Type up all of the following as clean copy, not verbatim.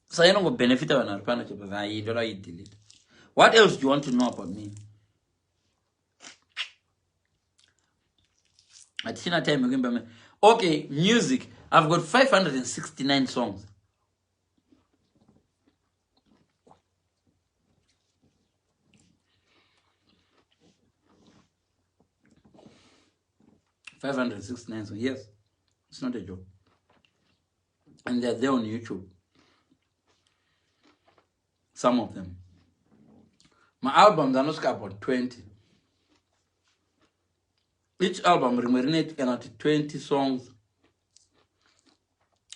So I don't go benefit of an arpana. I delete. What else do you want to know about me? At China time again. Okay, music. I've got 569 songs. $569 songs. Yes, it's not a joke. And they're there on YouTube. Some of them. My albums are not about 20. Each album marinate cannot 20 songs.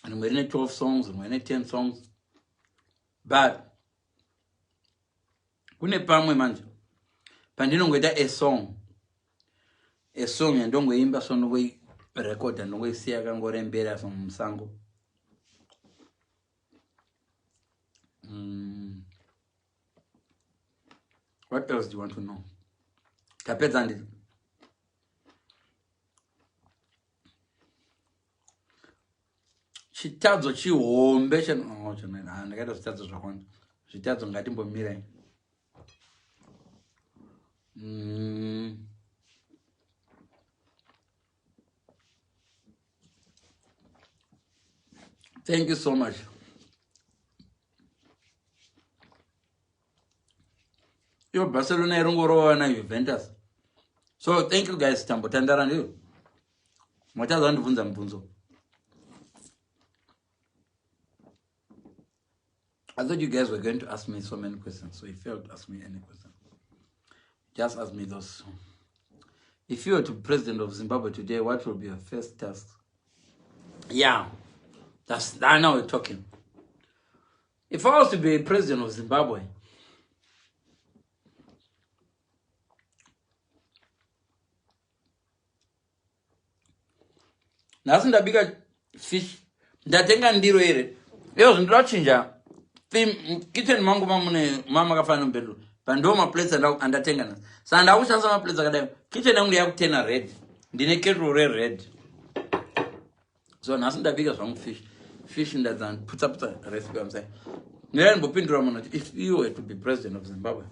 And marinate 12 songs, and marinate 10 songs. But when you pamwe manje, pandino ngweda a song and don't go imba son way record and way see ngore mbera from Sango. What else do you want to know? Kapetandi. Chitadzo chihombe ndakaita zvitadzo zvakawanda. Zvitadzo ngatimbomira. Thank you so much. Yo Barcelona irongorova na Juventus. So thank you guys Tambo Tandara ndiyo. Mwatazo ndivunza mbunzo. I thought you guys were going to ask me so many questions, so if you failed to ask me any question, just ask me those. If you were to be president of Zimbabwe today, what will be your first task? Yeah, I know we're talking. If I was to be president of Zimbabwe, nasi ndabika fish ndatenga ndiro ere leo ndinochinja kitchen mangu mamune mama kafana mbelu pando ma plates andatenga na sasa ndakushanza ma plates akadai kitchen yangu yakutena red ndine kettle red so nasi ndabika zvangu fish ndadzan putsa recipe I'm saying nera mbopindura muno if you were to be president of Zimbabwe,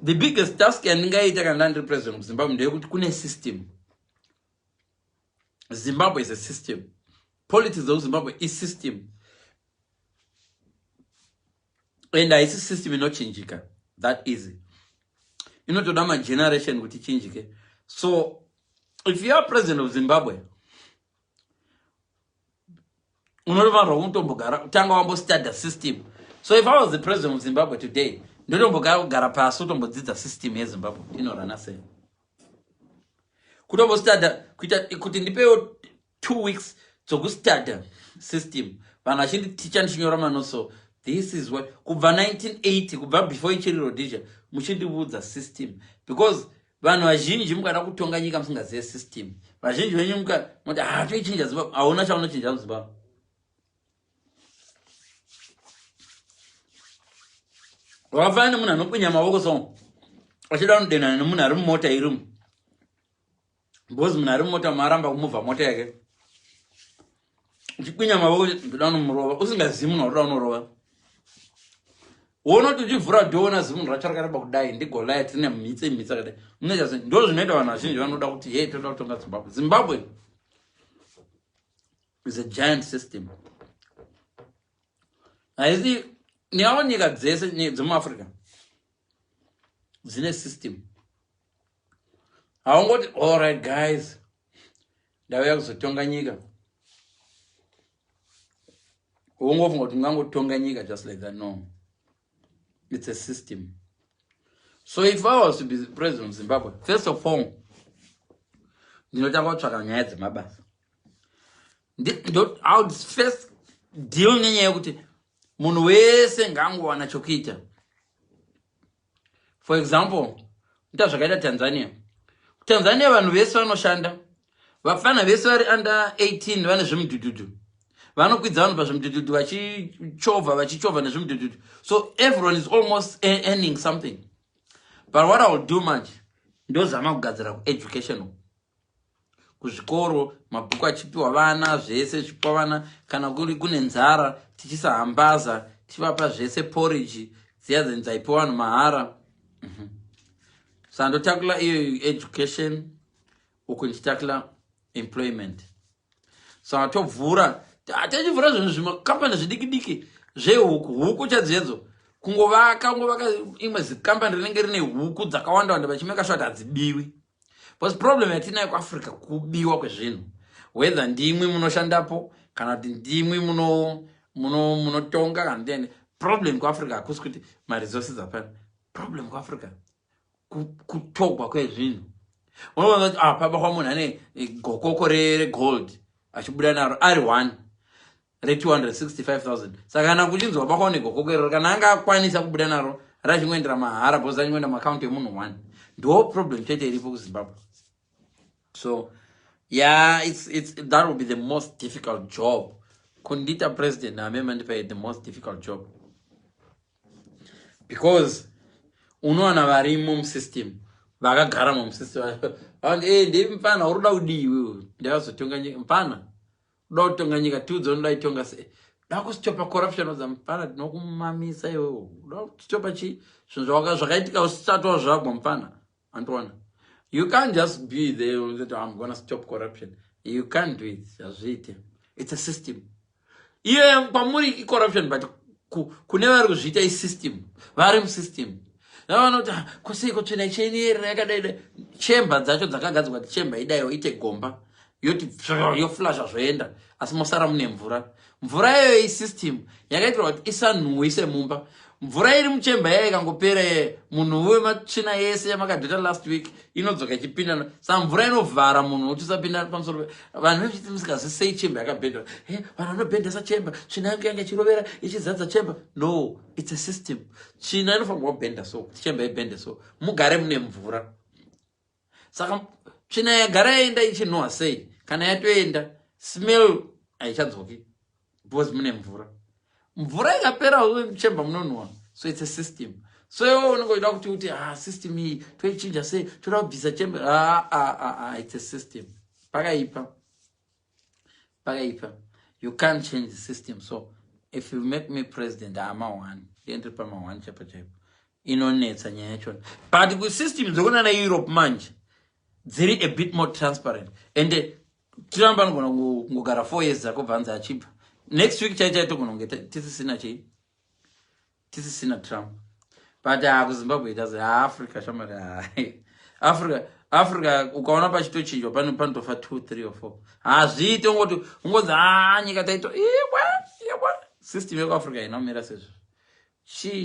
the biggest task andingaita kana ndiri president of Zimbabwe ndeyekuti kune system. Zimbabwe is a system. Politics of Zimbabwe is system. And I see system not changing that easy. You know, to my generation will change. So if you are president of Zimbabwe, you know, start the system. So if I was the president of Zimbabwe today, you know, the system in Zimbabwe. You know what I'm saying? Kutombo start kuti ndipewo 2 weeks to start the system. Vana chindi teacher chinyora manoso. This is what kubva 1980 kubva before ichiri Rhodesia muchindi budza system because vanhu vazhinji mukada kutonga nyika musingazive system. Vazhinji venyu muka moti toichinja Zimbabwe hauna chaunochinja Zimbabwe. Wafana munhu anopinya maoko so achida kunodena nemunhu ari mumota irimu. Bozi munhu ari mumota maramba kumuvha mota yake. Uchikwinya maoko ndoda unomurova usingazivi munhu waroda unorova. Wona kuti uchivhura dhoo zimunhu racho rakareba kudai ndigoliath rine mitse akadai. Munoita sei ndo zvinoita vanhu vazhinji vanoda kuti hey toda kutonga Zimbabwe. Zimbabwe is a giant system. Haisi niyawo nyika dzese dzemuAfrica dzine system. Haungoti all right guys ndauya kuzotonga nyika. Ungofunga kuti ungangotonga nyika just like that. No, it's a system. So if I was to be president of Zimbabwe, first of all, ndinotanga kutsvaka nyaya dzemabasa. I would first deal nenyaya yekuti munhu wese ngaangowana chokuita. For example, ita zvakaita Tanzania vanhu vese vanoshanda. Vafana vese vari under 18 vane zvimudhudhudhu. Vanokwidza vanhu pazvimudhudhudhu vachichovha nezvimudhudhudhu. So everyone is almost earning something. But what I will do much, ndozama kugadzira education. kuzvikoro mabhuku achipiwa vana zvese zvichipiwa vana kana kuri kune nzara tichisahambaza tichivapa zvese porridge dziya dzaipiwa vanhu mahara. Sandotakula iyo education uku ndichitakula employment. Saka tobvura tichivhura zvinhu zvimakambani zvidiki zvehuku chadzedzo kungovaka imwe zikambani rinenge rine huku dzakawanda vachimeka sure kuti hadzibiwi. Because problem yatinayo kuAfrica kubiwa kwezvinhu, whether ndimwi munoshandapo kana kuti ndimwi munotonga kana ndiyani. Problem kuAfrica hakusi kuti maresources hapana. Problem kuAfrica kutogwa kwezvinhu. Unoona kuti papa kwamunhu ane gokoko regold achibuda naro ari 1 re265,000. Saka kana kuchinzwa baba kwaone gokoko iro kana anga akwanisa kubuda naro rachingoendera mahara because achingoenda muaccount yemunhu 1. Ndo problem chete iripo kuZimbabwe. So yeah, that will be the most difficult job. Kundita president na amemanipa the most difficult job. Because unowana varimo musystem vakagara mumusystem ndimi mpana uruda kudiwe ndazotonga nyika mpana uda kutonga nyika tiudzonoda itonga sei dakustopa corruption oza mpana tinokumamisa iwewe uda kustopa chi zvinhu zvakaitika usati wazvagwa mpana antowana. You can't just be there and say, I'm going to stop corruption. You can't do it. It's a system. Yeah, pamuri corruption, but kunever kuzvita is system. Varim system. Now not kusiko chena cheni rekadede chamber dzacho dzakagadzwa kuti chamber idayo ite gomba yoti yo flash zvoenda asi mosara mune mvura iyo i system yakaitirwa kuti isanhuise mumba. Mvura iri muchemba yaikangopera munhu wematsvina yese yamakadhota last week inodzoka ichipinda. Saka mvura inovhara munhu uchisapinda pamusoro. Vanhu vechiti musikazisei chemba yakabhedha. Vanhu vanobhedhesa chemba tsvina yangu yanga ichirovera ichizadza chemba. No, it's a system. Tsvina inofanirwa kubhenda so kuti chemba ibhende so mugare mune mvura. Saka tsvina yagara yaenda ichinhuwa sei kana yatoenda smell haichadzoki because mune mvura. Mvura ikapera chemba munonhuwa. So it's a system. So iwe unongoida kuti system iyi toichinja sei toda kubvisa chemba. It's a system. Pakaipa. You can't change the system. So if you make me president, I'm a one. Ndiri pama one chapa chapa. Inonetsa nyaya yacho. But ku system dzokona na Europe manje dziri a bit more transparent. And Trump anogona kungogara 4 years zakobvanza achipa. Next week chaito kunongeta tisisina Trump. But kuZimbabwe it does Africa shamara. Africa ukaona pachitochinjwa panotofa 2 3 or 4. Hazviite ngoti ungodza nyika taito iwa system yeAfrica inomira sezvo.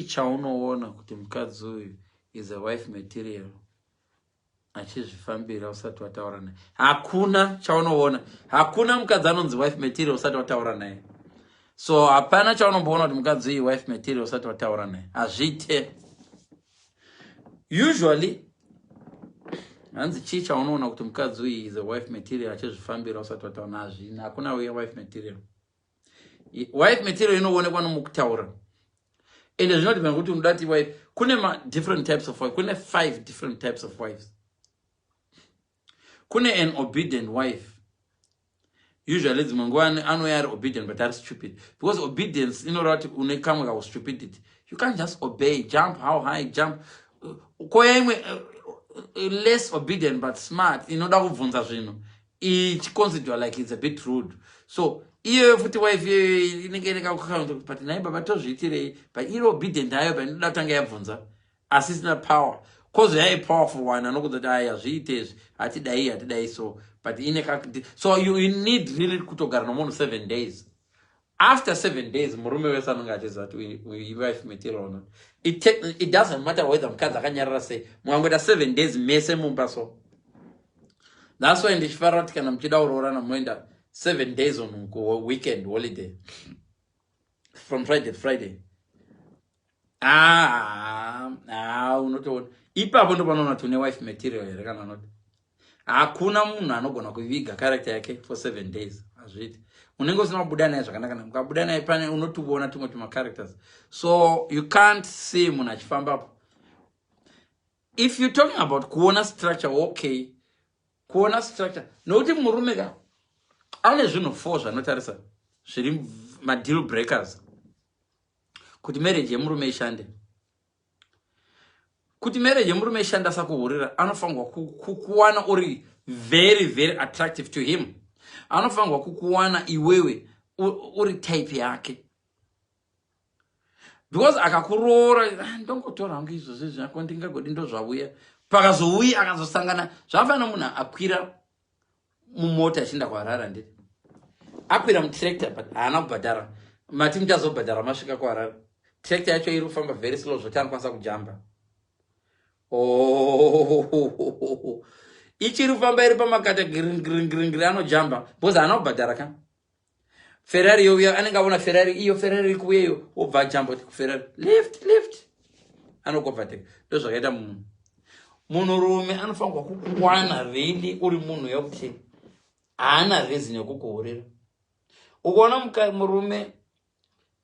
Chaunoona kuti mukadzi uyu is a wife material achizvifambira usati wataura naye. Hakuna chaunoona. Hakuna mukadzi anonzi wife material usati wataura naye. So hapana chaunomboona kuti mukadzi uyu wife material usati wataura naye. Hazviite. Usually hanzi chii chaunoona kuti mukadzi uyu is a wife material achizvifambira usati wataura naye. Hazvina. Hakuna wife material. Wife material inoonekwa nomukutaura. And there's not even kuti unodati wife. Kune different types of wife. Kune 5 different types of wives. Kune an obedient wife. Usually it's mangwani anoyari obedient but are stupid. Because obedience, you know what, unekamwe with stupidity. You can't just obey, jump, how high, jump. Less obedient but smart. You know that uvunza zvino. It consider like it's a bit rude. So iyo futi wife inengeka kukhanga but naye baba tozviitire but iro obedient hayo but ndatanga yabvunza asisina power. Cause yai powerful one anokuti azviite atidai so but so you need really kutogara nomunhu 7 days. After 7 days murume wese anenge achiziva kuti wife material or not. It doesn't matter whether mukadzi akanyarara sei mukangoita 7 days mese mumba so. That's why ndichifarira kuti kana muchida kuroorana munoenda 7 days on weekend holiday from Friday to Friday. Unotoona ipapo ndo panoona kuti une wife material here kana not. Hakuna munhu anogona kuviga character yake for 7 days. Hazviti. Unenge usina kubuda naye zvakanaka. Mukabuda naye pane unotoona tumwe tuma characters. So you can't see munhu achifamba. If you're talking about kuona structure, okay, kuona structure nokuti murume ka ane zvinhu 4 zvanotarisa zviri madeal breakers kuti marriage yemurume ishande. Kuti marriage yemurume ishande asakuhurira anofanirwa kukuwana uri very very attractive to him. Anofanirwa kukuwana iwewe uri type yake. Because akakuroora ndongotora hangu izvozvo zvako ndingagodi ndozvauya pakazouya akazosangana zvafana munhu akwira mumota achinda kuHarare nditi akwira mutractor but haana kubhadhara mati muchazobhadhara masvika kuHarare. Tractor yacho iri kufamba very slow zvoti anokwanisa kujamba. Ichiri kufamba iri pamakata giringiri anojamba because haana kubhadhara ka. Ferrari yoya anenge aona Ferrari iyo Ferrari kuyeyo obva jamba kuti Ferrari lift anokovateka. Ndozvakaita munhurume anofanirwa kukuwana really uri munhu yokuti haana reason yokukuhurira. Ukaona murume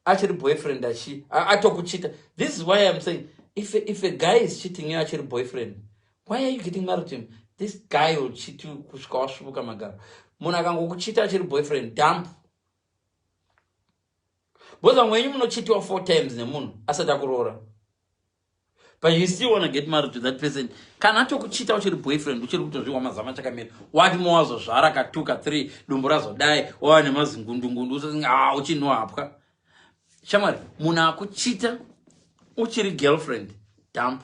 achiri boyfriend atokuchita. This is why I'm saying if a guy is cheating you achiri boyfriend, why are you getting married to him? This guy will cheat you kusvika wasvuka magara. Munhu akangokuchita achiri boyfriend dump. Boza mwenyu munochitiwa 4 times nemunhu asati akuroora. But you still want to get married to that person. Kana atokuchita uchiri boyfriend uchiri kutozviwa mazama chakamira. Wati mowazozvara katuka 3 dumbu razodai wawa nemazingundungundu uchinwapwa. Shamari, munhu akuchita uchiri girlfriend dump.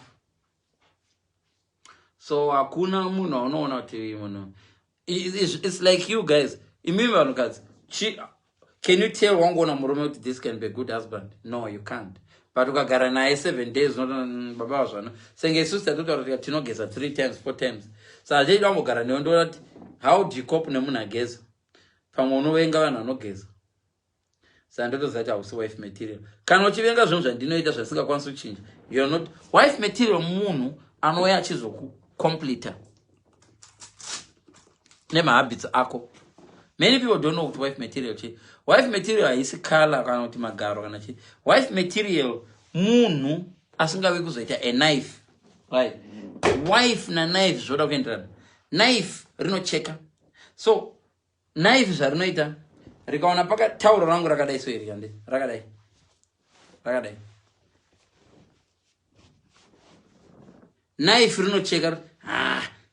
So hakuna munhu unoona kuti munhu it's like you guys. Imimi vanhukadzi can you tell wangona murume kuti this can be a good husband? No, you can't. But ukagara naye 7 days baba vazvana senge isusu tatotaura kuti tinogeza 3 times 4 times. Saka chedi wambogara newe ndoona kuti how do you cope nemunhu ageza pamwe unovenga vanhu vanogeza. Saka ndotoziva kuti hausi wife material. Kana uchivenga zvinhu zvandinoita zvisingakwanisi kuchinja, you are not wife material. Munhu anouya achizokucompleta nemahabits ako. Many people don't know what wife material is. Wife material haisi color kana kuti magaro kana chi. Wife material munhu asingave kuzoita a knife. Right? Wife na knife zvoda kuenderana. Knife rinocheka. So knife zvarinoita rikaona paka tauro rangu rakadai so iri yande. Rakadai. Knife rinocheka.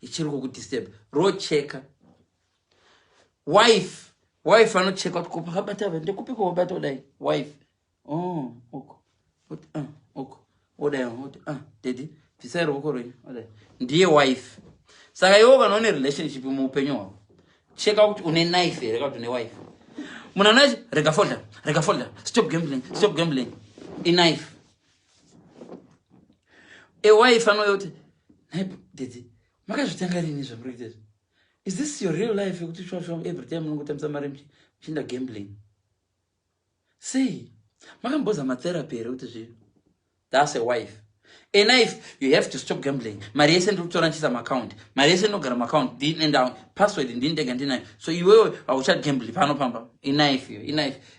Ichiri kukudisturb. Rocheka. Wife anocheka kuti kupakabata ndekupi kwabata kudai. Wife uko odai dedi bvisai ruoko rwenyu odai ndiye wife. Saka iwe kana une relationship muupenyu hwako cheka kuti une knife here kana kuti une wife. Munhu anachi rega folder stop gambling a knife. A wife anoyoti dedi makazvitanga rini zvamuri kuita. Is this your real life? Every time you go to gambling. See, therapy. That's a wife. A knife, you have to stop gambling. My recent account. My recent account didn't end down. Password didn't take. So you will I will start gambling. A knife.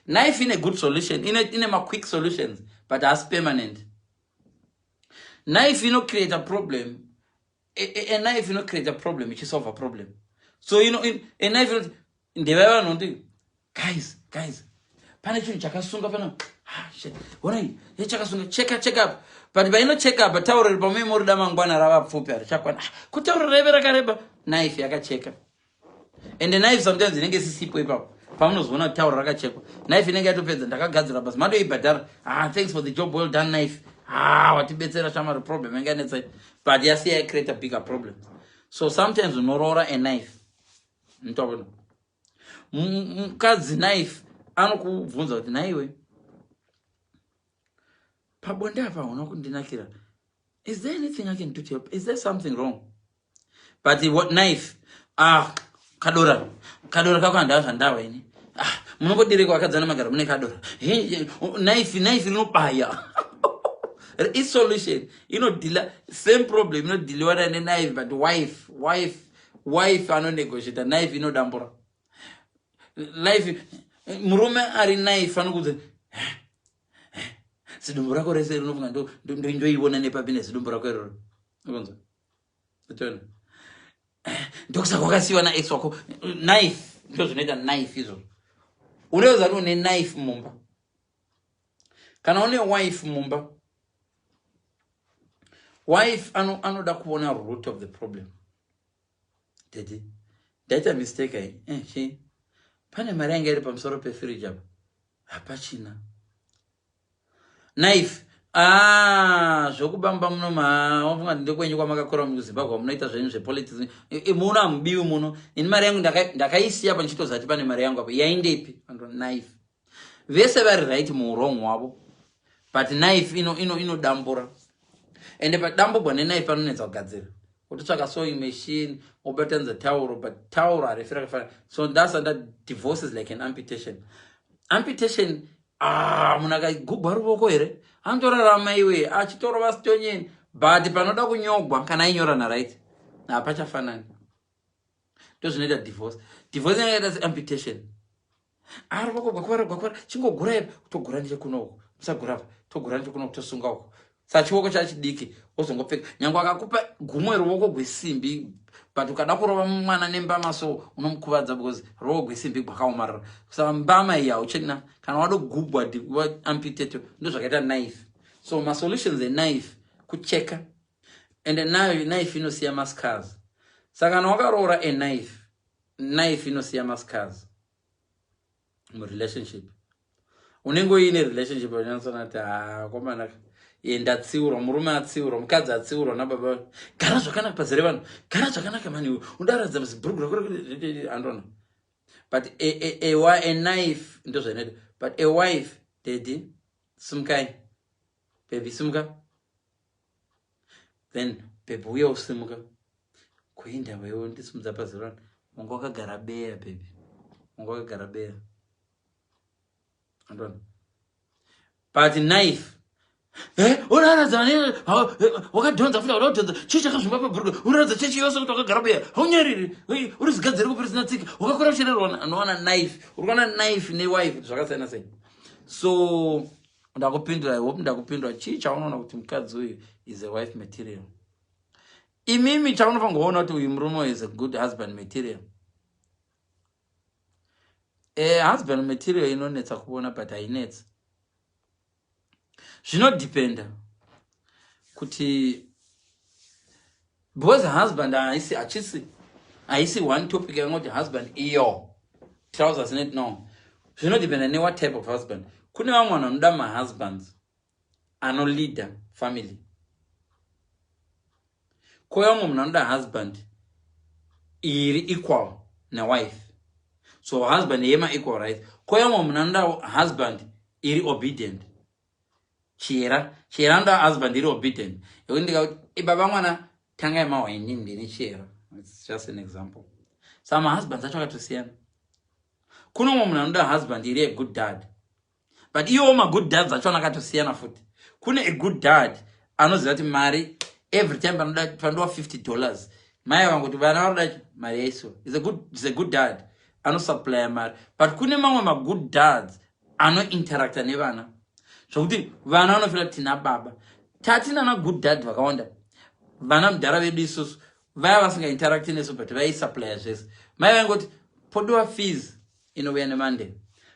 Knife in a good solution. In a quick solutions, but that's permanent. Knife create a problem. A knife create a problem. It solve a problem. So in a knife in the way guys pane chinhu chakasunga pana shit onai chakasunga check up but by check up tauriri pamemory damangwana ravapfupi arichakwana kutaurira reve rakareba knife yakacheka and the knife sometimes inenge sisipo ipapo pamunozoona tauro rakachekwa knife inenge yatopedza ndakagadzira basi mando ibhadhara thanks for the job well done knife watibetsera shamari problem yanganetsa but yasiya create a bigger problem. So sometimes unorora a knife ntobona mukadzi knife anokubvunza kuti naiwe pabonde apa una kundinakira, is there anything I can do to help? Is there something wrong? But what knife kadora kako andazva ndawa ini munombodireko akadzana magara mune kadora knife rinobaya. It's solution. Dealer same problem. Deliver a knife, but wife ano negotiate. Knife dambora. Life murume ari knife ano kuze. Sidumbura ko rese no ngando do enjoy wona ne papine sidumbura ko ero. Ukonza. Etona. ndokusaka wakasiwa na ex wako knife ndo zvinoita knife izvo uneweza une knife mumba kana une wife mumba wife anoda kuona root of the problem dedi ndaita mistake she pane mari yanga iri pamusoro pefridge apa hapachina knife zvokubamba muno mafunga ndekwenyu kwamakakura muZimbabwe munoita zvenyu zvepolitics muna mubiwi muno ini mari yangu ndakaisiya pa nchitozati pane mari yangu apa yaindepi ando knife vese vari right muwrong wavo but knife inodambura ende padambugwa neknife panonetsa kugadzira kutotsvaka sewing machine obatanidza tauro but tauro harifira kafana so that's under divorce is like an amputation munhu akagugwa ruoko here anotorarama iwe achitorova stonyeni but panoda kunyogwa kana ainyorana right hapachafanani ndozvinoita divorce yakaita amputation ruoko gwakwara chingogura kutogura nechekuno musagura apa togura nechekuno kutosunga uko sachioko chachidiki wozongopfeka nyange akakupa gumwe ruoko gwesimbi but ukada kurova mwana nembama so unomukuvadza because ruoko gwesimbi gwakaomarara saka mbama iyi hauchina kana wado kugubwa amputate ndozvakaita knife so masolutions eknife kucheka and nayo knife inosiya mascars saka kana wakaroora knife inosiya mascars murelationship unenge uine relationship unotsana kuti komana ndatsiurwa murume atsiurwa mukadzi atsiurwa nababa gara zvakanaka pazere vanhu gara zvakanaka mani undaradza muzibhurugura andona but a knife ndozvainoita but a wife dedi simukai baby simuka then baby uya usimuka kuindava iwo ndisimudza pazere vanhu mungu wakagara beya baby mungu wakagara beya andona but knife unoratidza wakadhonza futa udadhonza chii chakazvimba pabhuruka unoratidza chechi yose kuti wakagara beya haunyariri uri zigadzire kuperesina tsika wakakura uchirerwa anowana knife uri kuona knife newife zvakasiyana sei so ndakupindura hope ndakupindura chii chaunoona kuti mukadzi uyu is a wife material imimi chaunofangoona kuti uyu murume is a good husband material husband material inonetsa kuona but hainetsi zvinodependa kuti because husband haisi one topic yangoti husband iyo trousers net no zvinodependa ne what type of husband kune vamwe vanhu vanoda mahusbands anoleader family kouya umwe munhu anoda husband iri equal nawife so husband yema equal right kouya umwe munhu anoda husband iri obedient chera ndo husband iri obedient yekuti ndikauti baba mwana tangai mahwaini ndini chera it's just an example some husbands acho akatosiyana kuno umwe munhu anoda husband iri a good dad but iwo magood dads acho akatosiyana futi kune a good dad anoziva kuti mari every time pandowa $50 mai vangoti vana varoda mari yaiswa is a good dad anosupply mari but kune mamwe magood dads anointeracta nevana zvokuti vana vanofira kuti tina baba tatina na good dad vakawanda vana mudhara vedu isusu vaya vasingainteracti nesu but vaisupplya zvese mai vaingoti podiwa fees inouya nemonday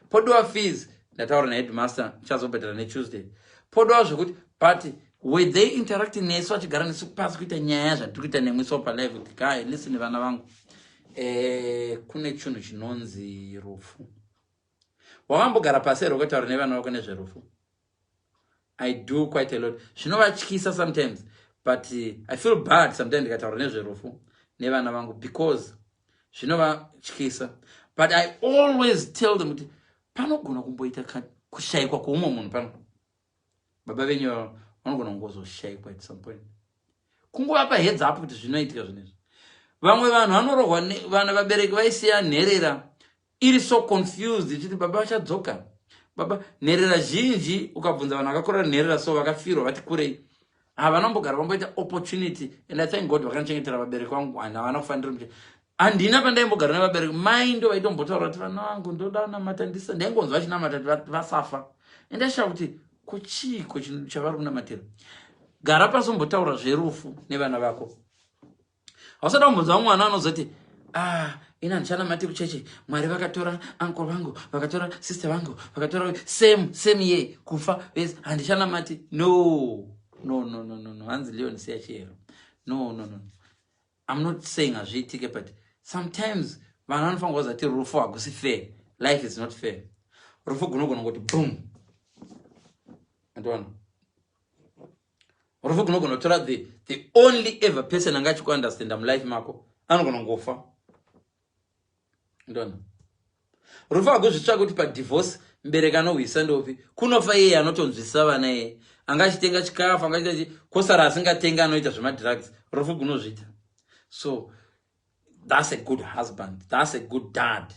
podiwa fees ndataura naheadmaster chazobhedhera netuesday podiwa zvokuti but were they interacting nesu vachigara nesu pasi kuita nyaya zvatiri kuita nemwisi wapalive kuti kai listen vana vangu kune chinhu chinonzi rufu wakambogara pasi here ukataura nevana vako nezverufu I do quite a lot. Zvinovatyisa sometimes, but I feel bad sometimes ndikataura nezverufu nevana vangu because zvinovatyisa. But I always tell them kuti panogona kumboita kushayikwa kwoumwe munhu pano. Baba venyu vanogona kungozoshayikwa at some point. Kungovapa heads up kuti zvinoitika zvinezvi. Vamwe vanhu vanorohwa vana vabereki vaisiya nherera iri so confused kuti baba vachadzoka. Baba nherera zhinji ukabvunza vanhu vakakura nherera so vakafirwa vati kurei havanombogara vamboita opportunity and I thank God vakanchengetera vabereki vangu havana kufanira handina pandaimbogara nevabereki mai ndo vaitombotaura kuti vana vangu ndoda kunamata ndisa ndaingonzwa vachinamata vasafa endasha kuti kuchiko chinhu chavari kunamatira gara pasi umbotaura zverufu nevana vako hausada kumbonzwa mumwe mwana anozoti ina ndichana mati kuchechi Mwari vakatora uncle vangu vakatora sister vangu vakatora same ye kufa handichana mati no hanzi Leon siya chero no I'm not saying azviitike but sometimes vanhu vanofanira kuziva kuti rufu hakusi fair. Life is not fair. Rufu gunogona kuti boom andiwana rufu gunogona kutora the only ever person angachikuunderstanda mulife mako anogona ngofa andiwana rufu hakuzvitsvaka kuti padivorce mbereki anohwisa ndopi kunofa iye anotonzwisisa vana iye angachitenga chikafu angachita kosara asingatenga anoita zvemadrugs rufu gunozvita. So that's a good husband, that's a good dad.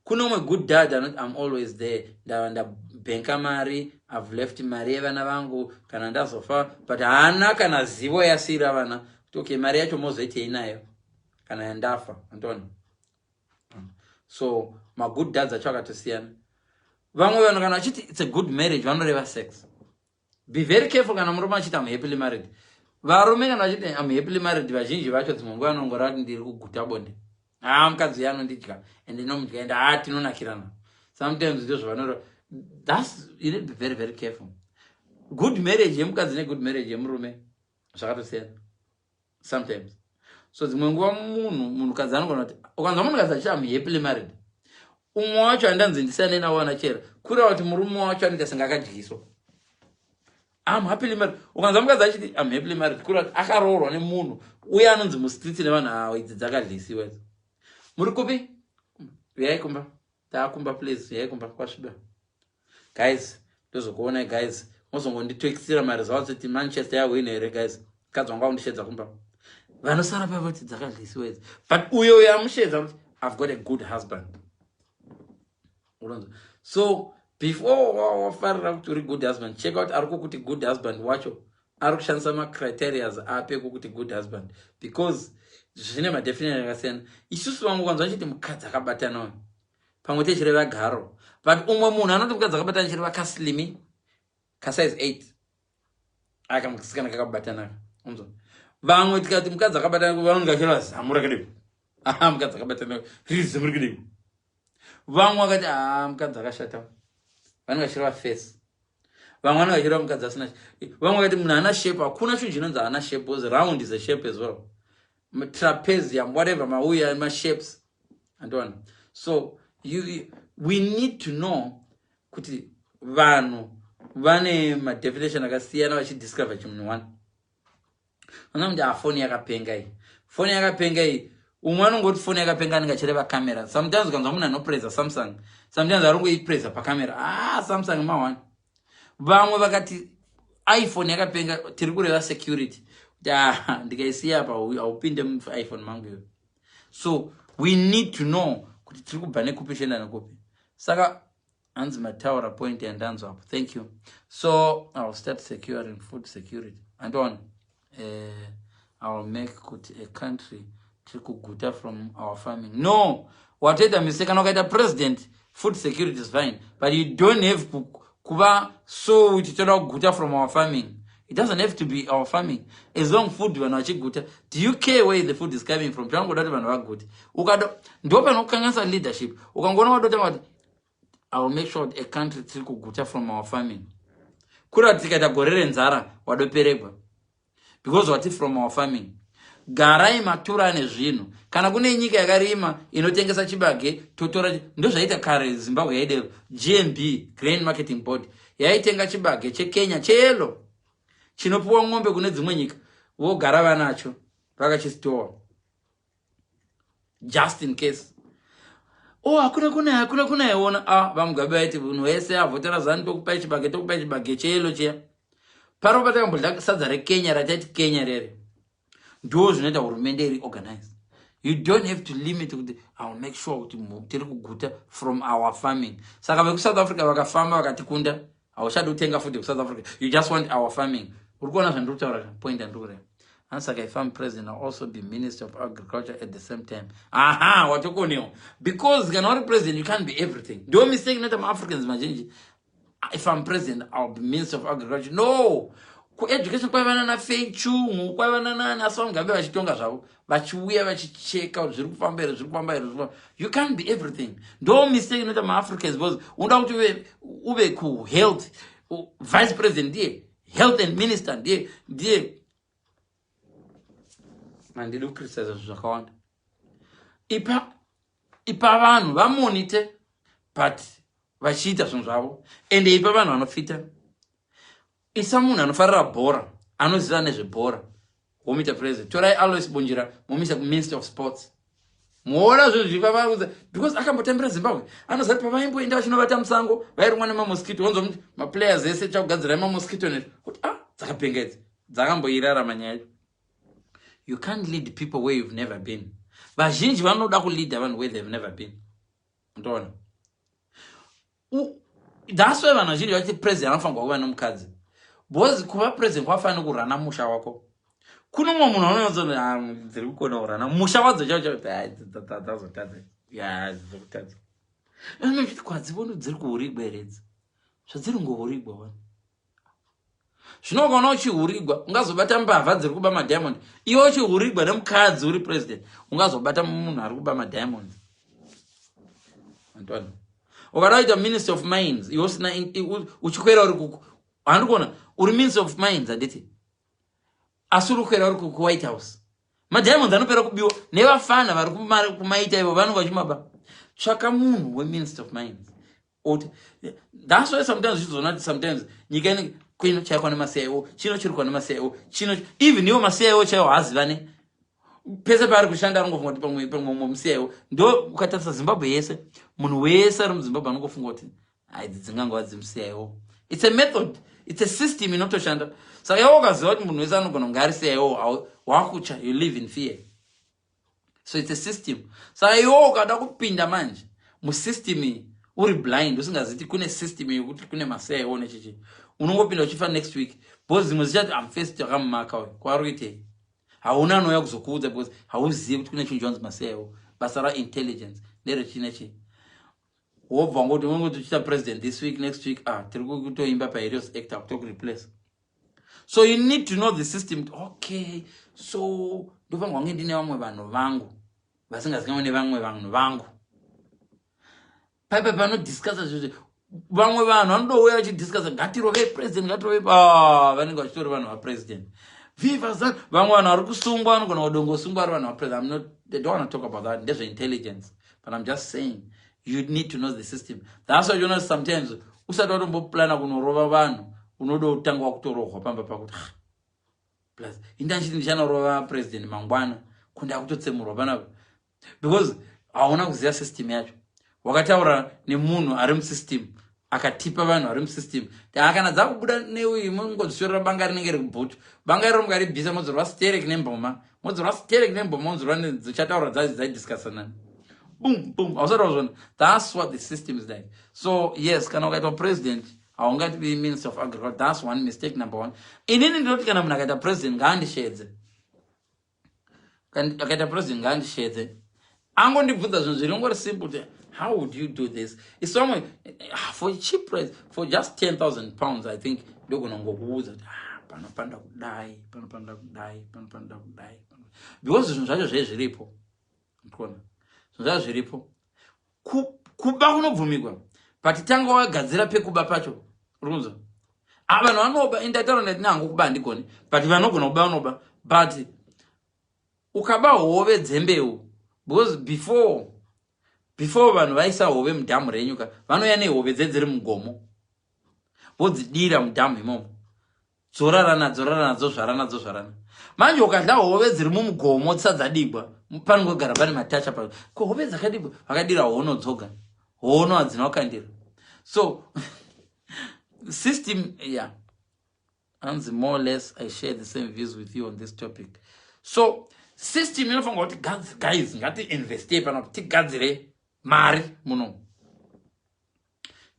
Kuno a good dad, I'm always there. Nda benka mari, I've left mari vana vangu kana so far, but ana kana zivo yasira vana. Okay, mari yacho mozoite inayo kana ndafa Antoni. So my good dads achaka tosiyana. Vamwe vanhu kana vachiti it's a good marriage vanoreva sex. Be very careful kana murume achiti I'm happily married. Varume kana vachiti I'm happily married vazhinji vacho dzimwe nguva vanongora kuti ndiri kuguta bonde. Mukadzi anondidya and inomudya and tinonakirana. Sometimes ndizvo vanoro. That's you need to be very very careful. Good marriage yemukadzi negood marriage yemurume zvakatosiyana. Sometimes. So dzimwe nguva munhukadzi anogona kuti ukanzwa munhukadzi achiti I'm happily married. Umwe wacho andanzindisane nawo anachera. Kureva kuti murume wacho anoita sengakadyiswa. I'm happily married. Ukanzwa mukadzi achiti I'm happily married. Kureva kuti akaroorwa nemunhu uye anonzi mustriti nevanhu idzi dzakadlisiwa idzi. Muri kupi? Uyai kumba. Taakumba please. Uyai kumba kwasviba. Guys, ndozokuona guys. Mozongonditextira maresults kuti Manchester yawina here guys. Mukadzi wangu akundishedza kumba. Vanosara pavoti dzakadlisiwa idzi. But uyo yamushedza kuti I've got a good husband. So before wafarira kuti uri good husband, check out ariko kuti good husband wacho arikushandisa macriterias ape kuti good husband, because zvine madefinition akasiyana. Isusu vangu kwanza vachiti mukadzi akabatana uyu pamwe techireva garo, but umwe munhu anoti mukadzi akabatana chireva kaslimi kasize 8 akamusikana kakabatana unzo. Vamwe tikati mukadzi akabatana vanonga chireva zamu rakadai mukadzi akabatana riri zamu rakadai. Vamwe vakati mukadzi akashata vanonga chireva face. Vamwe vanonga chireva mukadzi asina. Vamwe vakati munhu ana shape, hakuna chinhu chinonzi ana shape because round is a shape as well. Trapezium, whatever, my shapes and on. So we need to know kuti vanhu vane ma definition akasiyana vachidiscover chimunhu one. Vanomuti phone yakapenga iyi. Phone yakapenga iyi. Umwe anongoti phone yakapenga anenge achireva camera. Sometimes ukanzwa munhu anopraisa Samsung. Sometimes arongoipraisa pacamera. Samsung ma1. Vamwe vakati iPhone yakapenga tiri kureva security. Ndikaisiya apa haupinde muiPhone mangu. So we need to know kuti tiri kubva nekupi tichienda nekupi. Saka hanzi mataura point yandanzwa apo. Thank you. So I'll start securing food security. And on I'll make kuti a country tiri kuguta from our farming. No, whatever mistake anokaita president, food security is fine, but you don't have kuva so tichitoda kuguta from our farming. It doesn't have to be our farming. As long food when wachiguta, do you care where the food is coming from? Leadership. I will make sure a country guta from our farming. Because what is from our farming? Garai matura nezvino. Kana kune nyika yakarima inotengesa chibage totora ndo zvaita kare Zimbabwe yaide GMB Grain Marketing Board yaitenga chibage cheKenya chelo chinopuwa ng'ombe kune dzimwe nyika vogara vanacho vakachistore just in case. Hakuna kunaona vamugabe vaiti munhu wese avhotera zanu tokupai chibage chelo chiya paro patakambodla sadza reKenya rataiti Kenya rere ndo zvinoita hurumende iri organized. You don't have to limit kuti I'll make sure kuti tiri kuguta from our farming. Saka veku South Africa vakafamba vakatikunda hauchadi kutenga food ku South Africa. You just want our farming. Urikuona zvandiri kutaura point andure. And saka if I'm president I'll also be Minister of Agriculture at the same time. Watokoniwo. Because kana uri president you can't be everything. Don't mistake that I'm Africans majinji. If I'm president I'll be Minister of Agriculture. No. Education kwavana na fei chungu, kwavana na songa be vachitonga zvavo, vachiuya vachicheka zviri kufamba here, zviri kufamba here. You can't be everything. Ndo mistake inoita ma-Africans because unoda kuti uve ku health, vice president ndiye, health and minister ndiye. Handidi kucriticize zvakawanda. Ipa vanhu vamonite but vachiita zvinhu zvavo, ende ipa vanhu vanofita. Isa munhu anofarira bhora, anoziva nezvebhora, womuita president. Torai Alois Bonjira mumisa ku-Minister of Sports. Muona zvinhu zvipavaudza because akambotambira Zimbabwe. Anoziva kuti pavaimboenda vachinovata musango, vairumwa nemamosquito, wanzwa kuti maplayers ese chakugadzirai mamosquito net. Kuti dzakapengedza, dzakamboirarama nyaya. You can't lead people where you've never been. Vazhinji vanoda kulead vanhu where they've never been. Unoona? That's why vanhu vazhinji vachiti president anofanirwa kuva nomukadzi. Because kuva president kwafanira kurana musha wako. Kuno mumwe munhu anonzona dziri kukona kurana musha wadzo chacho dzazotadza. Ya dzokutadza. Anochiti kwadzibona dziri kuhurigwa eredzi. Zvadziri ngohurigwa wani. Zvinokaona uchihurigwa ungazobata mbavha dziri kuba madiamond. Iwe uchihurigwa nemukadzi uri president ungazobata munhu ari kuba madiamond. Antoine. Ukadaita Minister of Mines, iwe usina uchikwera uri kuku. Handikuona uri Minister of Mines anditi. Asi uri kukwera uri ku White House. Madiamond anopera kubiwa nevafana vari kumaita ivo vanhu vachimaba. Tsvaka munhu we-Minister of Mines. That's why sometimes nyika inenge kwino chaikwa nemasiyaiwo, chino chirikwa nemasiyaiwo, chino even iwo masiyaiwo chaiwo haazivane. Pese paari kushanda anongofunga kuti pamwe musiyaiwo. Ndo ukatarisa Zimbabwe yese, munhu wese ari muZimbabwe anongofunga kuti idzi dzingangova dzimusiyaiwo. It's a method, it's a system inotoshanda. Saka iwo ukaziva kuti munhu wese anogona kunge ari siyaiwo, wakucha, you live in fear. So it's a system. Saka iwo ukada kupinda manje musystem iyi uri blind, usingaziti kune system yokuti kune masiyaiwo nechichi. Unongopinda uchifa next week. Because zimwe zichati first yakamumaka we. Kwari kuitei. Hauna anoya kuzokuudza because hauzivi kuti kune chinhu chinonzi masiyaiwo. Basa ra-intelligence. Nderechinechi. Wobva ngoti unongoti uchita president this week, next week, tiri kutoimba paHelios Act kutokureplace. So you need to know the system. Okay, so ndofana wange ndine vamwe vanhu vangu vasingazikamwe nevamwe vanhu vangu. Paipa panodiscussa zvizvi. Vamwe vanhu vanodouya vachidiscussa ngatirove president, ngatirove vanenge vachitori vanhu vapresident. Viva that. Vamwe vanhu vari kusungwa vanogona kudongosungwa vari vanhu vapresident. They don't want to talk about that. There's intelligence. But I'm just saying, you need to know the system. That's why you know sometimes usati watomboplana kunorova vanhu unodo kutanga kutorohwa pamba pakuti plus indanchiti ndichanorova president mangwana kunda kutotsemurwa panapa because hauna kuziva system yacho. Wakataura nemunhu ari musystem akatipa vanhu ari musystem kana dzakubuda neuyu mungodziswerera banga rinenge rikubhutu banga iro mukaribvisa modzorwa sterek nemboma modzorwa dzichataura dzaidiscussanani boom hausati wazvona. That's what the system is like. So yes, kana ukaitwa president haungati be Minister of Agriculture. That's one mistake, number one. Inini ndinoti kana munhu akaita president ngaandishedze. Akaita president ngaandishedze. Angondibvunza zvinhu zvirongori simple. How would you do this? It's somewhere for cheap price, for just 10,000 pounds, I think. Ndogonongokuudza panopanda kudai. Because zvinhu zvacho zvezviripo. Ndikuona. Zvinhu zvacho zviripo. Kuba kunobvumigwa. But tanga wagadzira pekuba pacho. Urunza. Vanhu vanoba indataura ndati nangu kuba ndigoni. But vanogona kuba vanoba. But ukaba hove dzembeu. Because before vanhu vaisa hove mudhamu renyuka, vanoya nehove dzedziri mugomo. Vodzidira mudhamu imomo. Dzorarana dzozvarana. Manje ukadla hove dziri mumugomo dzisati dzadigwa, panongogara pane matacha pano. Ko hove dzakadigwa, vakadira hono dzoga. Hono hadzina kukandira. So system, yeah. And more or less I share the same views with you on this topic. So system inofanirwa kuti guys ngati investe pano tigadzire mari muno.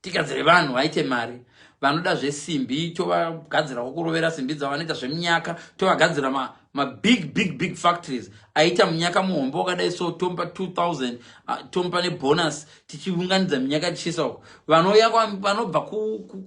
Tigadzire vanhu vaite mari. Vanoda zvesimbi tovagadzira kurovera simbi dzavanoita zvemunyaka, tovagadzira ma big factories aita munyaka muhombo wakadai so tompa 2000 tompa nebonus tichiunganidza munyaka tichisa uko vanobva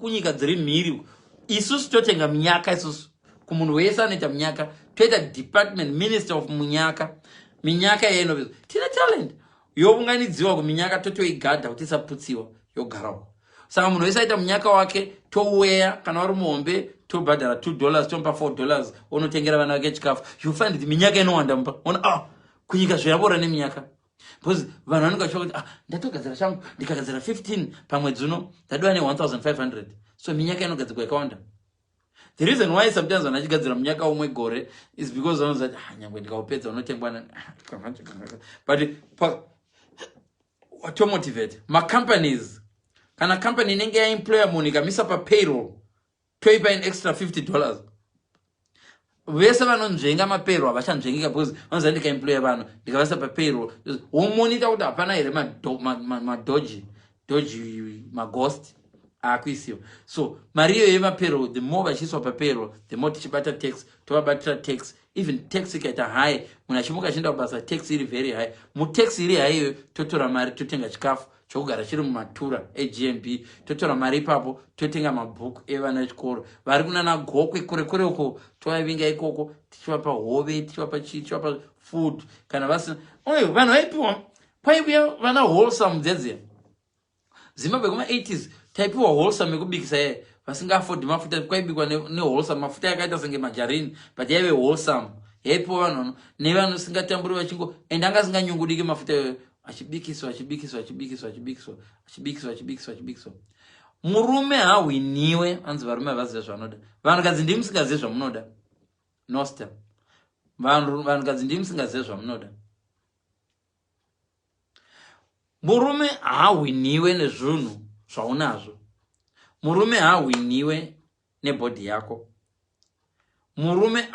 kunyika dziri mhiri isusu totenga munyaka isusu kumunhu wese anoita munyaka, toita department minister of munyaka, minyaka yeno tina talent younganidziwa kuminyaka totoigadha kuti isaputsiwa yogarawo. Saka munhu wese aita munyaka wake touweya, kana wari muhombe tobhadhara $2 tomupa $4 unotengera vana vake chikafu. You find kuti minyaka inowanda mupa ona kunyika zvoyavora neminyaka, because vanhu vanenge vachiva kuti ndatogadzira changu ndikagadzira 15 pamwedzi uno ndadiwa ne1500. So minyaka inogadzirwa yakawanda. The reason why sometimes when I get the munyaka umwe gore is because I know that nyangwe ndikaupedza unotengwa na but what to motivate my companies, kana company inenge ya employer money kamisa pa payroll toipa an extra $50. Vese vanonzvenga mapayroll avachanzvengika because vanonzi ndika employer vanhu ndikavasa pa payroll womonita kuti hapana here madoji maghost akuisiwa. So mariyo yemapayroll, the more vachiiswa papayroll, the more tichibata tax, tovabatira tax, even tax ikaita high, munhu achimuka achienda kubasa tax iri very high. Mutax iri high iyoyo totora mari totenga chikafu chokugara chiri mumatura eGMB, totora mari ipapo totenga mabhuku evana vechikoro vari kunana gokwe kure uko tovavinga ikoko tichivapa hove, tichivapa food kana vasina. Vanhu vaipiwa paiuya vana wholesome dzedze Zimbabwe kuma-80s taipiwa wholesome yekubikisa ye vasingafodi mafuta kwaibikwa newholesome mafuta yakaita senge majarini but yaive wholesome yaipiwa vanhu nevanhu singatamburi vachingo ende anga singanyungudiki mafuta iyoyo achibikiswa. Murume hahwiniwe, anzi varume havaziva zvanoda. Vanhukadzi ndimi musingazivi zvamunoda. Nosta. Vanhukadzi ndimi musingazivi zvamunoda. Murume hahwiniwe nezvinhu zvaunazvo. Murume hahwiniwe nebhodhi yako. Murume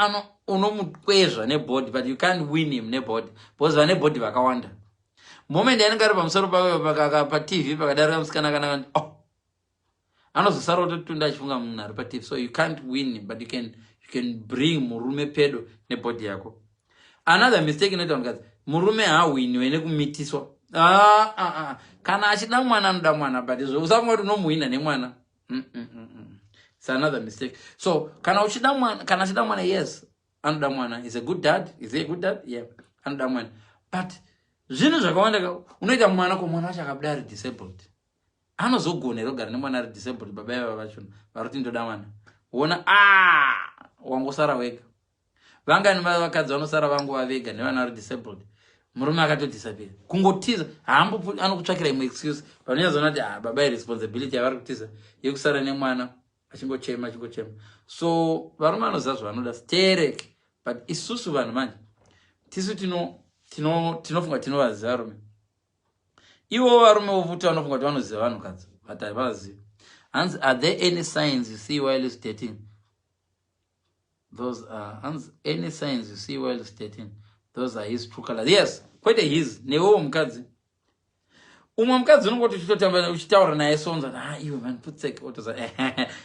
unomukwezva nebhodhi, but you can't win him nebhodhi. Because vane bhodhi vakawanda. Moment yanenge ari pamusoro pa TV pakadarika musikana kana anozosara kutotunda achifunga munhu ari pa TV. So you can't win him, but you can bring murume pedo nebhodhi yako. Another mistake inoita vanhukadzi, murume hahwiniwe nekumitiswa. Kana achida mwana anoda mwana, but usafunga kuti unomuhina nemwana. It's another mistake. So kana achida mwana, yes, anoda mwana. Is a good dad. Is he a good dad? Yeah, anoda mwana. But zvinhu zvakawanda unoita mwana mwana wacho akabuda ari disabled. Anozogonera kugara nemwana ari disabled baba ivava vacho vari kuti ndoda mwana. Uona wangosara wega. Vangani vakadzi vanosara vanguva vega nevana vari disabled. Murume akatodisappear. Kungotiza anokutsvakira imwe excuse. Vanonyazoona kuti baba iresponsibility yavari kutiza yekusara nemwana achingochema. So varume vanoziva zvavanoda stereke. But isusu vanhu manje tisu tinofunga tinovaziva varume. Ivo varume vofuta vanofunga kuti vanoziva vanhukadzi but havavazivi. Are there any signs you see while he's dating? Those are any signs you see while he's dating. Those are his true colors. Yes, kwete his newewo mukadzi. Umwe mukadzi unongoti uchitotamba uchitaura naye sonza iwe man putseke otoza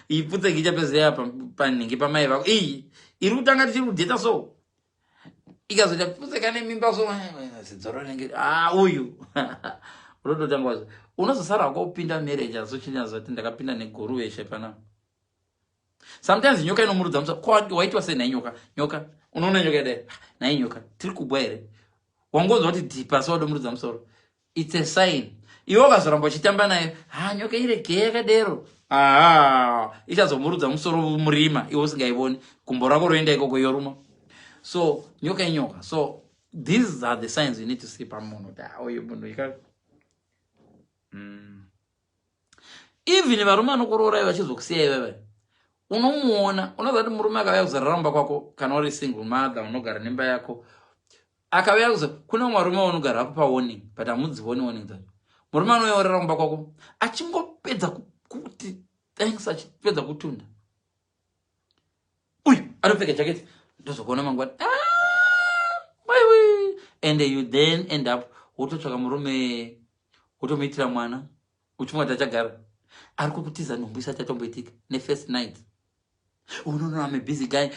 iyi putseke ichapezera panhingi pamai vako iyi iri kutanga tichiri kudheta so ikazoita putseka nemimba so zidzoro rinenge uyu unototanga wazo unozosara wakupinda marriage azochinyaza kuti ndakapinda neguru weshe pana. Sometimes nyoka inomurudza musoro waitwa sei nayi nyoka unoona nyoka ide nayi nyoka tiri kubwa here wangonzwa kuti dhipa sowadomurudza musoro. It's a sign. Iwo kazoramba uchitamba naye nyoka irege yakadero ichazomurudza musoro murima iwo usingaivoni gumbo rako roenda ikoko yoruma. So nyoka inyoka. So these are the signs you need to see pamunhu kuti uyu munhu even varume vanokuroora vachizokusiya iveve unomuona unoziva kuti murume akauya kuzara ramba kwako kana uri single mother unogara nemba yako akauya kuza kuna varume vanogara vako pawarning but hamudzioni warning dzacho. Murume anouya ramba kwako achingopedza kuti thanks achipedza kutunda uyu anopfeka jaketi ndozokuona mangwani and you then end up wototsvaka murume wotomuitira mwana uchifunga kuti achagara ari kukutiza nhumbu isati yatomboitika nefirst night. No, I'm a busy guy.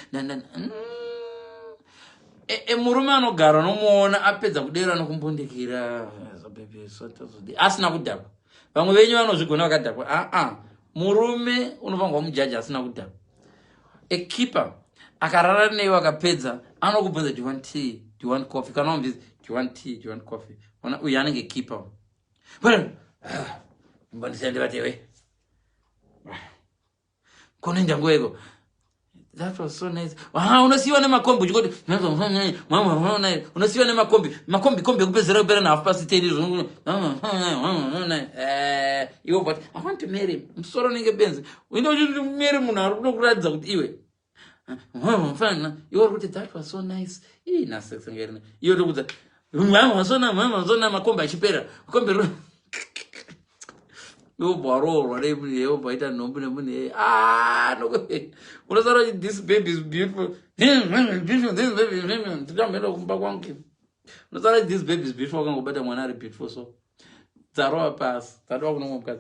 Murume anogara nomuona apedza kudera nokumbundikira asina kudhakwa. Vamwe venyu vanozvigona vakadhakwa. Murume unofanirwa mujaji asina kudhakwa. A keeper. akarara nei wakapedza anokubvunza do you want tea, do you want coffee, kana umvisa do you want tea, do you want coffee, uyu anenge keeper. Mbandisende vatewe kunoenda nguweko. That was so nice. Unasiwa nemakombi uchikoti unasiwa nemakombi ekupedzera kupera na half past 10 iwe but I want to marry him. Musoro nenge benzi unoda kuti marry munhu ari kunokuratidza kuti iwe iwe uri kuti that was so nice nasesengerina iwe tokudza mazona makombi achipera kombi Baro, Baita Nobune, this baby is beautiful. This baby is beautiful, go better when I beautiful. So, Zaro pass, that dog no more.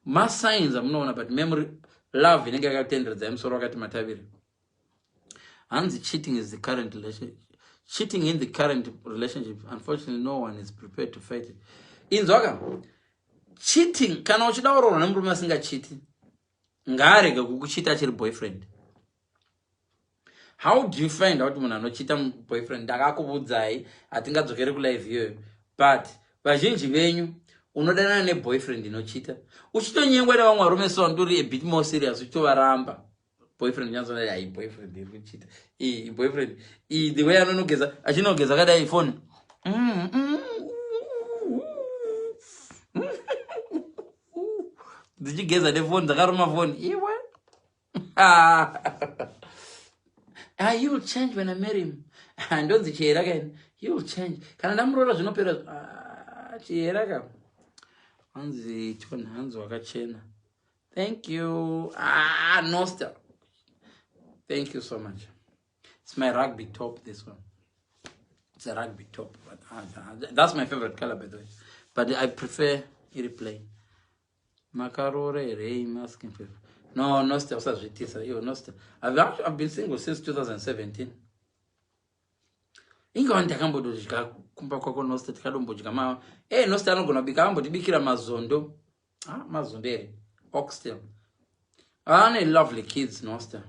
Mass signs I'm known about memory, love, in a tender them, so rocket matavi. And the cheating is the current relationship. Cheating in the current relationship, unfortunately, no one is prepared to fight it. In Zoga. Cheating kana uchida urona nemurume asingachiti ngarege kukuchita achiri boyfriend. How do you find out munhu anochita boyfriend? Ndakakubudzai atingadzokere kulive iyo, but vazhinji venyu unodanana neboyfriend inochita uchitonyengwa nevamwe varume so nduri a bit more serious uchitovaramba boyfriend nyanzona ai boyfriend iri kuchita boyfriend the way anonogeza achinogeza kadai iPhone Did you guess the phone? The karma phone. He will change when I marry him. And don't say again. He will change. Can I number no pera? Hands Thank you. Nosta. Thank you so much. It's my rugby top. This one. It's a rugby top. But that's my favorite color, by the way. But I prefer replay. Makarore, Ray, asking people. No, Nosta was with you, Nosta. I've been single since 2017. Inga wantakambo dojika kumpa kwako Nosta tikadombo jikama. Nosta no gonna become but bikira mazondo. Mazondere. Oxtail. Lovely kids, Nosta.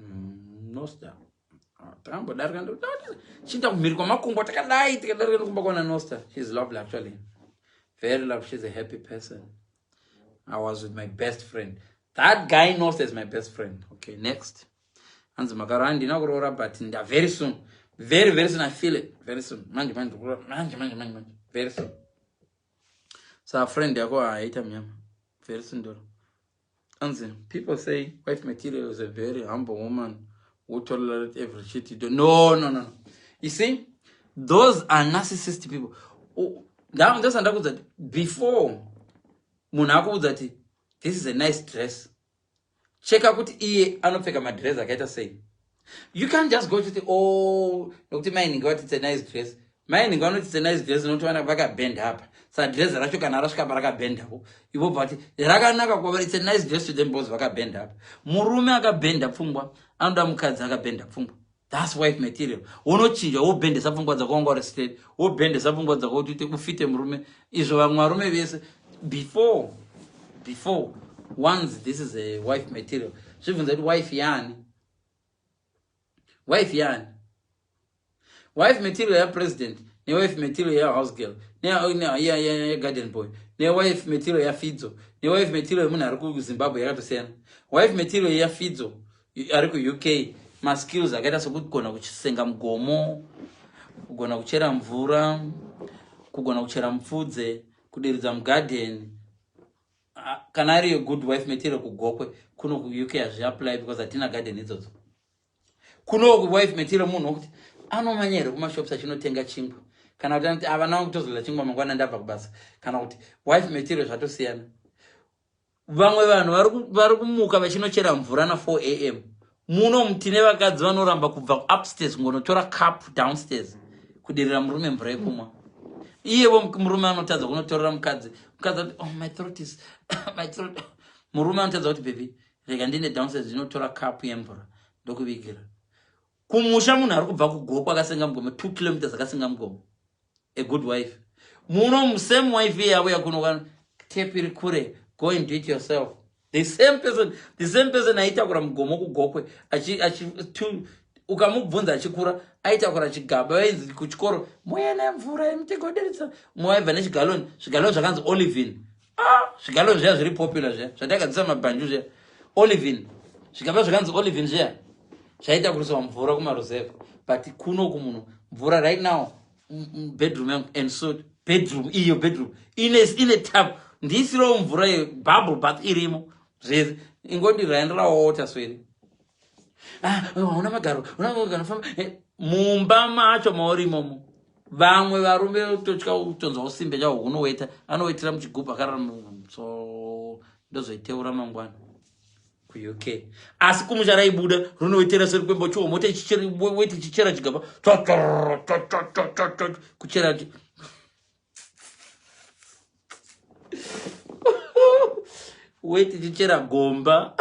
Nosta. Tambo dargando. Shinta kumiriko makumbo takadai tikadargando kumpa kwa Nosta. She's lovely actually. Very lovely. She's a happy person. I was with my best friend. That guy knows as my best friend. Okay, next. Anzi makarandi na kurora but very soon. Very, very soon I feel it. Very soon. Manji. Very soon. So a friend yako aita miyama. Very soon doro. Anzi, people say wife material is a very humble woman who tolerate every shit you do. No. You see, those are narcissistic people. That's that before Munako that this is a nice dress. Check out iye anopfeka madress akaita sei. You can't just go to the nokuti mining what it's a nice dress. Mining what it's a nice dress unotowana vaka bend up. Sa dress racho kana rasvika baraka bend up. Ivo but rakanaka kwa it's a nice dress to them both vaka bend up. Murume akabenda pfungwa anoda mukadzi akabenda pfungwa. That's wife material. Unochinja wobendesa pfungwa dzako wanga uri straight, wobendesa pfungwa dzako kuti ufite murume. Izvo vamwe varume vese before once this is a wife material. Zvibvunza kuti wife yani. Wife material ya president, ne wife material ya house girl, ne garden boy, ne wife material ya Fidzo, ne wife material munhu ari kuZimbabwe yakatosiyana. Wife material ya Fidzo ari kuUK. Skills akaita sokuti kugona kusenga mugomo, kugona kuchera mvura, kugona kuchera mupfudze, kudiridza mugarden. Kana ari good wife material kugokwe kuno kuUK hazviapply because hatina garden idzodzo. Kuno wife material munhu wokuti anomanyere kumashops achinotenga chingwa. Kana kuti avana kutozola chingwa mangwana ndabva kubasa. Kana kuti wife material zvatosiyana. Vamwe vanhu vari kumuka vachinochera mvura na 4 am. Muno mutine vakadzi vanoramba kubva upstairs ngonotora cup downstairs kudirira murume mvura yekumwa. Iyewo murume anotadza kunotorera mukadzi ati my throat is my throat. Murume anotadza kuti baby rega ndine downstairs ndinotora cup yemvura ndokuvigira. Kumusha munhu ari kubva kugoko akasenga mugomo 2 kilometers akasenga mugomo. A good wife. Muno same wife yavo yakunokana tape iri kure, go and do it yourself. The same person aitakura mugomo kugokwe ukamubvunza achikura aitakura chigaba vainzi kuchikoro muene mvura mutegoderitsa muaibva nechigaloni zvigaloni zvakanzi olivin. Zvigaloni zviya zviri popular zviya zvatakadzisa mabhanju zviya olivin zvigaba zvakanzi olivin zviya zvaitakuriswa mvura kumaruzevha. But kuno kumunhu mvura right now bedroom yangu and so bedroom ine tap ndisiro mvura bubble bath irimo zvese ingoti raendera water sweri. Una magaro famba mumba macho mauri imomo. Vamwe varume totya utonzwa usimbe chawo unoweta anowetera muchigubhu akararama so ndozoiteura mangwana ku UK. Asi kumushara ibuda runowetera seri kwembo chuo mote chichera chigaba kuchera weti chichera gomba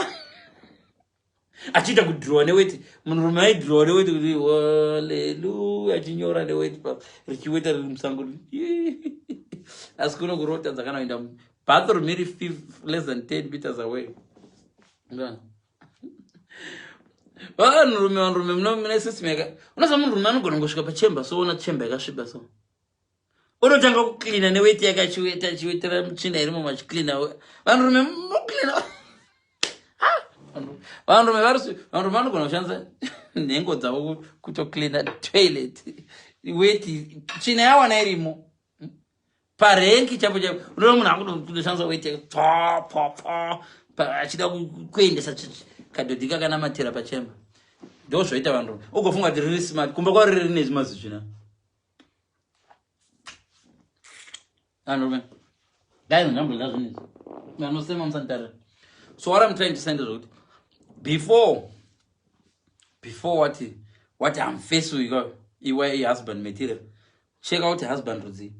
achita kudhrowa neweti munhurume aidhrowa neweti kuti haleluya achinyora neweti pa richiweta riri musango asi kuno kurota dzakanoenda bathroom iri less than 10 meters away. Vanhurume mune system yaka unoziva munhurume anogona kungosvika pachemba soona chemba yakasviba so unotanga kuklina neweti yakachiweta chiwetera muchina irimo machiklina vanhurume moklina. Vanhurume vanogona kushandisa nhengo dzavo kutoklina toilet weti china yawana irimo parengi chapo chapo. Unoona munhu akutoshandisa weti achida kuendesa kadhodhi kakanamatira pachemba ndo zvoita vanhurume ugofunga kuti riri smart kumba kwaro riri nezvimazizvina. Vanhurume guys ndambula zvinezvi vanosema musandarira. So what I'm trying to say is that before what I'm faced with iwe husband material check out husband rudzi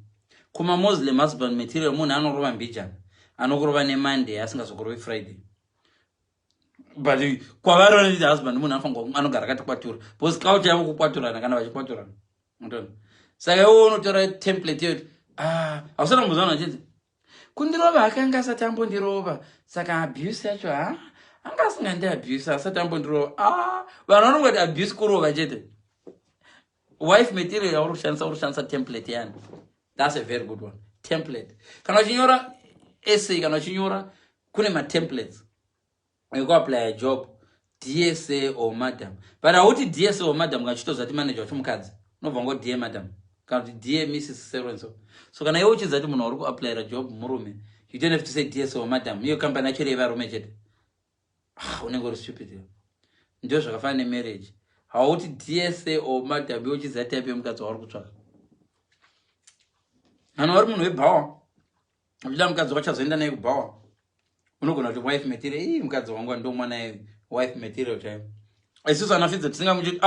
kuma Muslim husband material munhu anorova mbijana anokurova neMonday asingazokurova Friday. But kwavari ndi husband munhu anofanga anogara katikwatura because culture yavo kukwaturana kana vachikwaturana ndona saka iwe unotora template yoti hausana kuzana chete kundirova akanga asati ambondirova saka abuse yacho anga asingandi abuse asati ambondirova vanhu vanongoti abuse kurova chete. Wife material yauri kushandisa template yani. That's a very good one. Template kana uchinyora essay kana uchinyora kune matemplates apply a job DSA or madam. But hauti DSA or madam ngachitozati manager wachomukadzi unobva ngo dear madam kana kuti dear Mrs. Serenso. So kana iwe uchizati munhu uri kuapply a job murume you don't have to say DSA or madam. Iyo company yacho yevarume chete unenge uri stupid. Ndio zvakafanana nemarriage hauti DSA or madam iwe uchizati yapi mukadzi wauri kutsvaka. Kana uri munhu webhawa uchida mukadzi wachazoenda naye kubhawa unogona kuti wife material mukadzi wangu ndo mwana wife material chaivo. Isusu anafidza tisingamuchiti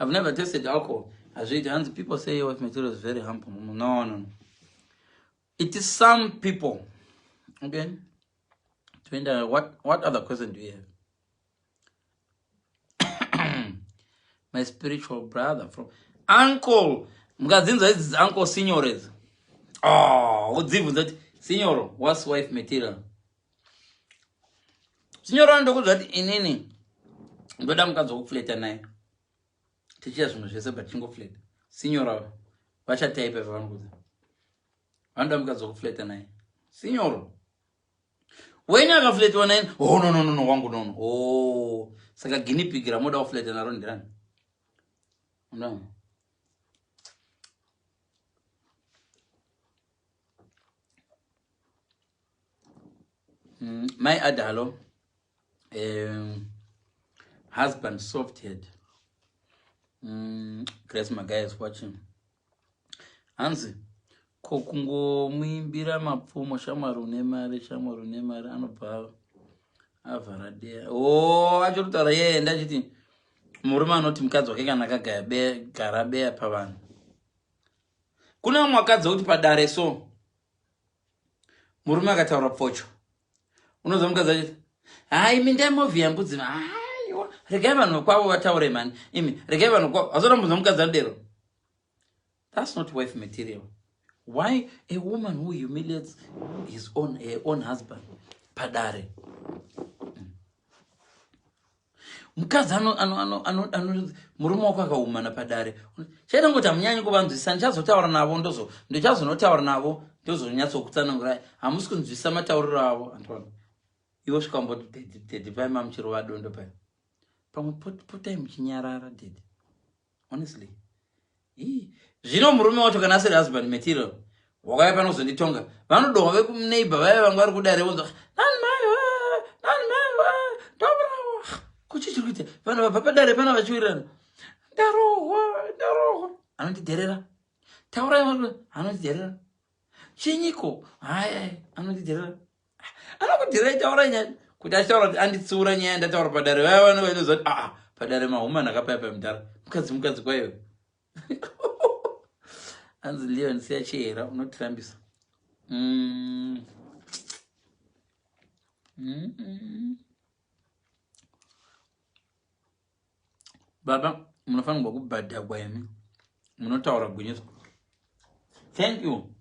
I've never tasted alcohol. As it hands people say wife material is very harmful. No. It is some people. Okay. What other question do you have? My spiritual brother from uncle. Mukadzinza is uncle signores. What's even that? Signor, what's wife material? Signor ndokuzvati inini ndoda mukadzi wokufleta naye tichiya zvinhu zvese but chingofleta. Signor vachataipa pavanokudza vanoda mukadzi wokufleta naye. Signor wenye akafletiwa naye no wangu nono saka guinea pig ramoda kufleta naro ndirani no. My adalo husband soft head. Grace Magai is watching. Hansi kokungo muimbira mapfumo shamaru nemari anobva avaradea achirutaura yeye ndachiti murume anoti mukadzi wake kana akagara beya pavanhu. Kuna mwakadzi kuti padare so murume akataura pfocho unoziva mukadzi achiti imi ndemovhiya mbudzi regai vanhu kwavo vataure mani imi regai vanhu kwavo azora mbudzi mukadzi adero. That's not wife material. Why a woman who humiliates her own husband? Padare. Mukadzi murume wako akaumana padare. Chaita ngoti amunyanyi kuvanzwisa, ndichazotaura navo ndichazonotaura navo ndozonyatsokutsanangurai. Hamusi kunzwisa matauriro avo. Antoine. Iwo swikamboti dedi pai mamuchiro vadondo pai. Pamwe potai muchinyarara dedi. Honestly. Zvino murume wacho kana asiri husband material. Wakaya panozonditonga. Vanodonga vekuneighbor vaya vanga vari kudare vonzwa. Nani mai, dobra. Kuchichikuite. Vanhu vabva padare pana vachiwirirana. Ndarohwa. Anondidherera. Taurai vanhu. Anondidherera. Chinyiko. Hai, anondidherera. Anokudherera taurai nyaya. Kuti achitaura kuti anditsiura nyaya ndataura padare. Vaya vanhu vainozoti padare mahumana akapaya pamudhara. Mukadzi kwaiwe. Hanzi Leon siyachera unotirambisa. Baba, munofanirwa kubhadhagwa yemi. Munotaura gwinyiso. Thank you.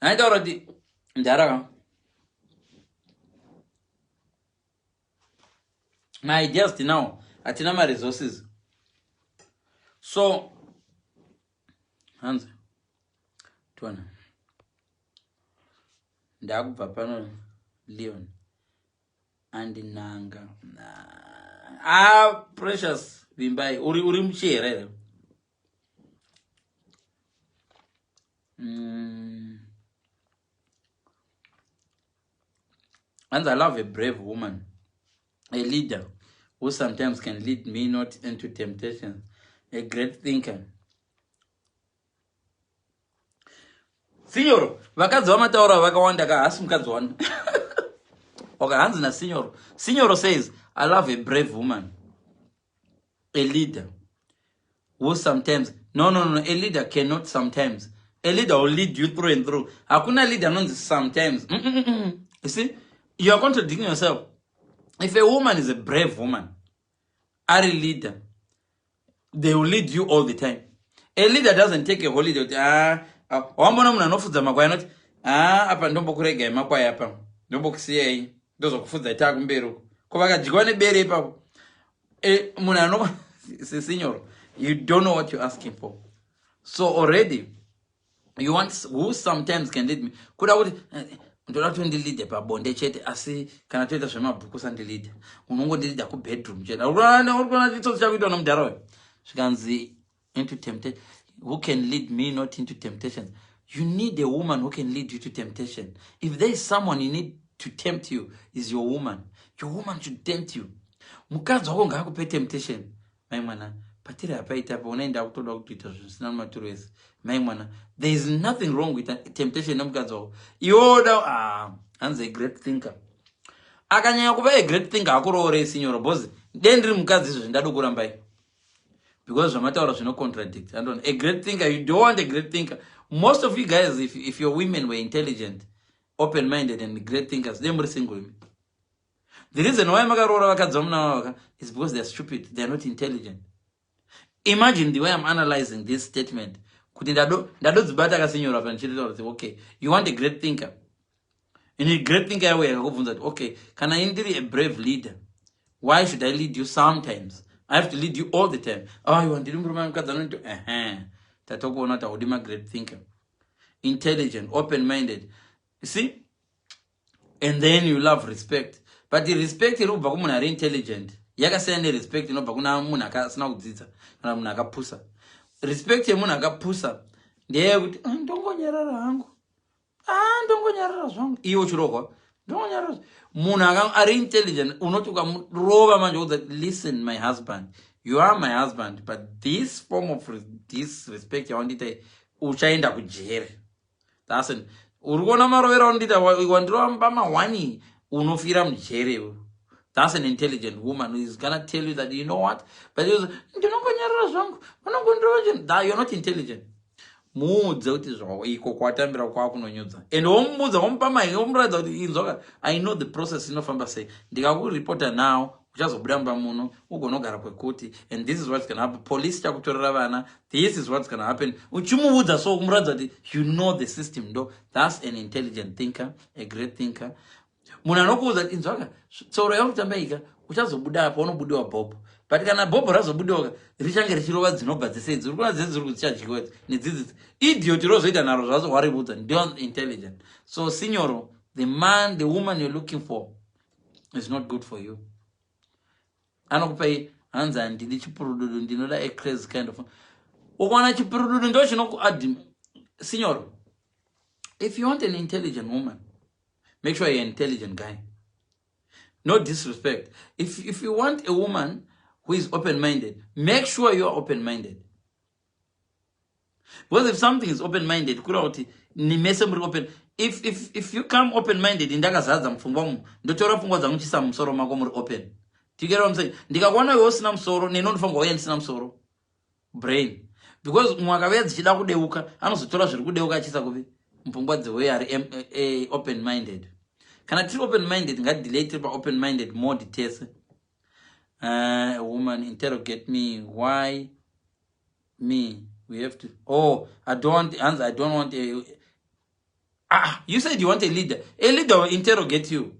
Naitaura kuti ndaraka. My ideas now atina ma resources. So Hanzi tuona ndakubva pano Leon andinanga precious Vimbai uri muchera here. And I love a brave woman, a leader who sometimes can lead me not into temptation, a great thinker. Signor, vakadzi vamataura vakawanda ka hasi mukadzi wani. Okay, hanzi na Signor. Signor says, I love a brave woman, a leader who sometimes, no, a leader cannot sometimes. A leader will lead you through and through. Hakuna leader knows sometimes. You see, you are contradicting yourself. If a woman is a brave woman, a leader, they will lead you all the time. A leader doesn't take a holiday. Wambona muna nofudza makwai anoti apa ndombokurega makwai apa ndombokusiyai ndozokufudza ita kumberi ko vakadyiwa nebere ipapo muna no Signor, you don't know what you're asking for. So already you want who sometimes can lead me kuda kuti ndoda tondilide pabonde chete asi kana toita zvemabhuku sandilide unongondilida kubedroom chete urikona chitsotsi chakuitwa nomudhara we zvikanzi into temptation. Who can lead me not into temptation? You need a woman who can lead you to temptation. If there is someone you need to tempt you, is your woman. Your woman should tempt you. Mukadzi wako ngakupe temptation. Maimwana, patira apaita pa unaenda kutoda kuita zvisina maturo ese. Maimwana, there is nothing wrong with temptation nomukadzi wako. Yoda hanzi a great thinker. Akanyanya kuva a great thinker akuroore Signor bozi. Dendri mukadzi izvo ndado kurambai. Because Ramataura should not contradict. And a great thinker, you don't want a great thinker. Most of you guys, if your women were intelligent, open-minded, and great thinkers, they would single women. The reason why is because they're stupid. They're not intelligent. Imagine the way I'm analyzing this statement. Okay, you want a great thinker. In a great thinker, okay, can I be a brave leader? Why should I lead you sometimes? I have to lead you all the time. Oh, you want to improve my a great thinker. Intelligent, open-minded. You see? And then you love respect. But the respect is not intelligent. Yaka send respect no bakuna munaka sina kudzidza kana munaka pusa. Respect ye munaka pusa. Ndiye kuti ndongonyarara hangu. Ndongonyarara zvangu. Iwo chiroko. Ndongonyarara. Munaka are intelligent unotuka rova manje kuti listen my husband. You are my husband, but this form of disrespect you want it uchaenda kujere. That's it. Urugona marovera ondita wandiro mbama wani unofira mjere. That's an intelligent woman who is gonna tell you that you know what, but you're not intelligent. Mudze kuti zvawo iko kwatambira kwakunonyudza. And omudza ompama omradza kuti inzoka I know the process inofamba sei. Ndikakuripota now uchazobudamba muno ugonogara kwekuti, and this is what's gonna happen. Police chakutorera vana, this is what's gonna happen. Uchimuudza so kumuradza kuti you know the system. No, that's an intelligent thinker, a great thinker. Munhu anokuudza kuti inzwaka tsoro yakutambaika uchazobuda apa unobudiwa bhobho, but kana bhobho razobudiwa richange richirova dzinobva dzese idzi, uri kuona dzese dziri kudzichadyiwa nedzidzi idiot rozoita naro zvazo waribudza ndio intelligent. So signoro, the man, the woman you're looking for is not good for you. Anokupai hanzi handidi chipurududu, ndinoda a crazy kind of ukwana chipurududu ndo chinokuadi. Signoro, if you want an intelligent woman, make sure you're an intelligent guy. No disrespect. If you want a woman who is open-minded, make sure you are open-minded. Because if something is open-minded, if you come open-minded, open. Do you get what I'm saying? Ndikakuona wewe usina msoro, ninofanwa wewe ndisina msoro. Brain. Because mwakawedza chichida kudeuka, anozotora zviri kudeuka achisa kupi. Mpungwadze wewe ari open-minded. Kana tiri open-minded, ngadelay tiri pa open-minded more details. A woman interrogate me, why me? We have to. Oh, I don't want a. You said you want a leader. A leader will interrogate you.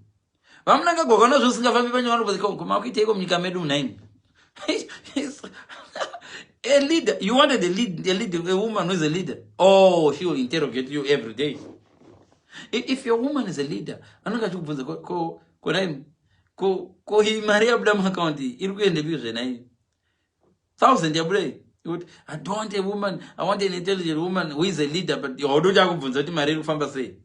A leader. You wanted a leader, a woman who is a leader. Oh, she will interrogate you every day. If your woman is a leader, I'm not going to go Maria Blam County. It will be in the business. Thousand, I don't want a woman. I want an intelligent woman who is a leader. But you do Maria Fambase.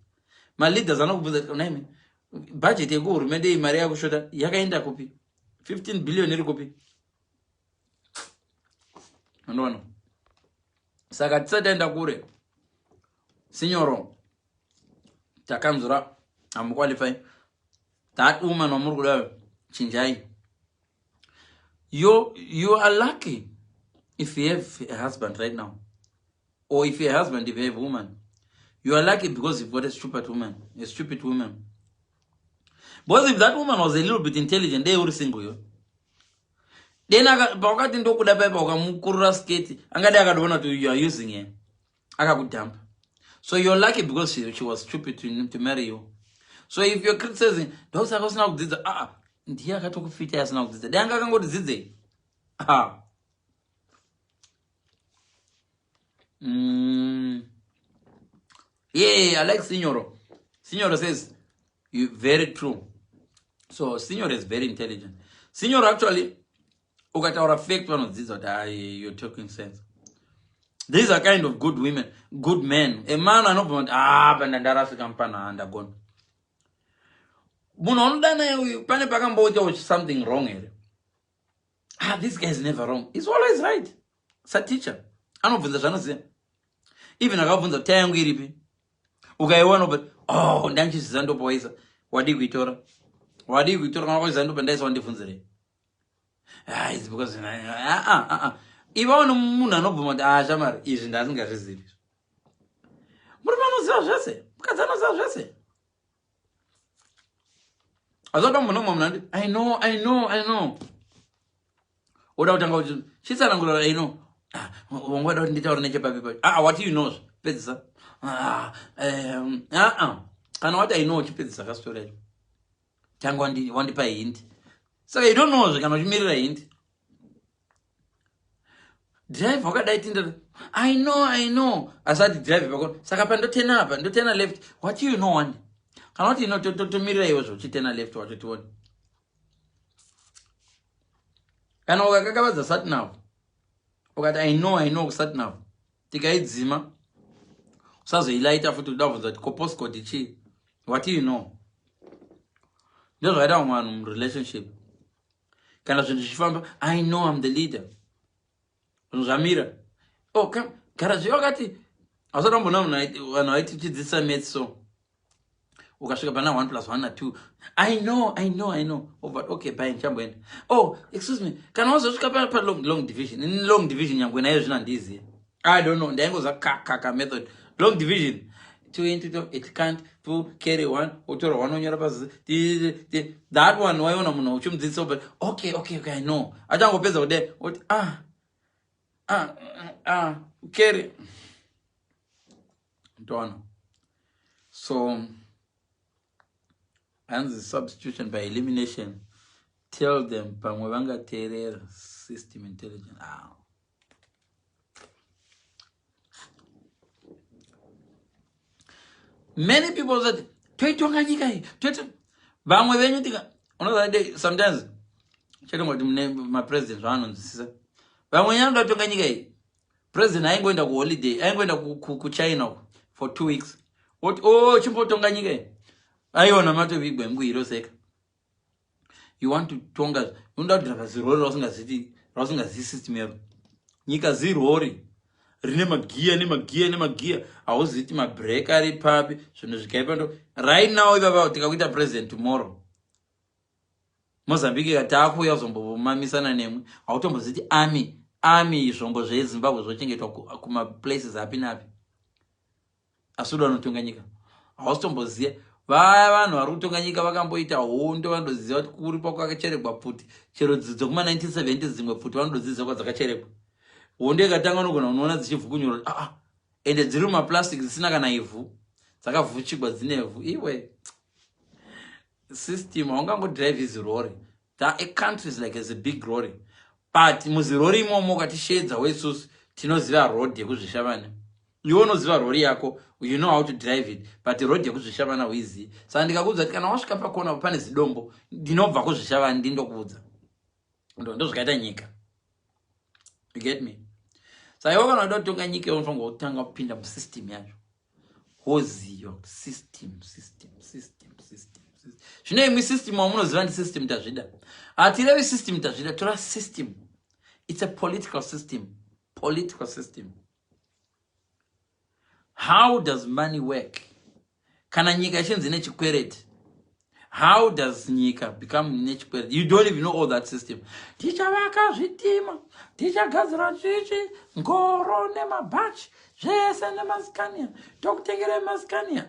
My leaders are not good name. Budget a go, Mede Maria Shota, Yagainda copy. 15 billion copy. No. Sagatsada and Agure. Signoro. Takamzura. I'm qualified. That woman or Murgula Chinjai. You are lucky if you have a husband right now. Or if you're a husband, if you have a woman. You are lucky because you've got a stupid woman. Because if that woman was a little bit intelligent, they would single you. Then I got into Mukura skate. I'm going to you are using it. I got good dump. So you're lucky because she was stupid to marry you. So if you're criticizing, those are now did here I took 50 years now. Then I can go to Zizi. Yeah, I like Signoro. Signoro says, you very true. So Signoro is very intelligent. Signoro actually, Ugatara fake one of these that you're talking sense. These are kind of good women, good men. A man I know Bandara Kampana undergone. Something wrong here. This guy is never wrong. He's always right. It's a teacher. I don't know if even a government time we but oh, then she's Zando boys. What did we tell her? What did we tell her? Zando and that's one difference. It's because even Muna no Jamar is doesn't get resist. But I know. What about she said, I know. What don't need to people? What do you know? Pizza. And what I know, pizza story. Tangwandi, one pay hint. So I don't know, so cannot mirror hint. Drive, forgot that. I know. I started driving. Sakapando 10 up and 10 left. What do you know? One cannot you know to mirror also. 10 left or 21. And Ogaka was a sat now. I know sat now. Tika Zima. Says a light after 2 dollars that Coposco Dichi. What do you know? Just I don't want relationship. I know I'm the leader. Zamira. Oh, come. Karajogati. I don't know when I teach this I made so. Ukashikapana 1 + 1 or 2. I know. Oh, but okay, bye in. Oh, excuse me. Can also shikapana long division. In long division, when I use easy. I don't know. There was a kaka method. Long division. 20, it can't carry one, utoro one on your pass. That one, why on no, chum this over. Okay, I know. I don't go pay there. What, carry. Don't know. So, and the substitution by elimination, tell them, Pamwanga Terror System Intelligence. Many people said, another day, sometimes, my president, president, I ain't going to go holiday, I ain't going to China for 2 weeks. What? Oh, Chimpo Tonganyika. I own a matter of big. You want to Tonga, you don't have a zero Rosinga City, Rosinga system. Nika zero. Nema gear. I was eating my breakery puppy. Right now, we're about to go with the president tomorrow. Mozambique attack who else on Mammy Sana name. Automatic army is on Zimbabwe was watching it Akuma places happy. Asuda no Tunganyika. Austin was here. Vava no Rutunganyika Vakamboita, owned one was the Kuripaka Chereba put. Cherokuma 1970s Zimba put one of these over the Cherep. One day Gatangano gonna chief Gunyo. And the Ziruma plastic is Naganaivu. Saka Fuchi was never. Anyway. System ongango drive is rory. That a country is like as a big rory. But muzirori momo kati shades away sus tinoziva road yakuzvishavana. You know ziva rory yako, you know how to drive it, but the road yakuzvishavana easy. Sandika kuza kana washuka pa kona pane zidombo ndinobva kuzvishavana ndindokuudza. Ndozvikaita nyika. You get me? So I want to talk nyika yonfongo utanga kupinda mu system yacho. Hoziyo system. You know, my system, I'm not running system. Artillery system, trust system. It's a political system. How does money work? Kana Nika shenzi nechikweret? How does Nika become nechikweret? You don't even know all that system. Teacher waka zitima, teacher gazra chichi, ngoro nema batch, jese nema skania, doktegere maskania.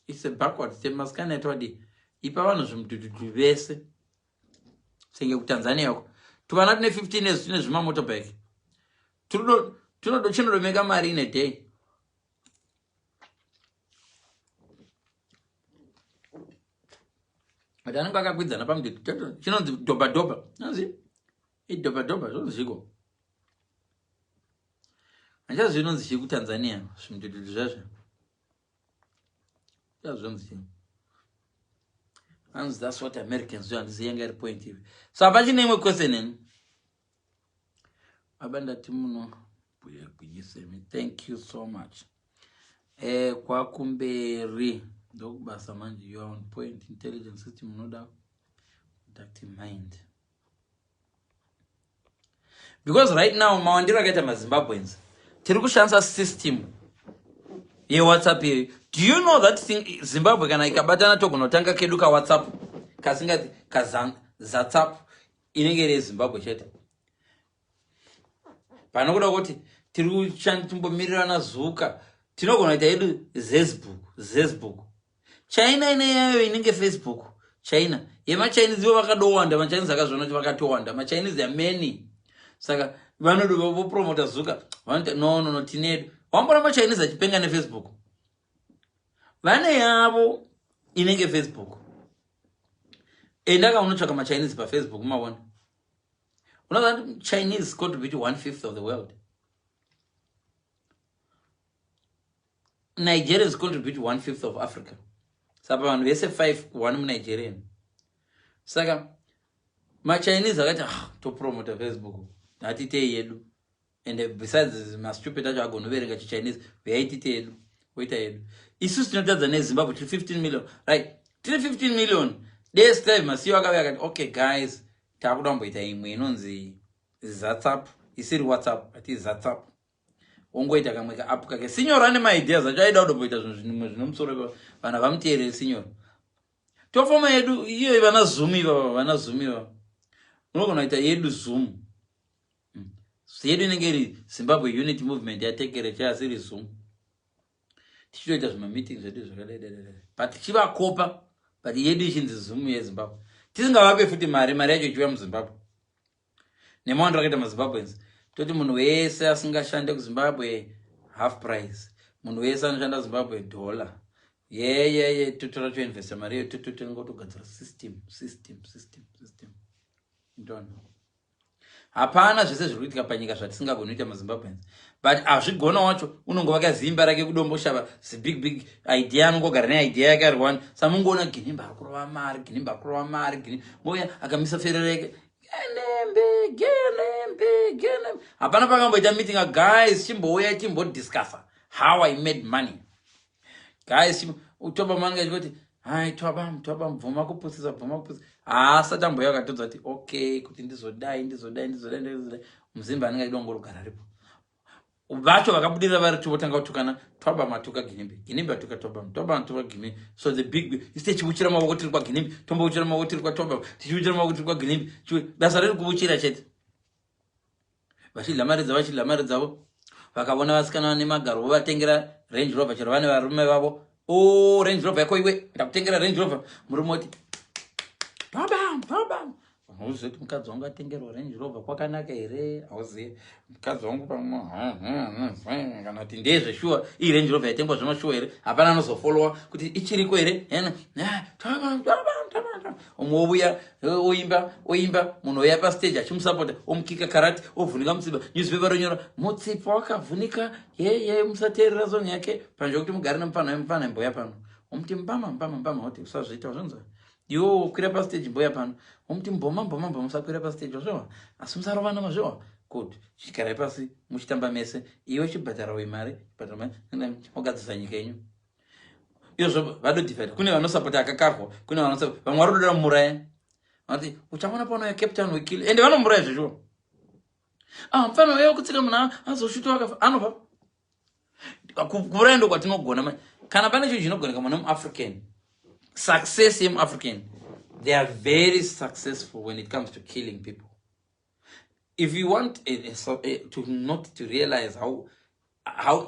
It's a backwards. The maskana todi. Ipawa no zumdudu vese. Senge Tanzania yoko. Tuwana tune 15 years tune zuma motorbike. Tuno do chino do mega marine a day. Adana kaka kwidza napam de chino doba. Nazi. Doba zo zigo. Anja zino ziku Tanzania. Zumdudu zase. And that's what Americans do, and this younger point. So, about your name of question, Abanda Timuno, thank you so much. Kwakumberi, Dog Basamanji, you are on point. Intelligent system, no doubt. Productive mind. Because right now, Mawandira get a Zimbabweans. Tirukushansa system. Ye WhatsApp ye. Do you know that thing Zimbabwe kana ikabatana to kunotanga keduka WhatsApp kasinga kazang WhatsApp inengere Zimbabwe chete. Panokuda kuti tiri kutumbo mirirana zuka tinogona ita yedu Facebook. China ineyo inenge Facebook. China yema Chinese vo vakadowanda ma Chinese akazvona kuti vakatowanda ma Chinese are many. Saka vanodo vo promote zuka. No tinedu. Wambona ma Chinese achipenga ne Facebook. Vane yavo inenge Facebook. Endaka unotsvaka ma Chinese pa Facebook mawona. You know that Chinese contribute 1/5 of the world. Nigerians contribute 1/5 of Africa. Sapa vanhu vese 5 one Nigerian. Saka ma Chinese akati to promote Facebook. Natite yedu. And besides my stupid acho agonoverenga Chinese, veitite yedu. Waita yedu. Isus tinotadza neZimbabwe 15 million. Right? 15 million. Days time masiyo akavaka. Okay guys, takudomboita imwe inonzi WhatsApp. Isiri WhatsApp, ati WhatsApp. Ongoita kamweka app kake. Signora ane my ideas achaida kudomboita zvinhu zvinomusoro vana vamuteereri signora. Tofoma yedu iyo vana Zoom iva. Unogona kuita yedu Zoom. Yedu inenge iri Zimbabwe Unity Movement yatekere chasiri Zoom. tichitoita zvima-meetings zvedu zvakadai, but tichivakopa, but yedu ichinzi Zoom yeZimbabwe. Tisingavape futi mari yacho ichiuya muZimbabwe. Nemawando akaita maZimbabweans. Toti munhu wese asingashande kuZimbabwe half price. Munhu wese anoshanda kuZimbabwe $. Totora toinvesta mari yedu totogadzira system. Ndona. Hapana zvese zviri kuitika panyika zvatisingagoni kuita maZimbabweans. But azvigona wacho unongova zimba rake kudombo shava big idea anongogara neidea yake ari one. Samungoona Ginimba akurova mari, Moya akamisa ferereke. Genembe. Hapana pakamboita meeting guys, chimbouya chimbodiscuffa how I made money. Guys, utoba manga chikoti, hai toba mvuma kupusisa. Satamboya akatodza kuti okay, kuti ndizodai. Muzimba anenge achida kungorogara ripo. Vacho vakabudira vari chivotanga kutukana, Toba matuka Ginimbi atuka Toba matuka Ginimbi. So the big iste chiuchira mavoko tiri kwa Ginimbi, tombo uchira mavoko tiri kwa Toba, tichiuchira mavoko tiri kwa Ginimbi. Basa riri kuuchira chete. Vachidla mari dzavo. Vakavona vasikana vane magaro vovatengera Range Rover, chero vane varume vavo. Range Rover yako iwe, ndakutengera Range Rover. Murume oti Toba. Uzoti mukadzi wangu atengerwa Range Rover kwakanaka here? Auziye mukadzi wangu pamwe kana kuti ndezve sure iyi Range Rover yatengwa zvino sure here? Hapana anozofollowa kuti ichiriko here? Toba. Umwe ouya oimba munhu ouya pastage achimusapota omukika karati ovhunika mutsipa newspaper ronyora mutsipa wakavhunika musateerera zoni yake panzvwe kuti mugare nemupana mboya pano omuti mbama oti usazviita zvonza iwo kwira pastage mboya pano omuti mboma musakwira pastage wazviwa asi musarovana mazviwa kuti chikarai pasi muchitamba mese iwe chibhadhara mari ogadzisa nyika yenyu. Izvo vadodivide. Kune vanosapota akakarwa, kune vanosapota vamwe vari kudora muraya. Vati uchamona pano ya Captain Wikili ende vanomuraya zvizvo. Mfano wewe kutsika munhu azoshuta wakafa anofa. Kuuraya ndo kwatinogona. Kana pane chinhu chinogoneka munhu muAfrican. Success in African. They are very successful when it comes to killing people. If you want to realize how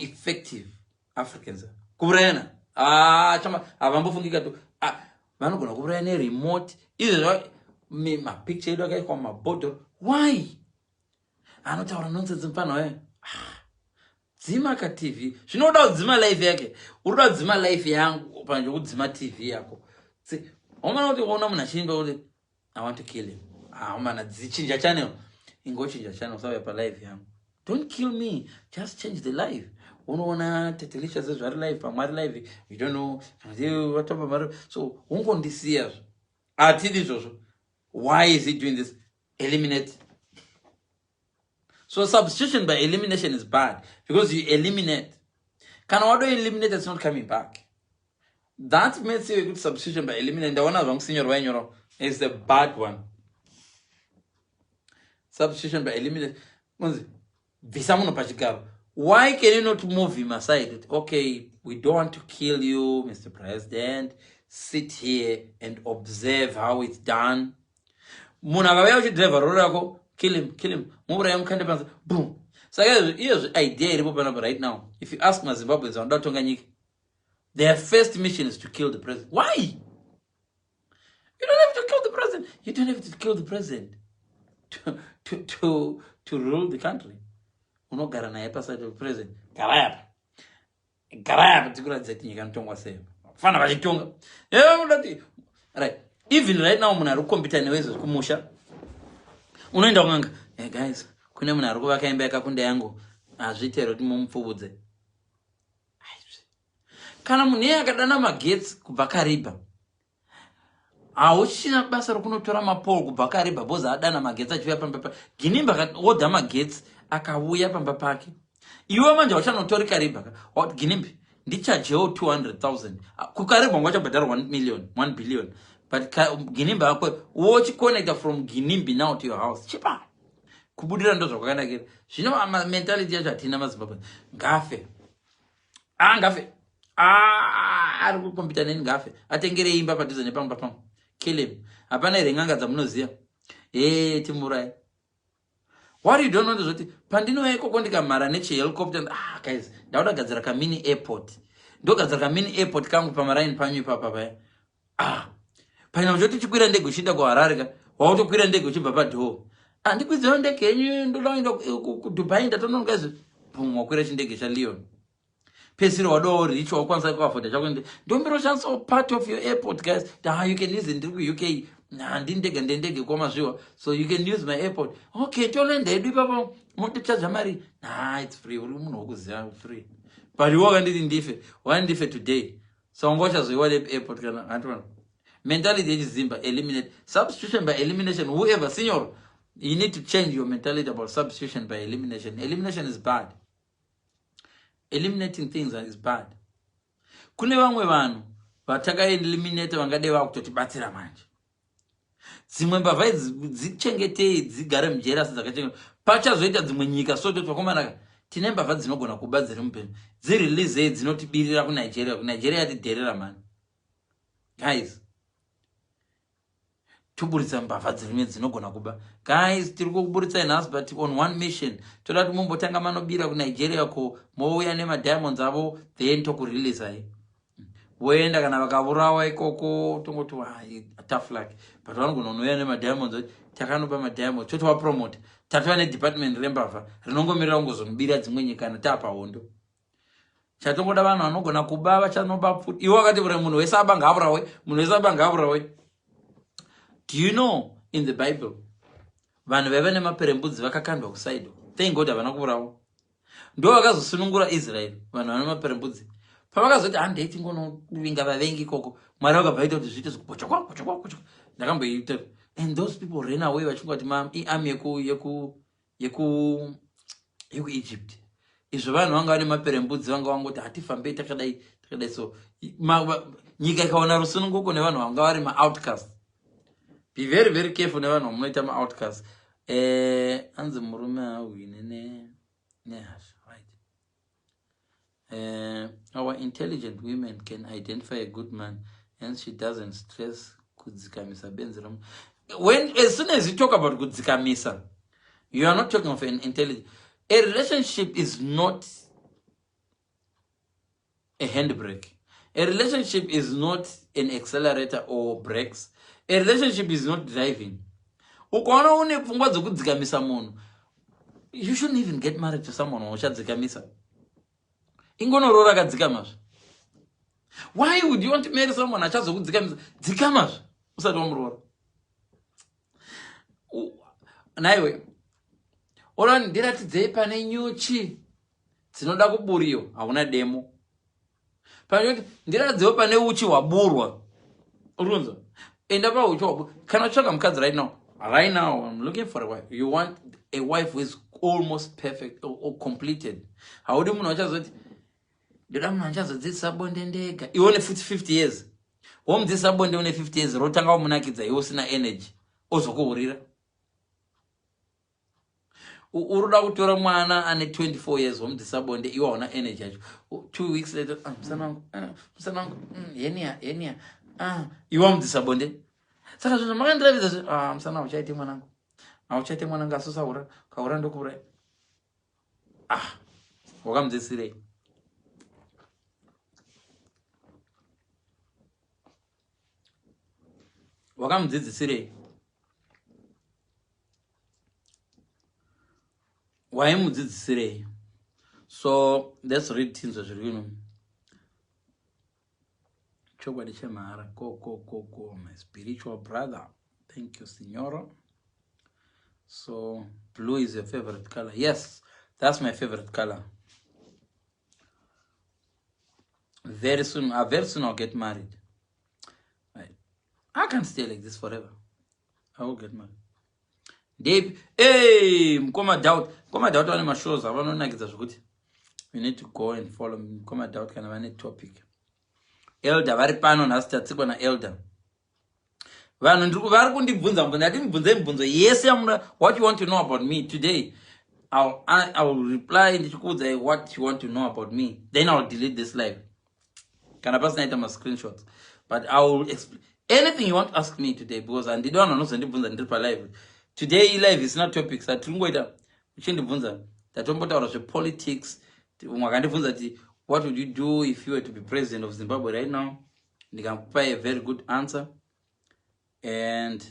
effective Africans are. Kuurayana. Chama avambofungika tu vanogona kuuraya neremote izvo mapicture edu akaiswa mumabhodhoro. Why? Anotaura nonsense mufana waye. Dzima kaTV zvinoda kudzima life yake. Urikuda kudzima life yangu panzvwe kudzima TV yako. Omana kuti uona munhu achimba kuti I want to kill him. Omana dzichinja channel. Ingochinja channel usauya palife yangu. Don't kill me, just change the life. Unoona Tetelisha says very life, pamari life, you don't know what about. So ungondisiya. Atidi izvozvo. Why is he doing this? Eliminate. So substitution by elimination is bad because you eliminate. Kana wado eliminate, it's not coming back. That makes you a good substitution by eliminating. The one of senior is the bad one. Substitution by elimination. Why can you not move him aside? Okay, we don't want to kill you, Mr. President. Sit here and observe how it's done. Kill him. Boom. So here's the idea right now. If you ask my Zimbabweans, their first mission is to kill the president. Why? You don't have to kill the president. You don't have to kill the president to rule the country. Unogara naye paside of president. Garayapa tikuratidza kuti nyika inotongwa sei. Fana vachitonga. Right. Even right now munhu ari kukompita newe kumusha. Unoenda kunganga. Hey guys, kune munhu ari kuvaka imba yakakunda yangu. Azvitero kuti mumupfudze. Kana munhu iye akadana magetsi kubva Kariba. Hauchina basa rokunotora mapolo kubva Kariba boza adana magetsi achiuya pamba. Ginimba akaodha magetsi akauya pamba pake. Iwe manje wachanotori Kariba. Ginimbi ndichajewo 200,000. Kukariba ngwachabhadhara 1 billion. But Ginimbi akwe wochiconnecta from Ginimbi now to your house. Chipa. Kubudira ndo zvakanakira. Zvino mentality yacho hatina maZimbabwe. Ngafe. Ngafe. Ari kukompita neni ngafe. Atengere imba padhuze nepamba pam. Kill him. Hapana ire nganga dzamunoziya. Timurai. What you don't know is that pandino eko kondikamara neche helicopter. Guys, ndauda gadzira ka mini airport. ndogadzira mini airport kangu pamaraini panyu ipapa paya. Paina kuti tichikwira ndege uchinda kuHarare ka wautokwira ndege uchibva paDhoho. Ndikwidziwa ndege yenyu ndoenda kuDubai ndatononga izvo. Pumwa kwira chindege chaLeon. Pesiro wado rich wakwanisa kuafford chako ndombero chance part of your airport guys. You can use it in UK. Ndindege kwamazviwa. So you can use my airport. Okay, tolenda edu papa moto charge mari. It's free. Uri munhu wokuziva free. But you walk ndiri ndife. Why ndife today? So ngocha zoiwa airport kana antwana. Mentality is Zimba, eliminate. Substitution by elimination. Whoever, senior, you need to change your mentality about substitution by elimination. Elimination is bad. Eliminating things is bad. Kune vamwe vanhu vataka eliminate vangade vakutotibatsira manje. Dzimwe mbavha dzichengetei dzigare mujera sedzakachengetwa. Pachazoita dzimwe nyika soto twakomana tine mbavha dzinogona kuba dziri mupenyu. Dzirelease dzinotibirira kuNigeria. kuNigeria yatidherera mani. Guys, tuburitsa mbavha dzimwe dzinogona kuba. Guys, tiri kuburitsa nhasi but on one mission. Toda kuti mumbotanga manobira kuNigeria ko mouya nemadiamonds avo then tokurelease hai. Woenda kana vakavurawa ikoko tongoti tough luck. But vanogona unouya nemadiamonds takanopa madiamonds totovapromote. Tatova nedepartment rembavha rinongomirira kungozomubira dzimwe nyika kana tapahondo. Chatongoda vanhu vanogona kuba vachanoba futi. Iwe wakati uri munhu wese abanga avurawe, munhu wese abanga avurawe. Do you know in the Bible vanhu vaiva nemaperembudzi vakakandwa kusaido? Thank God havana kuvurawa. Ndo vakazosunungura Israel vanhu vana maperembudzi. Pavakazoti handeiti ngonovinga vavengi ikoko. Mwari vakabvaita kuti zviite zvokupochwa. Ndakamboita. And those people ran away vachingoti army yeku Egypt. Izvo vanhu vanga vane maperembudzi vanga vangoti hatifambei takadai. So nyika ikaona rusununguko nevanhu vanga vari ma-outcast. Be very, very careful nevanhu munoita ma-outcast. Anzi murume hauine nehasha, right? Our intelligent women can identify a good man and she doesn't stress kudzikamisa benzi ramu. As soon as you talk about kudzikamisa, you are not talking of an intelligent. A relationship is not a handbrake. A relationship is not an accelerator or brakes. A relationship is not driving. Ukaona une pfungwa dzokudzikamisa munhu, you shouldn't even get married to someone uchadzikamisa. Ingonorora kadzikamazve. Why would you want to marry someone achazokudzikamisa? Dzikamazve usati wamurora. Naiwe ora ndiratidzei pane nyuchi dzinoda kuburiwa hauna demo. Pane ndiratidzei pane uchi waburwa. Urunza. Enda pa uchi waburwa. Kana tsvaka mukadzi right now. Right now I'm looking for a wife. You want a wife who is almost perfect or completed. Haudi munhu achazoti ndoda munhu achazodzidzisa bonde ndega. Iwe une 50 years. Womudzidzisa bonde une 50 years rotanga wamunakidza iwe usina energy. Ozokuurira. Uruda kutora mwana ane 24 years womudzidzisa bonde iwe hauna energy yacho. 2 weeks later msanangu yenia iwe wamudzidzisa bonde. Saka zvino makandiratidza msana uchaite mwanangu. Auchaite mwanangu asosaura kaura ndokura. Wakamudzidzisirei? Wakamudzidzisirei? Waimudzidzisirei? So let's read things zviri kuno. Chokwadi chemahara ko my spiritual brother. Thank you, Signora. So blue is your favorite color. Yes, that's my favorite color. Very soon I'll get married. Right. I can't stay like this forever. I will get married. Dave, hey, Mkoma doubt on my shows. I don't know. You need to go and follow me. Mkoma doubt kind of any topic. Elder, vari pano nhasi tatsikwa naelder. Vanhu ndiri kundibvunza ndati mubvunze mibvunzo yese what you want to know about me today. I will reply ndichikuudza what you want to know about me. Then I'll delete this live. Kana pasina ita ma screenshots. But I will explain anything you want to ask me today because andidona nozondibvunza ndiri pa live. Today live is not topics that tingoita uchindibvunza tatombotaura zve politics. Mwakandibvunza kuti what would you do if you were to be president of Zimbabwe right now? Ndikakupa a very good answer. And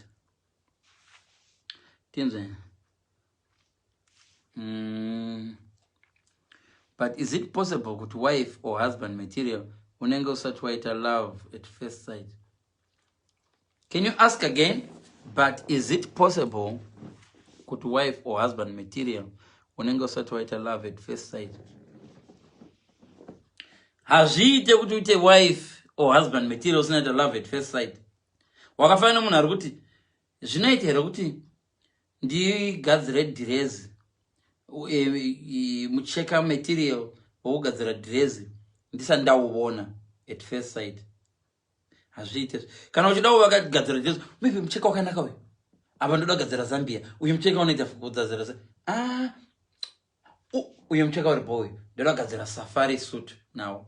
but is it possible to wife or husband material unenge usati waita love at first sight? Can you ask again? But is it possible to wife or husband material unenge usati waita love at first sight? Hazviite kuti uite wife or husband material usinaita love at first sight. Wakafanana munhu ari kuti zvinoita here kuti ndigadzire dress mucheka material wokugadzira dress ndisati ndauona at first sight. Hazviite. Kana uchida wakagadzira dress, maybe mucheka wakanaka uyu. Apa ndoda kugadzira Zambia. Uyu mucheka unoita kugadzira uyu mucheka uri boy. Ndoda kugadzira safari suit now.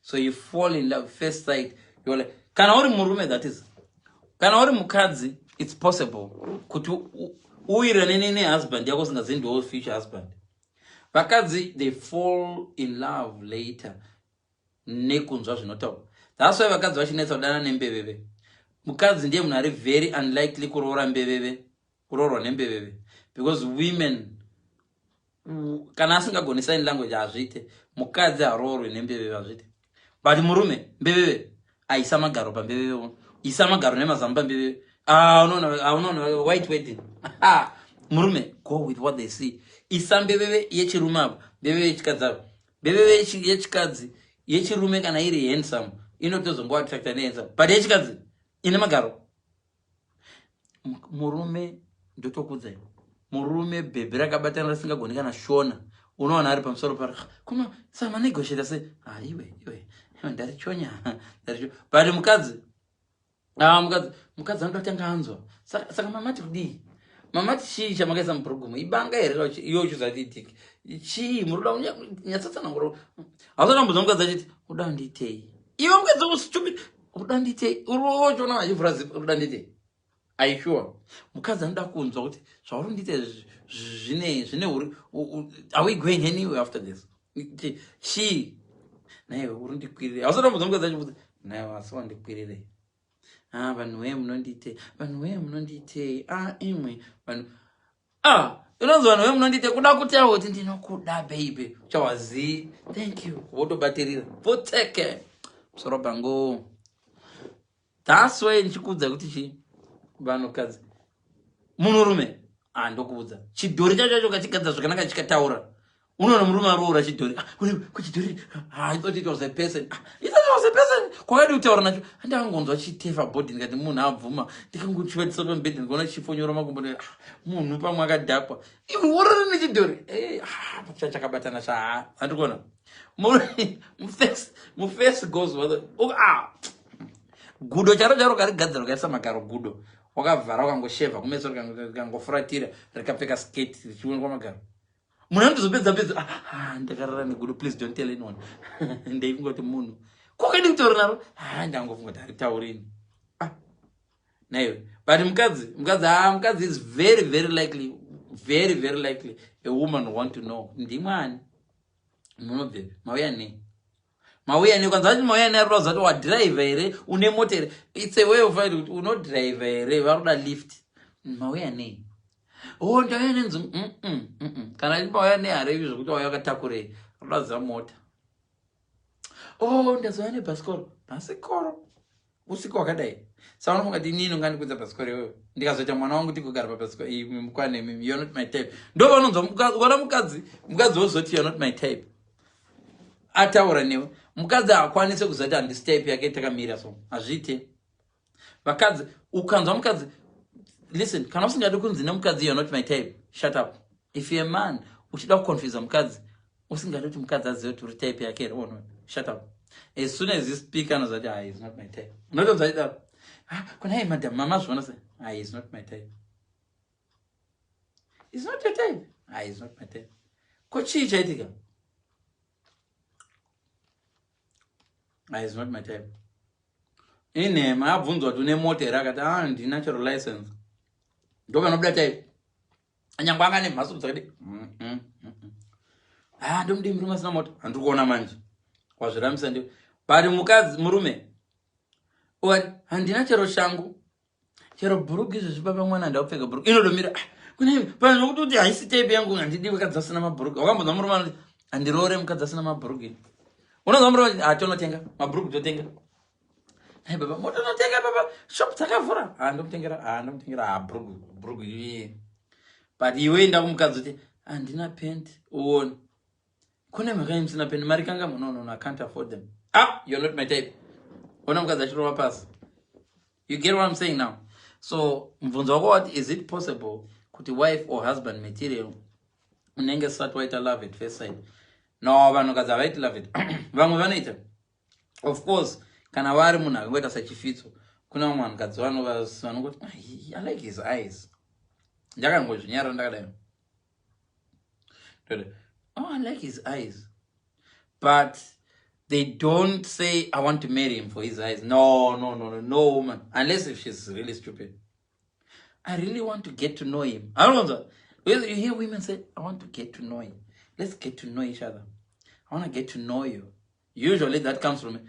So you fall in love first sight. You're like, kana uri murume, that is. Kana uri mukadzi, it's possible kuti uirane nehusband yako usingazivi ndiwo future husband. Vakadzi, they fall in love later nekunzwa zvinotaurwa. That's why vakadzi vachinetsa kudana nembeveve. Mukadzi ndiye munhu ari very unlikely kuroora mbeveve, kuroorwa nembeveve, because women kana asingagoni sign language hazviite. Mukadzi haroorwi nembeveve hazviite. But murume mbeveve aisa magaro pambeveve, isa magaro nemazamba pambeveve. No, white wedding. Murume, go with what they see. Isa mbeveve yechirume apa, mbeveve yechikadzi apa. Mbeveve yechikadzi yechirume kana iri handsome inotozongoa attracted nehandsome. But yechikadzi ine magaro. Murume ndotokudzai. Murume bhebhe rakabatana risingagoni kana shona. Unoona ari pamusoro pari. Koma sama negotiate say, iwe ndarichonya. But mukadzi mukadzi anoda kutanga anzwa. Saka mamati kudii? Mamati chii chamakaisa muprogramu? Ibanga here iyo chizaditiki. Chii muruda nyatsatsana ngoro. Hausatambudza mukadzi achiti uda nditei. Iwe mukadzi usitupid. Uda nditei. Urochona achivhura zipo uda nditei. Are you sure? Mukadzi anoda kunzwa kuti zvauri ndite zvine are we going anywhere after this? Chii? Naiwe uri ndikwirire. Hausatambudza mukadzi achivhudza. Naiwe asi wandikwirire. Vanhu vemunondite, imwe vanhu inonzi vanhu vemunondite kuda kutaura kuti ndinokuda baby, chawazii, thank you, wotobatirira voteke musoro pangu. That's why ndichikuudza kuti chi vanhukadzi munhurume ndokudza chidhori chacho kachigadza zvakanaka chikataura, unoona murume aroora chidhori, kuchidhori I thought it was a person. Kwakadi kutaura nacho handangonzwa chitefa body ndikati munhu abvuma ndikangochivatisa pambedhi ndikaona chifonyora makumbo munhu pamwe akadhakwa iwe worora nechidhori chakabatana handikuona mufirst goes gudo charo karigadzira kaisa magaro gudo wakavhara wakangoshevha kumeso rikangofuratira rikapfeka skate richionekwa magaro. Munhu andizopedza ndakarara negudo, please don't tell anyone. Ndeingoti munhu kwakadi kutaura naro ndangofunga kuti haritaurini naiwe. But mukadzi is very very likely a woman will want to know ndimwani munobvepi, mauya nei kwanza vati mauya nei arikuda kuzati wadhiraivha here, une mota here. It's a way of finding kuti unodhiraivha here, varuda lift, mauya nei. Ndauya nenzi kana ichi mauya nei harevi zvokuti wauya wakatakurei, aruda kuziva mota. Ndazouya nebhasikoro. Bhasikoro usiku wakadai. Saka unofunga kuti inini ungandikudza bhasikoro iwewe. Ndikazoita mwana wangu tikugara pabhasikoro. Mukwane mimi, you're not my type. Ndo vanonzwa ukana mukadzi wozoti you're not my type. Ataura newe. Mukadzi hakwanise kuzoti handisi type yake takamira so. Hazviite. Vakadzi ukanzwa mukadzi, listen, kana usingadi kunzi nemukadzi you're not my type, shut up. If you're a man uchida kuconfuse mukadzi, usingadi kuti mukadzi azive kuti uri type yake here, no, shut up. As soon as you speak, he's not my type. Not like that. Hey, madam, mama, he's not my type. He's not your type. He's not my type. Kochi chaitika. He's not my type. Ine maabvunzwa kuti une mota here akati ndi natural license. Ndovanobda type. Anyangwa anga nemhaso dzakati. Ndomudi murume asina mota. Handiri kuona manje. wazviramisa ndio. But mukadzi murume handina chero shangu chero bhurugu izvo zvibaba mwana ndaupfeka bhurugu inodomira kune vanhu vokuti haisi type yangu handidi mukadzi asina mabhurugu. Wakambonzwa murume anoti handiroore mukadzi asina mabhurugu. Unonzwa murume tonotenga mabhurugu totenga. Hai baba motonotenga baba shop dzakavhura ndomutengera bhurugu iye. But iwe enda kumukadzi uti handina pant uone kune mhaka musina pant mari kanga no I can't afford them. You're not my type. Ona mukadzi achirova pasi. You get what I'm saying now? So mvunzo wako what is it possible kuti wife or husband material unenge start waita love at first sight? No, vanhu kadzi havaiti love it. Vamwe vanoita. Of course kana vari munhu akangoita sachifitso kuna vamwe vanhukadzi vanoti I like his eyes. Ndakangozvinyarira ndakadai. I like his eyes. But they don't say, I want to marry him for his eyes. No, woman. Unless if she's really stupid. I really want to get to know him. I don't know. You hear women say, I want to get to know him. Let's get to know each other. I want to get to know you. Usually that comes from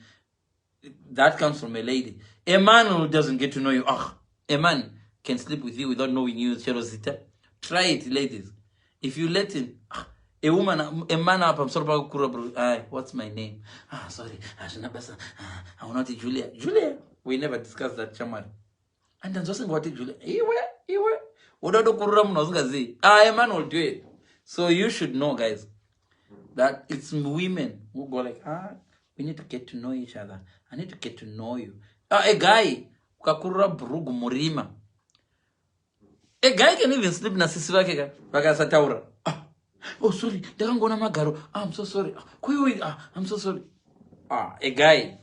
a lady. A man who doesn't get to know you. A man can sleep with you without knowing you. Try it, ladies. If you let him, a man up, I'm sorry, what's my name? Sorry, I want to Julia. Julia, we never discussed that, Chamar. And then just what Julia? Iwe. A man will do it. So you should know, guys, that it's women who go like, we need to get to know each other. I need to get to know you. A guy, ukakurura bhurugu murima. A guy can even sleep na sisi vake vakasataura. Oh, sorry, ndakangona magaro. I'm so sorry. I'm so sorry. A guy.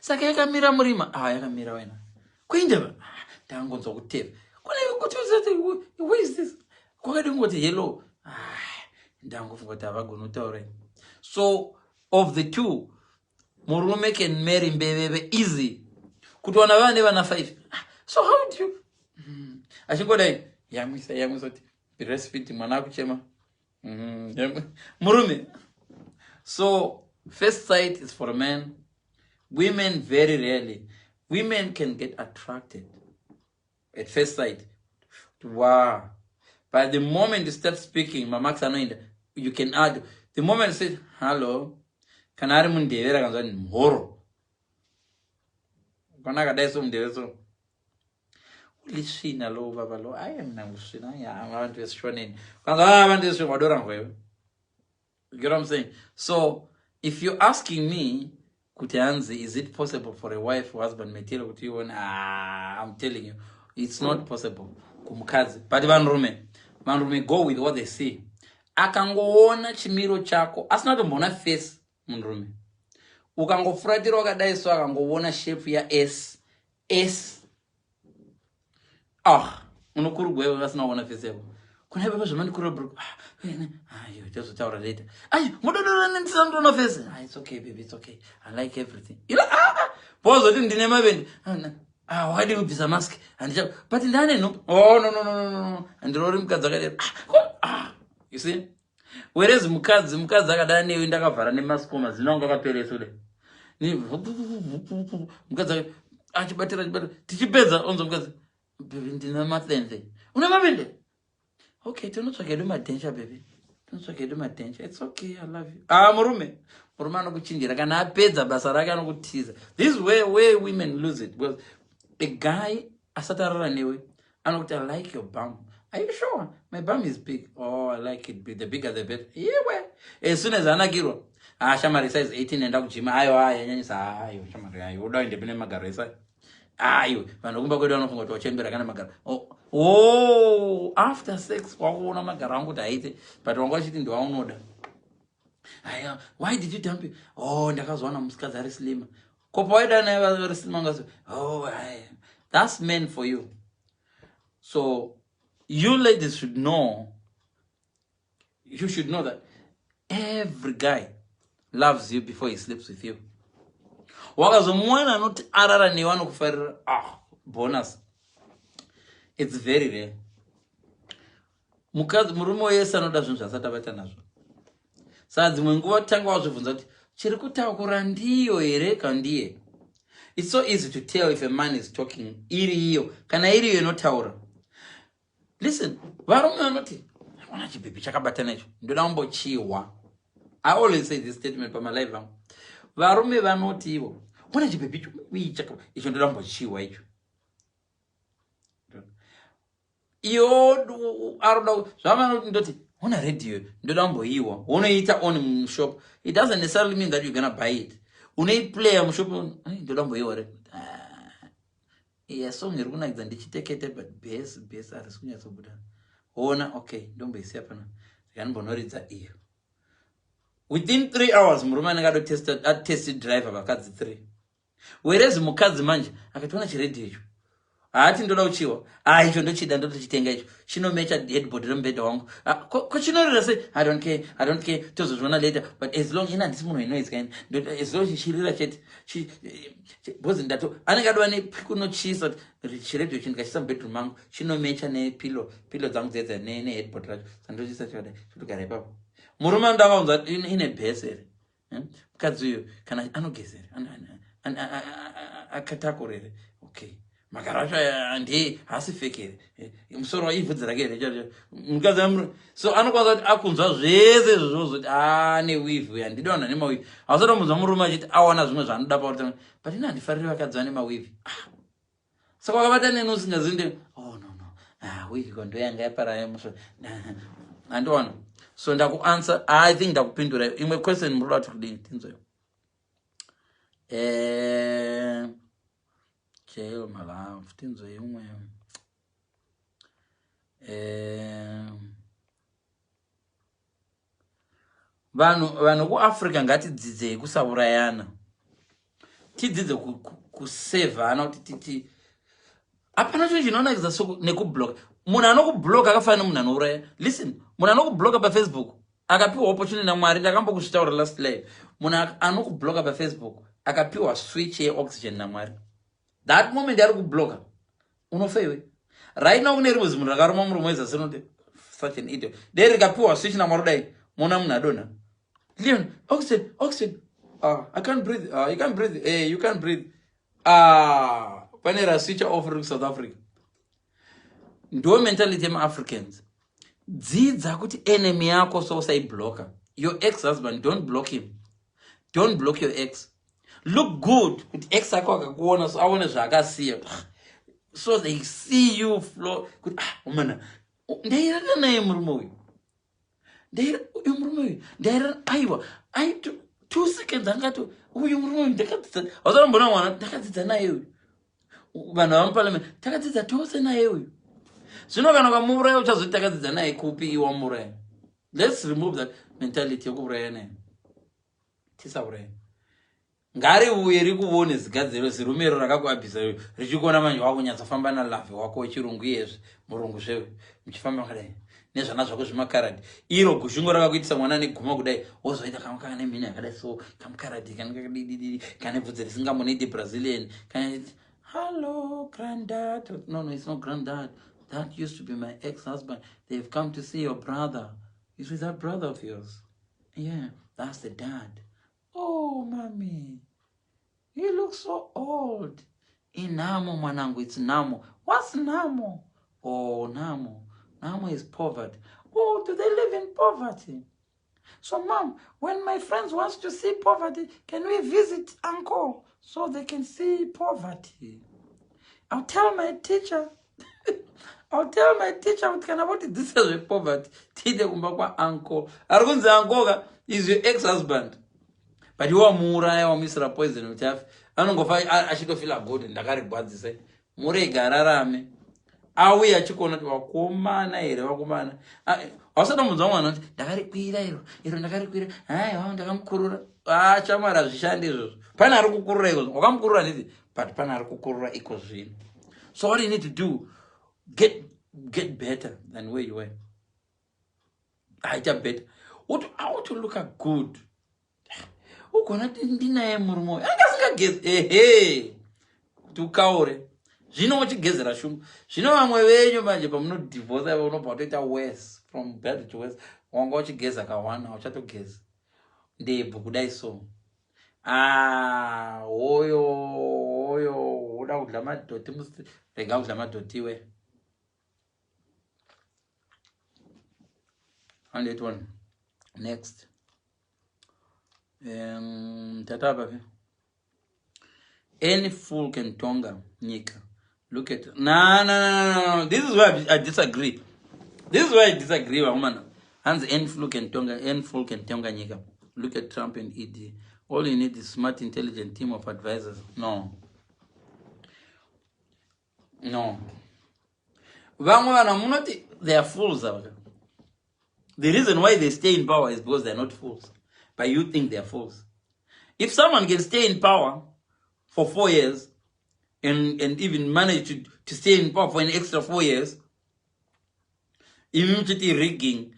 Saka yakamira murima. Yakamira wena. Kuindeba. Ndakangonzwa kuteva. Where is this? Kwakadi ngoti hello. Ndangofunga kuti havagona kutaura. So, of the two, murume can marry mbeveve easy. Kuti wana vane vana 5. So how do you? Achingodai yamwisa kuti breastfeed mwana kuchema. Murume. So first sight is for a man. Women very rarely. Women can get attracted at first sight. Wow. But the moment you start speaking, Mamax annoyed, you can add. The moment you say hello, kanari mundevera kanzani mhoro. Kanaka daiso mundevera. Lishina lo baba lo I am na ushina ya abantu besishoneni kwanza abantu besishwadora ngwewe. You get what I'm saying? So if you're asking me kuti anzi is it possible for a wife or husband material kuti you I'm telling you it's not possible kumkazi. But vanrume go with what they see. Akangoona chimiro chako asina kumbona face munrume ukangofuratira wakadai so akangoona shape ya S unokurugwewe vasina kuona face yako. Kuna baba zvamani kurobro. You just taura later. Mudodoro nendisandona face. It's okay baby, it's okay. I like everything. Pause kuti ndine mavende. Why do you use a mask? But ndane no. No. And rori mukadzi akadai. You see? Whereas mukadzi akadai newe ndakavhara nemask koma zinonga kapereso le. Ni mukadzi achibatira tichipedza onzo mukadzi. Baby, ndina matende. Una mavende? Okay, don't try to do my attention, baby. Don't try to do my attention. It's okay, I love you. Murume anokuchinjira kana apedza basa rake anokutiza. This is where women lose it. Because a guy asatarara newe anokuti I like your bum. Are you sure? My bum is big. Oh, I like it big. The bigger the better. Yeah, as soon as anagiro. Shamari size 18 and kujima. Ayo, shamari ayo. Uda independent magaresa. Vanokumba kwedu vanofunga kuti wachembera kana magara. After sex wakuona magara angu kuti haite, but wanga wachiti ndowaunoda. Why did you dump it? Ndakazwana musikadzi ari slim. Kopa waida naye vari slim angazi. That's meant for you. So you ladies should know. You should know that every guy loves you before he sleeps with you. Wakazomwana not arara ni wano kufarira bonus. It's very rare. Murume wese anoda zvinhu zvasati abata nazvo. Saka dzimwe nguva tanga wazvibvunza kuti chiri kutaura ndiyo here kandiye. It's so easy to tell if a man is talking iri iyo kana iri iyo inotaura. Listen, varume vanoti ona chipepe chakabatana icho ndoda kumbochiwa. I always say this statement pama live vangu. Varume vanoti ivo ona chipepe icho ndoda kumbochiwa icho. Iyo aroda zvavanoti ndoti ona radio ndoda kumboiwa. Unoita on shop. It doesn't necessarily mean that you're gonna buy it. Unaiplaya mushop ndoda kumboiwa re. Song iri kunakidza ndichitekete but base arisi kunyatsobuda. Ona okay ndomboisiya pana. Ndikanimbonoridza iyo. Within 3 hours murume anenge atested driver vakadzi 3. Whereas mukadzi manje akationa chiredio icho. Haati ndoda kuchiwa. Icho ndochida ndotochitenga icho. Chinomecha headboard remubhedha wangu. Ko chinorira sei? I don't care. Tozozviona later. But as long ina ndisi munhu inoise kaini. As long chirira chete. Bozi ndato. Anenge adwa nekunochisa chiredio ichi ndikachisa mubedroom mangu. Chinomecha nepillow dzangu dzedza neheadboard racho. Sandochisa chakadai. Chotogara ipapo. Murume ndakaunza ine bhesi here. Mukadzi uyu kana anogeza here. Akatakura here. Okay. Makaracha ndi hasi fake here. Musoro waivhudzi rake here. Mukadzi so anokwanisa kuti akunzwa zvese zvozoti ne weave yandidona nemaweave. Asati mudza murume achiti awana zvimwe zvanoda pauri. But ina handifariri vakadzi vane maweave. Saka wakabata neni usingazinde. Oh no. Weave kondo yanga yapara yamusho. Andiwana. So ndakuanswer. I think ndakupindura. Imwe question muroda kuti kudini tinzoyo. Jail my love tinzo imwe. Vanhu kuAfrica ngatidzidze kusaurayana. Tidzidze kusevhana kuti apana chinhu chinonakidza nekublock. Munhu anokublock akafanana munhu anouraya. Listen, munhu anokublock paFacebook akapiwa opportunity naMwari. Ndakambokuzvitaura last live. Munhu anokublock paFacebook akapiwa switch yeoxygen naMwari. That moment yari kublocker unofewe. Right now kune rimwe zimunhu rakaruma murume wezasinote such an idiot. Deri kapiwa switch naMwari dai mona munhu adona. Leon, oxygen. I can't breathe. You can't breathe. You can't breathe. Panera switch off in South Africa. Ndo mentality of Africans. Dzidza kuti enemy yako so say blocker. Your ex-husband, don't block him. Don't block your ex. Look good with ex yako akakuona so aone zvakasiya. So they see you flow. Umana. Ndaira naye murume uyu. Ndaira aiwa. 2 seconds angato uyu murume ndakadzidza. Wasara mbona mwana ndakadzidza naye uyu. Vanhu vamuparliament takadzidza tose naye uyu. Zvino kana ukamuuraya uchazoti takadzidza naye kupi iwa muuraya. Let's remove that mentality yokuuraya naye. Tisauraya. Ngari uye rikuone zigadziro zirumero rakakuabhisa richikuona manje wakunyatsafamba nalavhe wako wechirungu iyezve murungu zvewe muchifamba kadai nezvana zvako zvemakaradi iro gushungo rakakuitisa mwana neguma kudai wozoita kamukaka nemhini yakadai so kamukaradi kane bvudzi risingamonidi Brazilian kane hello granddad. No, it's not granddad. That used to be my ex-husband. They've come to see your brother. Is with that brother of yours? Yeah, that's the dad. Oh, mommy, you look so old. Inamo mwanangu, it's Namo. What's Namo? Oh, Namo. Namo is poverty. Oh, do they live in poverty? So, Mom, when my friends want to see poverty, can we visit Uncle so they can see poverty? I'll tell my teacher. What this is poverty. Tide kumbakwa uncle. Argunze uncle is your ex-husband. But you are muuraya wamisira poison utafi. Anongofa achitofila good ndakaribwadzise. Mure gararame. Awi achikona kuti wakomana here wakomana. Ausada mudza mwana kuti ndakarikwira iro ndakarikwira. Hayi ndakamukurura. Chamara zvishandi izvozvo. Pana ari kukurura izvozvo. Wakamukurura nditi but pana ari kukurura iko zvino. So what do you need to do? Get better than where you were. Aita better. How to look at good. Ugona ndinaye murumo. Angasingagezi. Tukaure. Zvino wachigezera shumbu. Zvino vamwe venyu manje pamuno divorce unobva toita worse from bad to worse. Wanga wachigeza kawana uchatogeza. Ndebvu kudai so. Oyo, uda kudla madoti musi rega kudla madoti we. 181. Next. Tata baby. Any fool can tonga nika. Look at no. This is why I disagree. This is why I disagree, woman. Hans any fool can tonga nika. Look at Trump and ED. All you need is smart, intelligent team of advisors. No. They are fools. The reason why they stay in power is because they're not fools. But you think they're fools. If someone can stay in power for 4 years and even manage to stay in power for an extra 4 years, immunity rigging,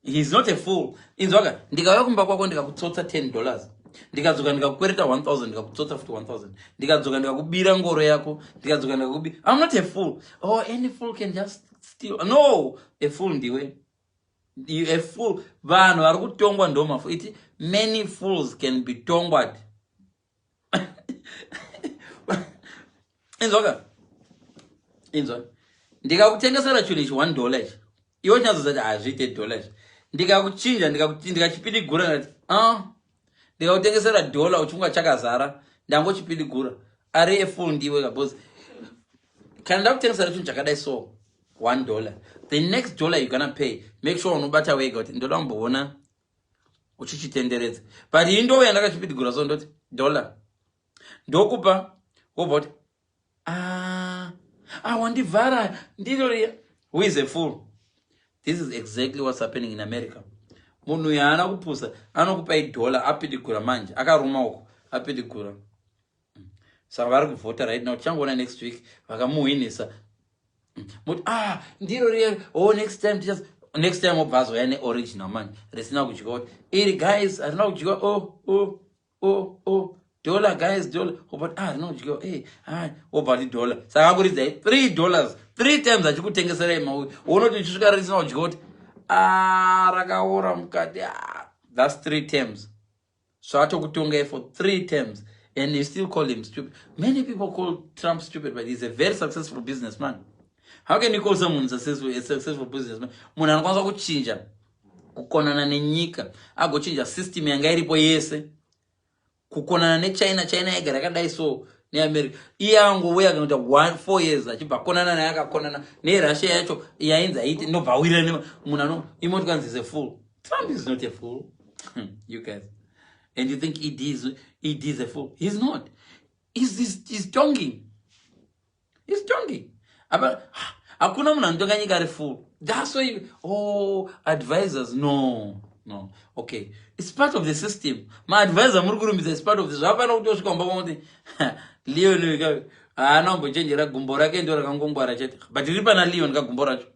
he's not a fool. Inzoga, ndikayokumba kwako ndikakutsotsa $10. Ndikadzoka ndikakukwereta 1000 ndikakutsotsa futi 1000. Ndikadzoka ndikakubira ngoro yako, ndikadzoka ndikakubira. I'm not a fool. Oh, any fool can just steal. No, a fool ndiwe. A fool. Vanhu vari kutongwa ndoma. Many fools can be tongwed. Inzoga. Ndikakutengesera chinhu ichi $1. Iwe chinazozati hazviite $. Ndikakuchinja ndikachipidigura ngati ndikakutengesera $, uchinga chakazara ndangochipidigura. Ari a fool ndiwe because kana ndakutengesera chinhu chakadai so $1, the next $1 you're gonna pay, make sure unobata wega kuti ndoda kumboona uchichitenderedza. But indouya ndakachipidigura so ndoti $, ndokupa wobva kuti wandivhara ndiro. Who is a fool? This is exactly what's happening in America. Munhu yaana kupusa anokupa $1 apidigura manje akaruma uko apidigura. Saka vari kuvhota right now. Tichangona next week vakamuwinisa. Muti ndiro next time obvazo yane original man risina kudyiwa iri guys arina kudyiwa $, guys $, but rina kudyiwa obva $. Saka akuridza $3 3 times achikutengesera imauyu unoti uchisvika risina kudyiwa kuti rakaora mukati. That's 3 times. So atokutonga for 3 times and you still call him stupid. Many people call Trump stupid, but he's a very successful businessman. How can you call someone a successful businessman? Munhu anokwanisa kuchinja kukonana nenyika agochinja system yanga iripo yese, kukonana nechina yega yakadai so neAmerica. Iye angouya kunoita 4 years achibva konana naye akakonana neRussia yacho yainzi aiti ndobva awira munhu imoti kanzi is a fool. Trump is not a fool. You guys. And you think ED is a fool? He's not. He's tonguing. He's tonguing. Hakuna muna ntonga nyika ari fool. That's why advisors no. Okay, it's part of the system. My advisor murukurumbidza is part of this. Hapana kuti osvika kumba kuti Leon haana kumbochenjera gumbo rake ndo rakangongwara chete. But riri pana Leon kagumbo racho.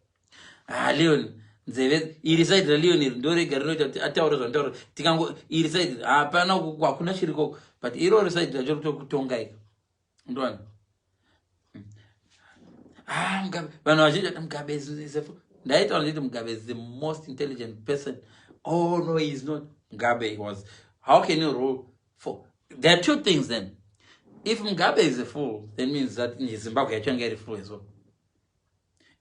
Leon nzeve iri side raLeon iri ndo rega rinoita kuti ataure zvantaura. Tikango iri side hapana hakuna chiriko. But iro side racho kutonga ika. Ndowani? Vanhu vazhinji vati Mugabe is a fool. Ndaitaura nditi Mugabe is the most intelligent person. Oh no, he's not. Mugabe was. How can you rule for? There are 2 things then. If Mugabe is a fool, that means that in Zimbabwe you can get a fool as well.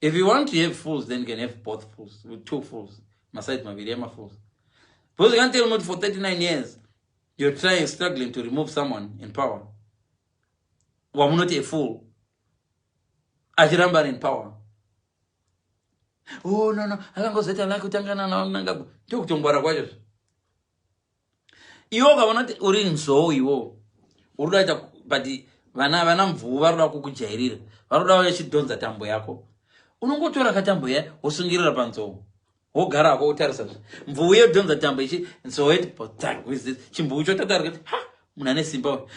If you want to have fools, then you can have both fools, with 2 fools. Masait Mavirema fools. Because you can't tell me for 39 years you're struggling to remove someone in power. Well, I'm not a fool. Achiramba in power. Oh no, akangozeta la kutangana na nangabu. Ndokutongwara kwacho. Iwo kavanoti uri nzou iwo. Urudaita but vana mvuvu varuda kukujairira. Varuda vachidhonza tambo yako. Unongotora katambo ya wosungirira panzou. Wogara wako utarisa. Mvuvu yodhonza tambo ichi nzou yeti potak with this. Chimvuvu chotatara kuti munane simba.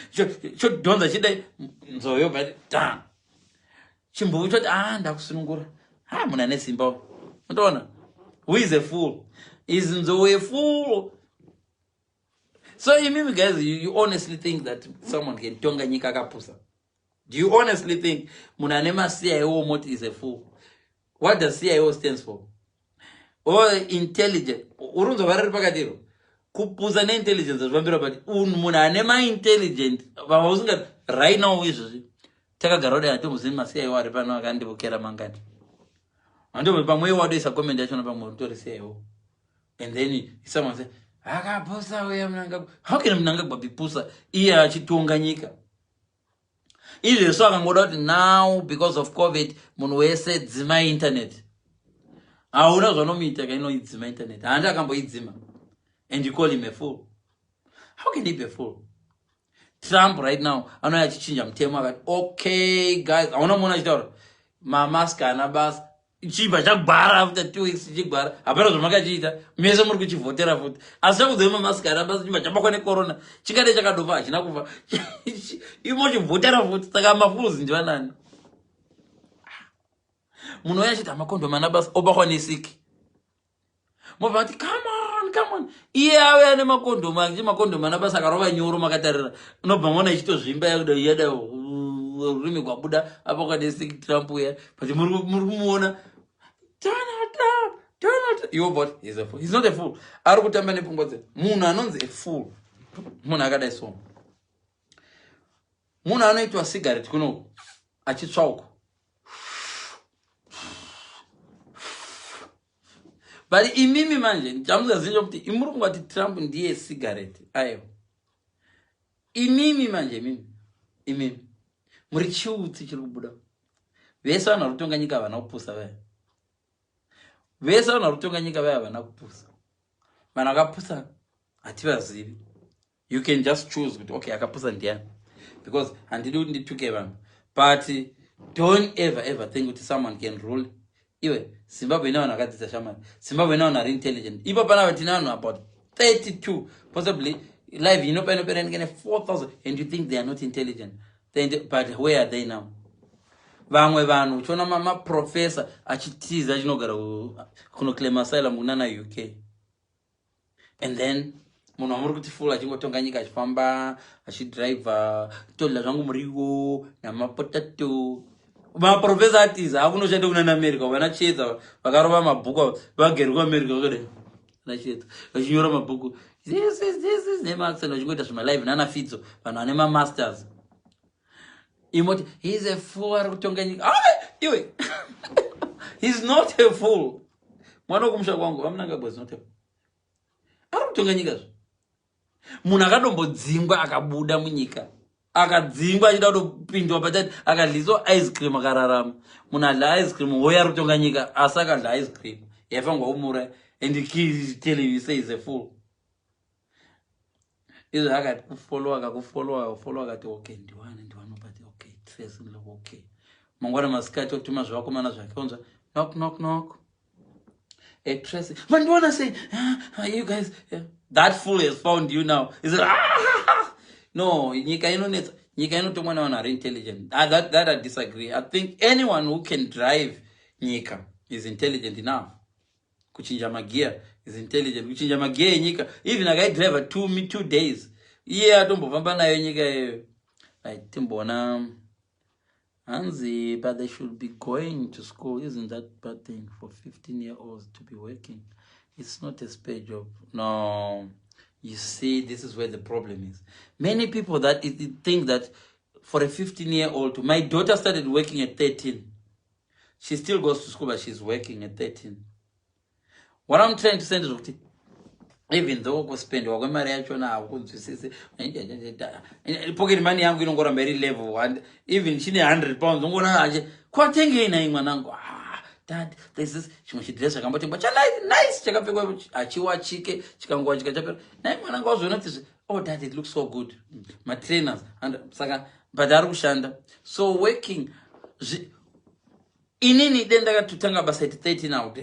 Chodhonza chidai nzou yo but ta. Chimvuvu choti ndakusunungura. Munane simba. Undoona? Who is a fool? Is nzou a fool? So you mean guys, you honestly think that someone can tonga nyika kapusa? Do you honestly think Munanema CIO Moti is a fool? What does CIO stands for? Or intelligent? Urunzo varari pakatiro. kupusa neintelligence zvambira but munhu ane maintelligent vausinga right now izvozvi takagara kudai hatombozini masiyaiwo ari pano akandivokera mangani handombo pamwe wadoisa comment yachona pamwe utorisewo and then someone say akapusa uya munanga how can munangagwa bipusa iye achitonga nyika izvezvo akangoda kuti now because of covid munhu wese dzima internet hauna zvanomuita kainoidzima internet handi akamboidzima and you call him a fool. How can he be a fool? Trump right now anouya achichinja mutemo akati okay guys hauna muona achitaura mamask ana basa chibva chagwara after 2 weeks chichigwara hapana zvamakachiita mese muri kuchivhotera futi asi chakudzema mamask ana basa chibva chabakwa necorona chingade chakadofa hachina kufa imo chivhotera futi saka mafuzi ndivanani munhu uya achiti amakondomu ana basa obakwa nesiki mobva ati come on iye auya nemakondomu achichi makondomu ana basa akarova nyoro makatarira unobva maona ichitozvimba yada rurimi kwabuda apakwa nesiki Trump uya but muri kumuona Donald you but he's a fool. He's not a fool. Ari kutamba nepfungwa dze munhu anonzi a fool munhu akadai so munhu anoitwa cigarette kuno achitsvauka but imimi manje ndamuzazinja kuti imuri kungati Trump ndiye cigarette ayo imimi manje imimi muri chiutsi chiri kubuda vese vanhu vari kutonga nyika havana kupusa vaya vese vanhu vari kutonga nyika vaya havana kupusa vanhu akapusa hativazivi you can just choose kuti okay akapusa ndiani because handidi kuti ndituke vanhu but don't ever think kuti someone can rule iwe Zimbabwe ina vanhu vakadzidza shamari Zimbabwe ina vanhu vari intelligent ipo panapa tina vanhu about 32 possibly live inopera ndikene 4,000 and you think they are not intelligent but where are they now vamwe vanhu uchiona maprofesa achitiza achinogara kunoclaim asylum kunana UK and then munhu wamuri kuti full achingotonga nyika achifamba achidriver todla zvangu muriwo namapotato maprofesa atiza akunoshanda kunana America vana chiedza vakarova mabhuku vagere kuAmerica vakadai vana chiedza vachinyora mabhuku this is nemaccent vachingoita zvimalive nana Fidzo vanhu vane mamasters imoti he's a fool ari kutonga nyika iwe he's not a fool mwana wekumusha kwangu vamunangagwa is not a fool ari kutonga nyika zvo munhu akadombodzingwa akabuda munyika akadzingwa achida kutopindwa patati akadliswa ice cream akararama munhu adla ice cream hoya ari kutonga nyika asi akadla ice cream yaifangwa umura and tell you say is a fool izvo akati kufollowa akati okay ndiwane but okay trace ndilo okay mangwana masikati otuma zvakomana zvakaonzwa knock trace vandiwana say you guys that fool has found you now is it no nyika inonetsa nyika inotomwa navanhu vari intelligent that I disagree. I think anyone who can drive nyika is intelligent enough kuchinja magear is intelligent kuchinja magear enyika even akaidriver 2 days iye atombofamba nayo nyika iyoyo timbona hanzi but they should be going to school. Isn't that bad thing for 15-year-olds to be working? It's not a spare job. No, you see, this is where the problem is. Many people that think that for a 15-year-old, my daughter started working at 13. She still goes to school, but she's working at 13. What I'm trying to say is, even though we spend our money pocket money, I'm going to go to very level, and even she need 100 pounds. I'm going to Dad, this is she dress a company, but nice. Check up a chiwa chicken, chicken watch, oh, Dad, it looks so good. My trainers and Saga Badaru Shanda. So working in any then I got to tanga basset 13 out.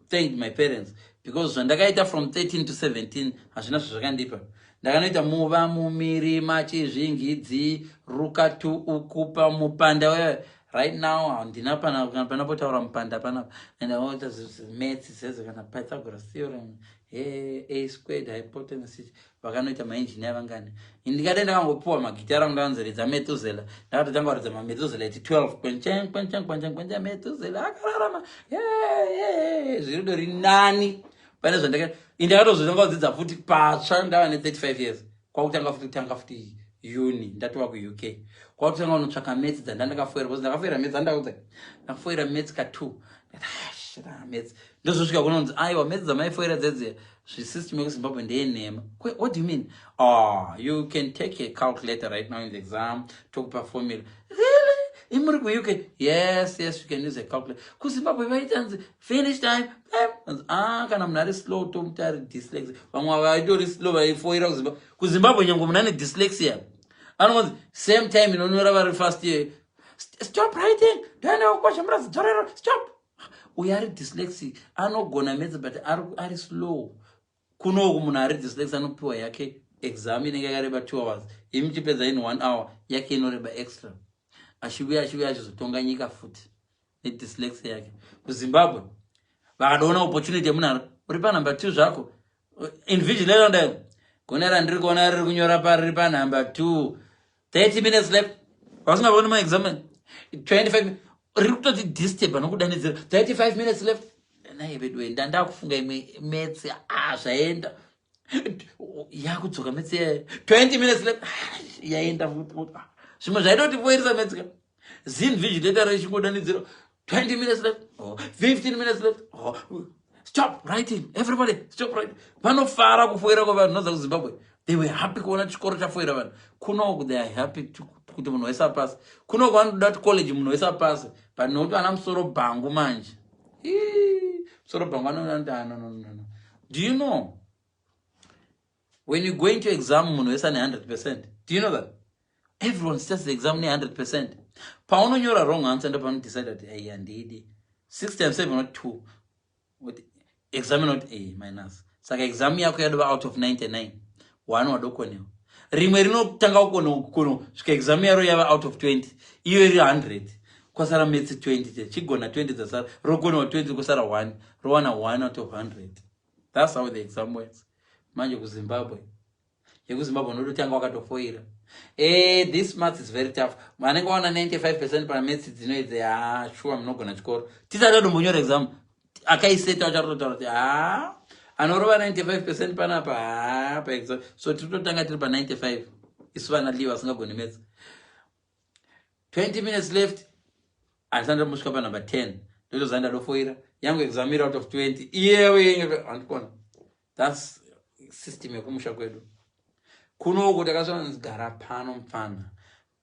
Thank my parents. Because when the guy from 13 to 17, as not so deeper. Daganita muva mumiri machi jingidzi rukatu ukupa mupanda. Right now, I'm dinapana mpanda pana, and I want to math says Pythagoras theorem, a squared hypotenuse, Baganoita my engineer Vangani. In the garden, I will pour my guitar and dancer is a Methuselah. Now the number of the Methuselah 12, Methuselah, yeah, Nani. pane zvandaka indakatozozonga kudzidza futi patsva ndava ne35 years kwakutanga futi kutanga futi uni ndatova kuuk kwakutanga unotsvaka maths dzandandakafoira because ndakafoira maths andaudza ndakafoira maths ka2 maths ndozosvika kunonzi aiwa maths dzamaifoira dzedze zvisystem yekuzimbabwe ndeyenhema. What do you mean? You can take a calculator right now in the exam tokupa formula. Really? Imuri kuuk? Yes, you can use a calculator. Kuzimbabwe vaitanzi finish time. Kana munhu ari slow tomuti ari dyslexia. Vamwe vaitori slow vaifoira kuzimbabwe. Kuzimbabwe nyange munhu ane dyslexia. Anonzi same time inonyora vari fast here. Stop writing. Don't know what I'm stop. Uyu ari dyslexic anogona maths but ari slow. Kunoku munhu ari dyslexic anopiwa yake exam inenge yakareba 2 hours imuchipedza in 1 hour yake inoreba extra achiuya achizotonga nyika futi nedyslexia yake. kuzimbabwe vakaona opportunity yemunhu uri panumber 2 zvako invigilate ndayo gona randiri kuona riri kunyora pari panumber 2 30 minutes left vasingavoni maexamen 25 riri kutoti disturb anokudanidzira 35 minutes left naye vedwe ndandakufunga imwe maths zvaenda yakudzoka maths 20 minutes left yaenda zvimwe zvaida kuti foirisa maths ka zinvigilator ichingodanidzira 20 minutes left 15 minutes left stop writing everybody stop writing. Vanofara kufoira kwavanhu noza kuzimbabwe they were happy kuona chikoro chafoira vanhu kunoku they are happy kuti munhu wese apasi kunoku vanoda kuti college munhu wese apasi but nokuti vana musoro bhangu manje musoro bhangu no. Do you know when you go into exam munhu wese ane 100%? Do you know that everyone starts the exam ne 100%? Paunonyora wrong answer ndo panodecide kuti ai handidi 6 times 7 not 2 with exam not a minus saka exam yako yadova out of 99 one wadokonewa rimwe rinotanga kukono svika exam yaro yava out of 20 iyo iri 100 kwasara maths 20 chigona 20 dzasara rokonewa 20 kwasara 1 rowana 1 out of 100. That's how the exam works. Manje kuzimbabwe yekuzimbabwe nodotanga wakatofoira this maths is very tough. Manenge wana 95% pa maths dzinoidze sure munogona chikoro tisati tombonyora exam akaiseta acharotaura kuti anorova 95% panapa pa exam so titotanga tiri pa 95 isu vana live vasingagoni maths 20 minutes left andisanda musvika pa number 10 ndotozanda ndofoira yangu exam iri out of 20 iyewe andikona. That's system yekumusha kwedu kunoku takazonzigara pano mfana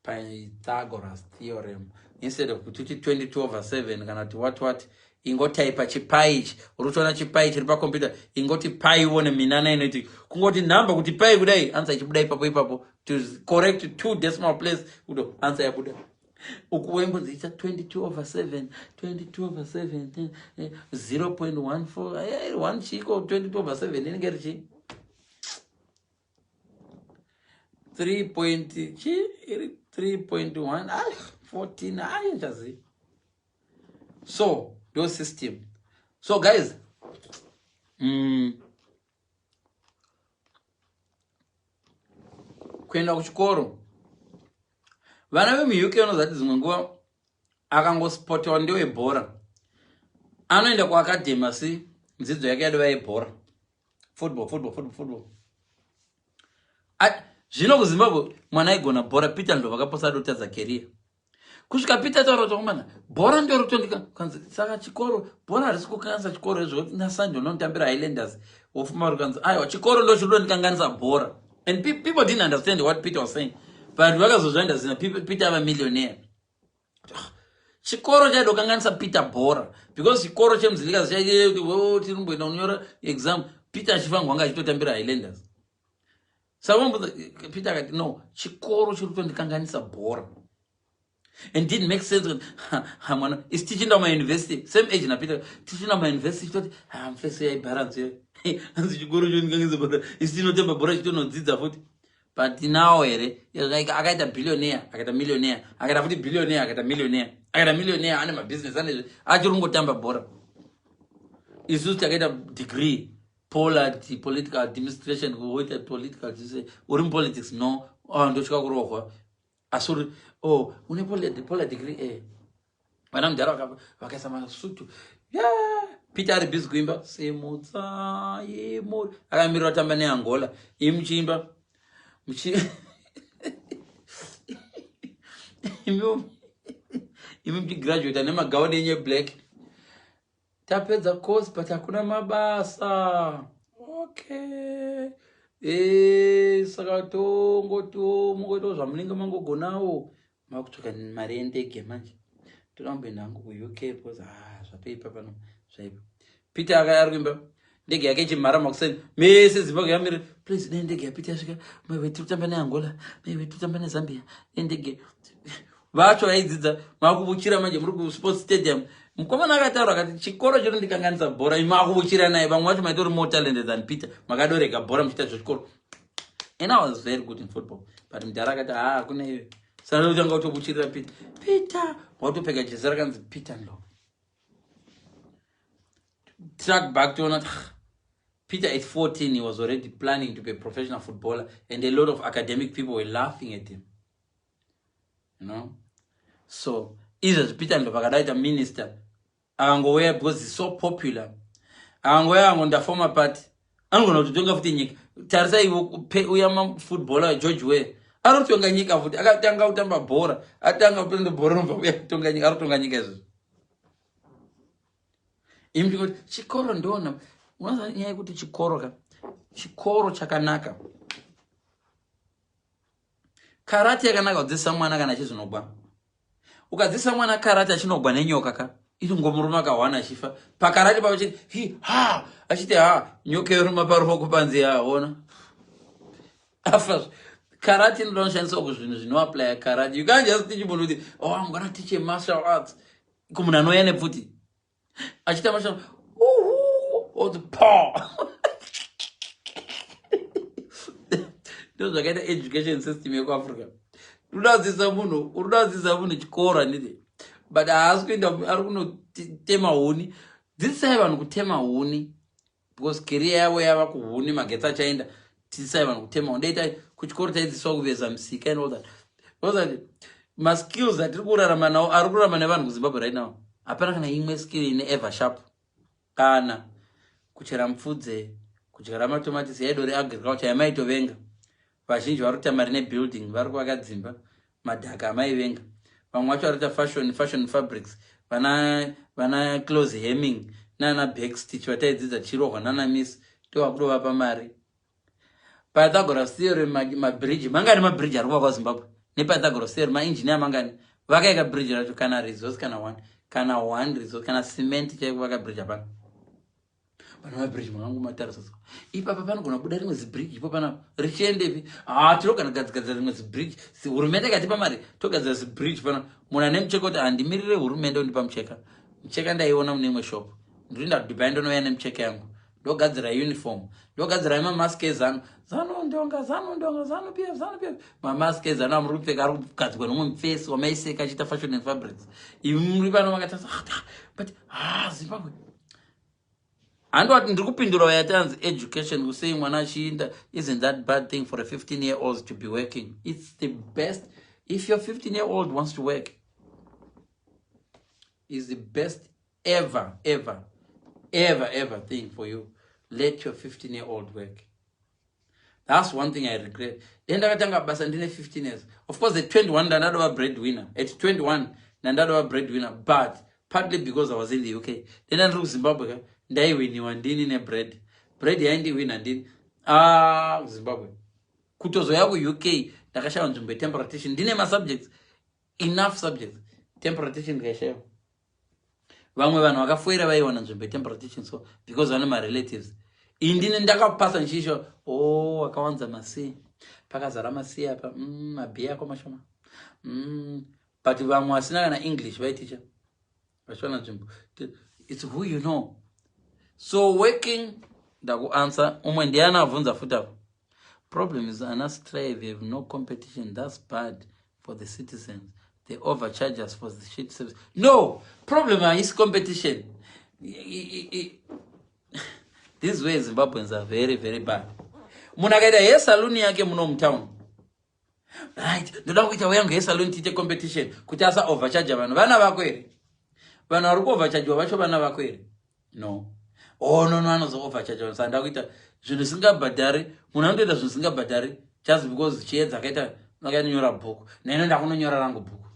Pythagoras theorem instead of kuti 22/7 kana kuti what ingotaipa chipai ichi urutoona chipai chiri pakompyuta ingoti pai uone minana inoti kungoti namba kuti pai kudai answer ichibuda ipapo to correct 2 decimal place kudo answer yabuda ukuwembonzi icha 22/7 0.14 1 chiko 22/7 inenge richi 3.1 14 chazi so your system. So guys kuenda kuchikoro vana vemuuk vanozati dzimwe nguva akangosportiwa ndewebhora anoenda kuacademy asi dzidzo yake yadova yebhora football zvino kuzimbabwe mwana aigona bhora Peter ndo vakaposa adotadza career kusvika Peter taura kuti mwana bhora ndio rutondika kanzi saka chikoro bhora harisi kukanganisa chikoro izvo naSunday unotambira Highlanders ofuma rukanzi aiwa chikoro ndo chirudonikanganisa bhora and people didn't understand what Peter was saying but vakazozvaenda zina Peter ava millionaire chikoro chaidokanganisa Peter bhora because chikoro chemuzilikazi tirimboenda kunyora exam Peter achifangwa anga achitotambira Highlanders. Saka Peter akati no chikoro chirutonikanganisa bhora and didn't make sense. Mwana is teaching at my university same age na Peter teaching at my university toti mfese yaibalance anzi chikoro chonikanganisa bhora isinotemba bhora chitonodzidza futi but now here like akaita billionaire akaita millionaire akaita futi billionaire akaita millionaire ane mabusiness ane achirungotamba bhora isusu takaita degree political administration kuoita political uri politics no ndochika kurohwa asuri une degree vana mudhara vakaisa masutu Peter ari busy kuimba semutsa yemo akamirira tamba neAngola imuchimba imi graduate nemagauni enye black tapedza course but hakuna mabasa. Okay. Saka tongo zvamunenge mangogonawo makutsvaka mari yendege manje. Toramboenda hangu kuUK because zvapeipa pano zvaipa. Peter ari kuimba ndege yake ichimhara makuseni mese Zimbabwe yamire please ndege yaPeter yasvika mwe totamba neAngola mwe totamba neZambia ndege vacho vaidzidza makubuchira manje muri kuSports Stadium. Mukomana akataura akati chikoro chino ndikanganisa bhora imakubuchira naye vamwe vacho maitori more talented than Peter makadoreka bhora muchita zvechikoro. And I was very good in football but mudhara akati kuna iwe saka utanga kutobuchirira Peter watopfeka jezi rakanzi Peter Ndlovu. Track back to honor. Peter at 14 he was already planning to be a professional footballer and a lot of academic people were laughing at him. You know? So izvo Peter Ndlovu akadaita minister akangouya because he's so popular akangouya angonda former party anogona kutotonga futi nyika. Tarisai uya footballer George Weah arotonga nyika futi akatanga kutamba bhora atanga kupinda bhora nobva uya kutonga nyika arotonga nyika izvo. Imi kuti chikoro ndona unaza nyaya yekuti chikoro chakanaka. Karate yakanaka kudzidzisa mwana kana achizvinogwa. Ukadzidzisa mwana karate achinogwa nenyoka ka itongomurume akawana achifa pakarate pachiti achiti nyoka yoruma paruoko panze yaona afa. Karate inonoshandiswa kuzvinhu zvinoapply karate. You can't just teach munhu kuti I'm gonna teach a martial arts kumunhu anouya nepfuti achita martial the paw. Ndo zvakaita education system yekuAfrica. Unodzidzisa munhu chikora nidi but haasi kuenda ari kunotema huni. Dzidzisai vanhu kutema huni because career yavo yava kuhuni magetsi achaenda. Dzidzisai vanhu kutema huni. Ndoita kuchikoro taidzidziswa kuveza misika and all that. Because ma skills atiri kurarama nawo ari kurarama nevanhu kuZimbabwe right now hapana kana imwe skill ine ever sharp kana kuchera mupfudze kudyara matomatisi yaidori agriculture yamaitovenga. Vazhinji vari kuita mari nebuilding vari kuvaka dzimba madhaka amaivenga. Vamwe vacho vari kuita fashion fabrics vana clothes hemming nana back stitch vataidzidza chirohwa nana miss ndovakudovapa mari. Pythagoras theorem mabridge mangani mabridge ari kuvakwa Zimbabwe nePythagoras theorem mainjinia mangani vakaika bridge racho kana resource kana one resource kana cement chaikuvaka bridge hapana. Pana mabridge mangu matarisa ipapa panogona kubuda rimwe zibridge ipo pana richendepi tinogona kugadzira rimwe zibridge. Hurumende ikatipa mari togadzira zibridge pana munhu ane mucheka kuti handimirire hurumende undipa mucheka ndaiona mune imwe shop ndinoenda kuDubai ndonouya nemucheka yangu ndogadzira uniform ndogadzira mamaski ezano zano pf mamaski ezano amuri kupfeka ari kugadzirwa nomwe mufesi wamaiseka achiita fashion and fabrics. Ivi muri pano makatarisa but Zimbabwe handoti ndiri kupindura yatanzi education kusei mwana achiinda isn't that bad thing for a 15-year-old to be working. It's the best. If your 15-year-old wants to work, it's the best ever thing for you. Let your 15-year-old work. That's one thing I regret. Then ndakatanga basa ndine 15 years. Of course at 21 ndandadova breadwinner. At 21 ndandadova breadwinner but partly because I was in the UK. Then ndandiri kuZimbabwe ndaiwiniwa ndini nebread yaindiwina ndini Zimbabwe. Kutozoya kuUK ndakashaya nzvimbo yetemporary teaching ndine masubjects enough subjects temporary teaching ndikashaya. Vamwe vanhu vakafoira vaiwana nzvimbo yetemporary teaching so because vane marelatives. Indini ndakapasa nchisho akawanza masi pakazara masi apa mabhiya ako mashoma but vamwe vasina kana English vaiticha vachiwana nzvimbo. It's who you know. So working ndakuanswer umwe ndiana avunza futi apo. Problem is ana strive have no competition. That's bad for the citizens. They overcharge us for the shit service. No, problem is competition. These ways Zimbabweans are very bad. Munhu akaita hair salon yake muno mutown. Right, ndoda kuita wangu hair salon tiite competition kuti asa overcharge vanhu. Vana vako here. Vanhu vari kuovercharge vacho vana vako here. No. Oh no, anozooffer chacho sanda kuita zvinhu zvisingabhadhari munhu anotoita zvinhu zvisingabhadhari just because chiedza akanyora bhuku nene ndakunonyora rangu bhuku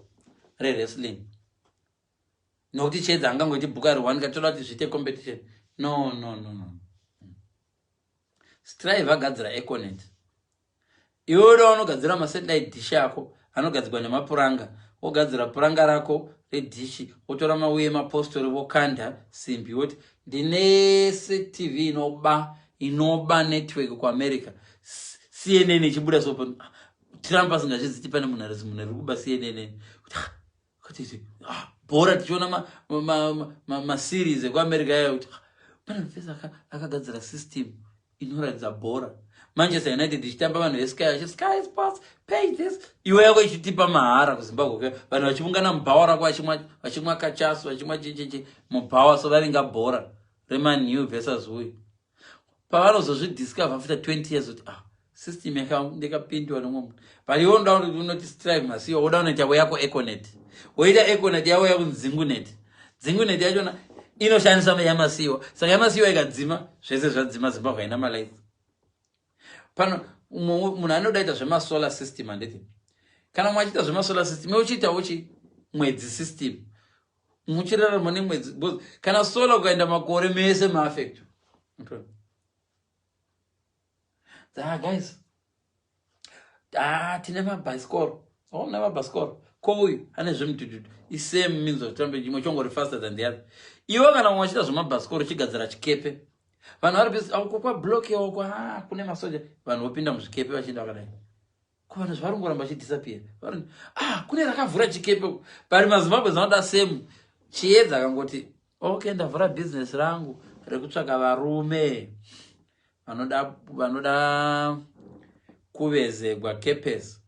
rewrestling nokuti chiedza angangoiti bhuku ari 1 katoda kuti zviite competition. No. Strive agadzira Econet. Iwoda unogadzira masatellite dish yako anogadzirwa nemapuranga. Ogadzira puranga rako redishi otora mauye mapostori vokanda simbi woti ndine TV inoba network ku America. CNN ichibuda sopo Trump asingazvizivi pane munhu ari kuba CNN. Kuti bora tichiona ma series eku America yayo kuti pane mufesa akagadzira system inoratidza bhora. Manchester United ichitamba vanhu Sky Sports pay this iwe yako ichitipa mahara kuZimbabwe vanhu vachivungana mubhawa rako vachimwa kachasu vachimwa chichichi mubhawa so varinga bhora reman U versus uyu pavanozozvidiscover after 20 years kuti system yakapindwa nomwe munhu but iwe unoti strive masiwo uda unoita yako yako Econet woita Econet yako yako Dzingunet yachona inoshandisa yamasiwo saka yamasiwo ikadzima zvese zvadzima Zimbabwe haina malaisi. Pano munhu anodaita zvemasolar system handiti kana mwachita zvemasolar system uchiitawo mwedzi system muchirarama nemwedzi kana solar ukaenda makore mese maafect. Guys tine mabhasikoro mabhasikoro ko uyu ane zvemudududu isame means of travel chimwe chongori faster than the other. Iwe kana mwachita zvemabhasikoro uchigadzira chikepe vanhu vari besi kwa block yako kune masoja vanhu vopinda muzvikepe vachienda vakadai ko vanhu zvarongoramba chidisappear vanhu kune rakavhura chikepe pari maZimbabwe zanoda same chiedza akangoti okay ndavhura business rangu rekutsvaka varume vanoda kuvezegwa kepes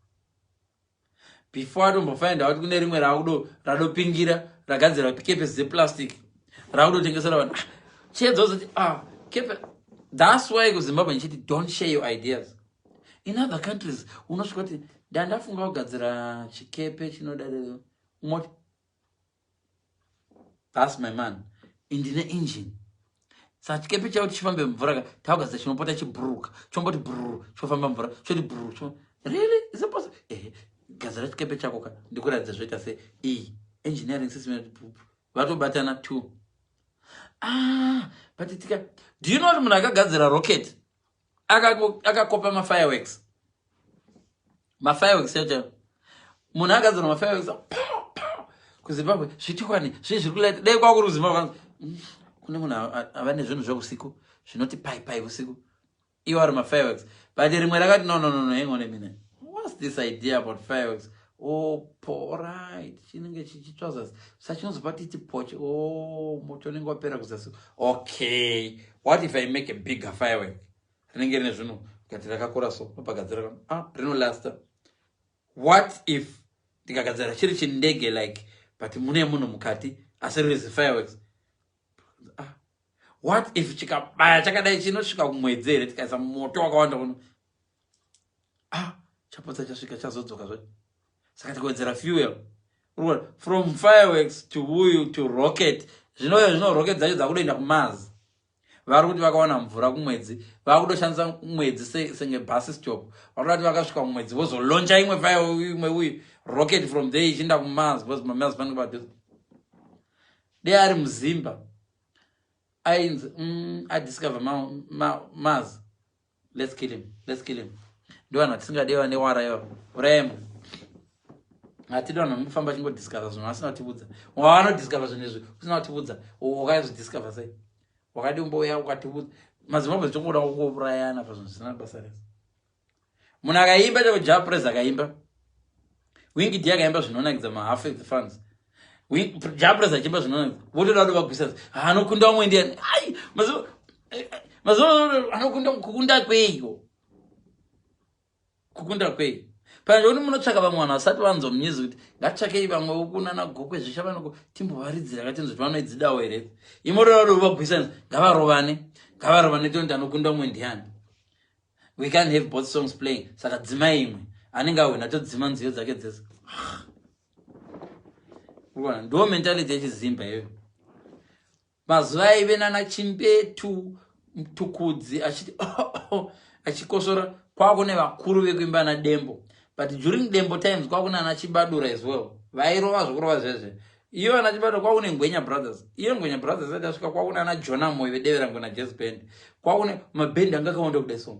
before atombofind out kune rimwe radopingira ragadzira kepes dzeplastic rakudotengesera vanhu chiedza ozoti kepe. That's why kuZimbabwe nchiti don't share your ideas. In other countries unosvika kuti ndandafunga kugadzira chikepe chinodadero umoti that's my man indine engine sa chikepe chako chifambe mvura takugadzira chinopota chibhuruka chomboti bhuru chofamba mvura choti bhuru really is it possible gadzira chikepe chako ka ndikuratidza zvoita se engineering system vatobatana 2 but do you know what munhu akagadzira rocket akakopa mafireworks yacho munhu akagadzira mafireworks kuZimbabwe zvitikwani zviri kulaita dai kwakuri kuZimbabwe kune munhu avane zvinhu zveusiku zvinoti pai usiku iwo ari mafireworks but rimwe rakati no hang on a minute what's this idea about fireworks right chinenge chichitsvaza sachinozopatiti poche moto unenge wapera kuzasi okay what if I make a bigger firework rinenge rine zvinhu kati rakakura so pagadzira rinolasta. What if ndikagadzira chiri chindege like but mune munhu mukati asi riri fireworks. What if chikabaya chakadai chinosvika kumwedzi here tikaisa moto wakawanda kuno chapotsa chasvika chazodzoka zvacho saka tikawedzera fuel from fireworks to rocket zvino rocket dzacho dzakudoenda kuMars vari kuti vakawana mvura kumwedzi vakudoshandisa mwedzi senge bus stop vari kuti vakasvika kumwedzi vozoloncha imwe imwe rocket from there ichienda kuMars because maMars panenge padhuze. Dei ari muzimba ainzi adiscover Mars, let's kill him ndo vanhu tisingadewa newara ivo urayemo hatidi vanhu vanofamba chingodiscover zvinhu asina kutibudza wavanodiscover zvinhu izvi usina kutibudza wakazvidiscover sei wakadi umbouya ukatibudza maZimbabwe tichongoda kuurayana pazvinhu zvisina basa rese. Munhu akaimba chako Japres akaimba Wingid akaimba zvinonakidza mahalf of the fans Japres achiimba zvinonakidza votoda kuti vagwisasa anokunda umwe ndiani mazuva anokunda kukunda kwei panzva kuti munotsvaka vamwe vanhu vasati vanzomunyizi kuti ngatsvakei vamwe vokunana gokwe zvishavanoko timbovaridzira katinzoti vanoidzidawo here imotoda kuti vagwisana ngavarovane tonti anokunda umwe ndiani. We can't have both songs playing. Saka dzima imwe anenge awina todzima nziyo dzake dzese. Ndo mentality yechizimba iyoyo. mazuva aive nana Chimbetu Mtukudzi achikosora kwakune vakuru vekuimba naDembo. But during Dembo times kwakune ana Chibadura as well. Vairova zvokurova zvezve. Iyo ana Chibadura kwakune Ngwenya Brothers. Iyo Ngwenya Brothers adasvika kwakune ana Jonah Moyo vedevera ngona Jazz Band. Kwakune maband anga kaonda kudai song.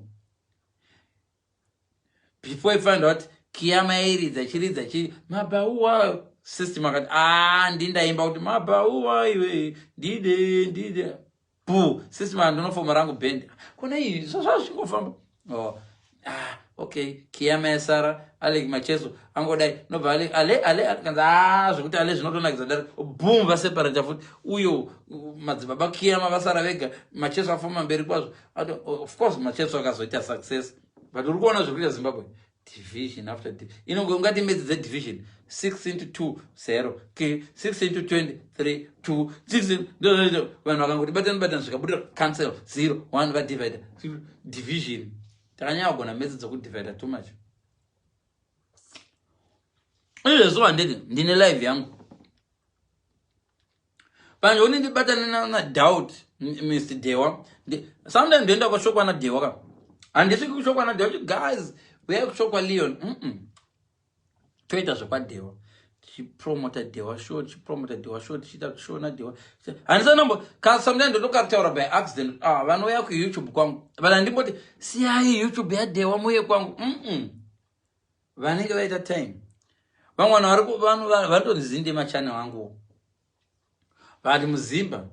Before I found out Kiyama iridza chiri Mabauwa system akati ndindaimba kuti Mabauwa iwe ndide boo system andinofoma rangu band kona iyi zvazvingofamba okay Kiyama yasara Alec Macheso angodai nobva ale kanza zvekuti ale zvinotonakidza dare boom vaseparata futi uyo madzibaba Kiyama vasara vega Macheso afoma mberi kwazvo of course Macheso akazoita success but uri kuona zvekuita Zimbabwe division after inongati medzi dze-division 6 into 2 0 6 into 20 3 2 6 vanhu vakangoti batani zvikabudira cancel 0 1 vadivida division takanyanya kugona medzi dzokudivida too much. Izvezvo handiti ndine live yangu panje uni ndibatana na doubt Mr. Dewa sometimes ndoenda kushokwa na Dewa ka handisviki kushokwa na Dewa guys weya kushokwa Leon toita zvekwaDewa chipromota Dewa show tichiita show naDewa handisanombo sometimes ndotokataura by accident vanouya kuYouTube kwangu but handimboti siyai YouTube yaDewa muye kwangu vanenge vaita time vamwe vanotozinde machannel angu vati Muzimba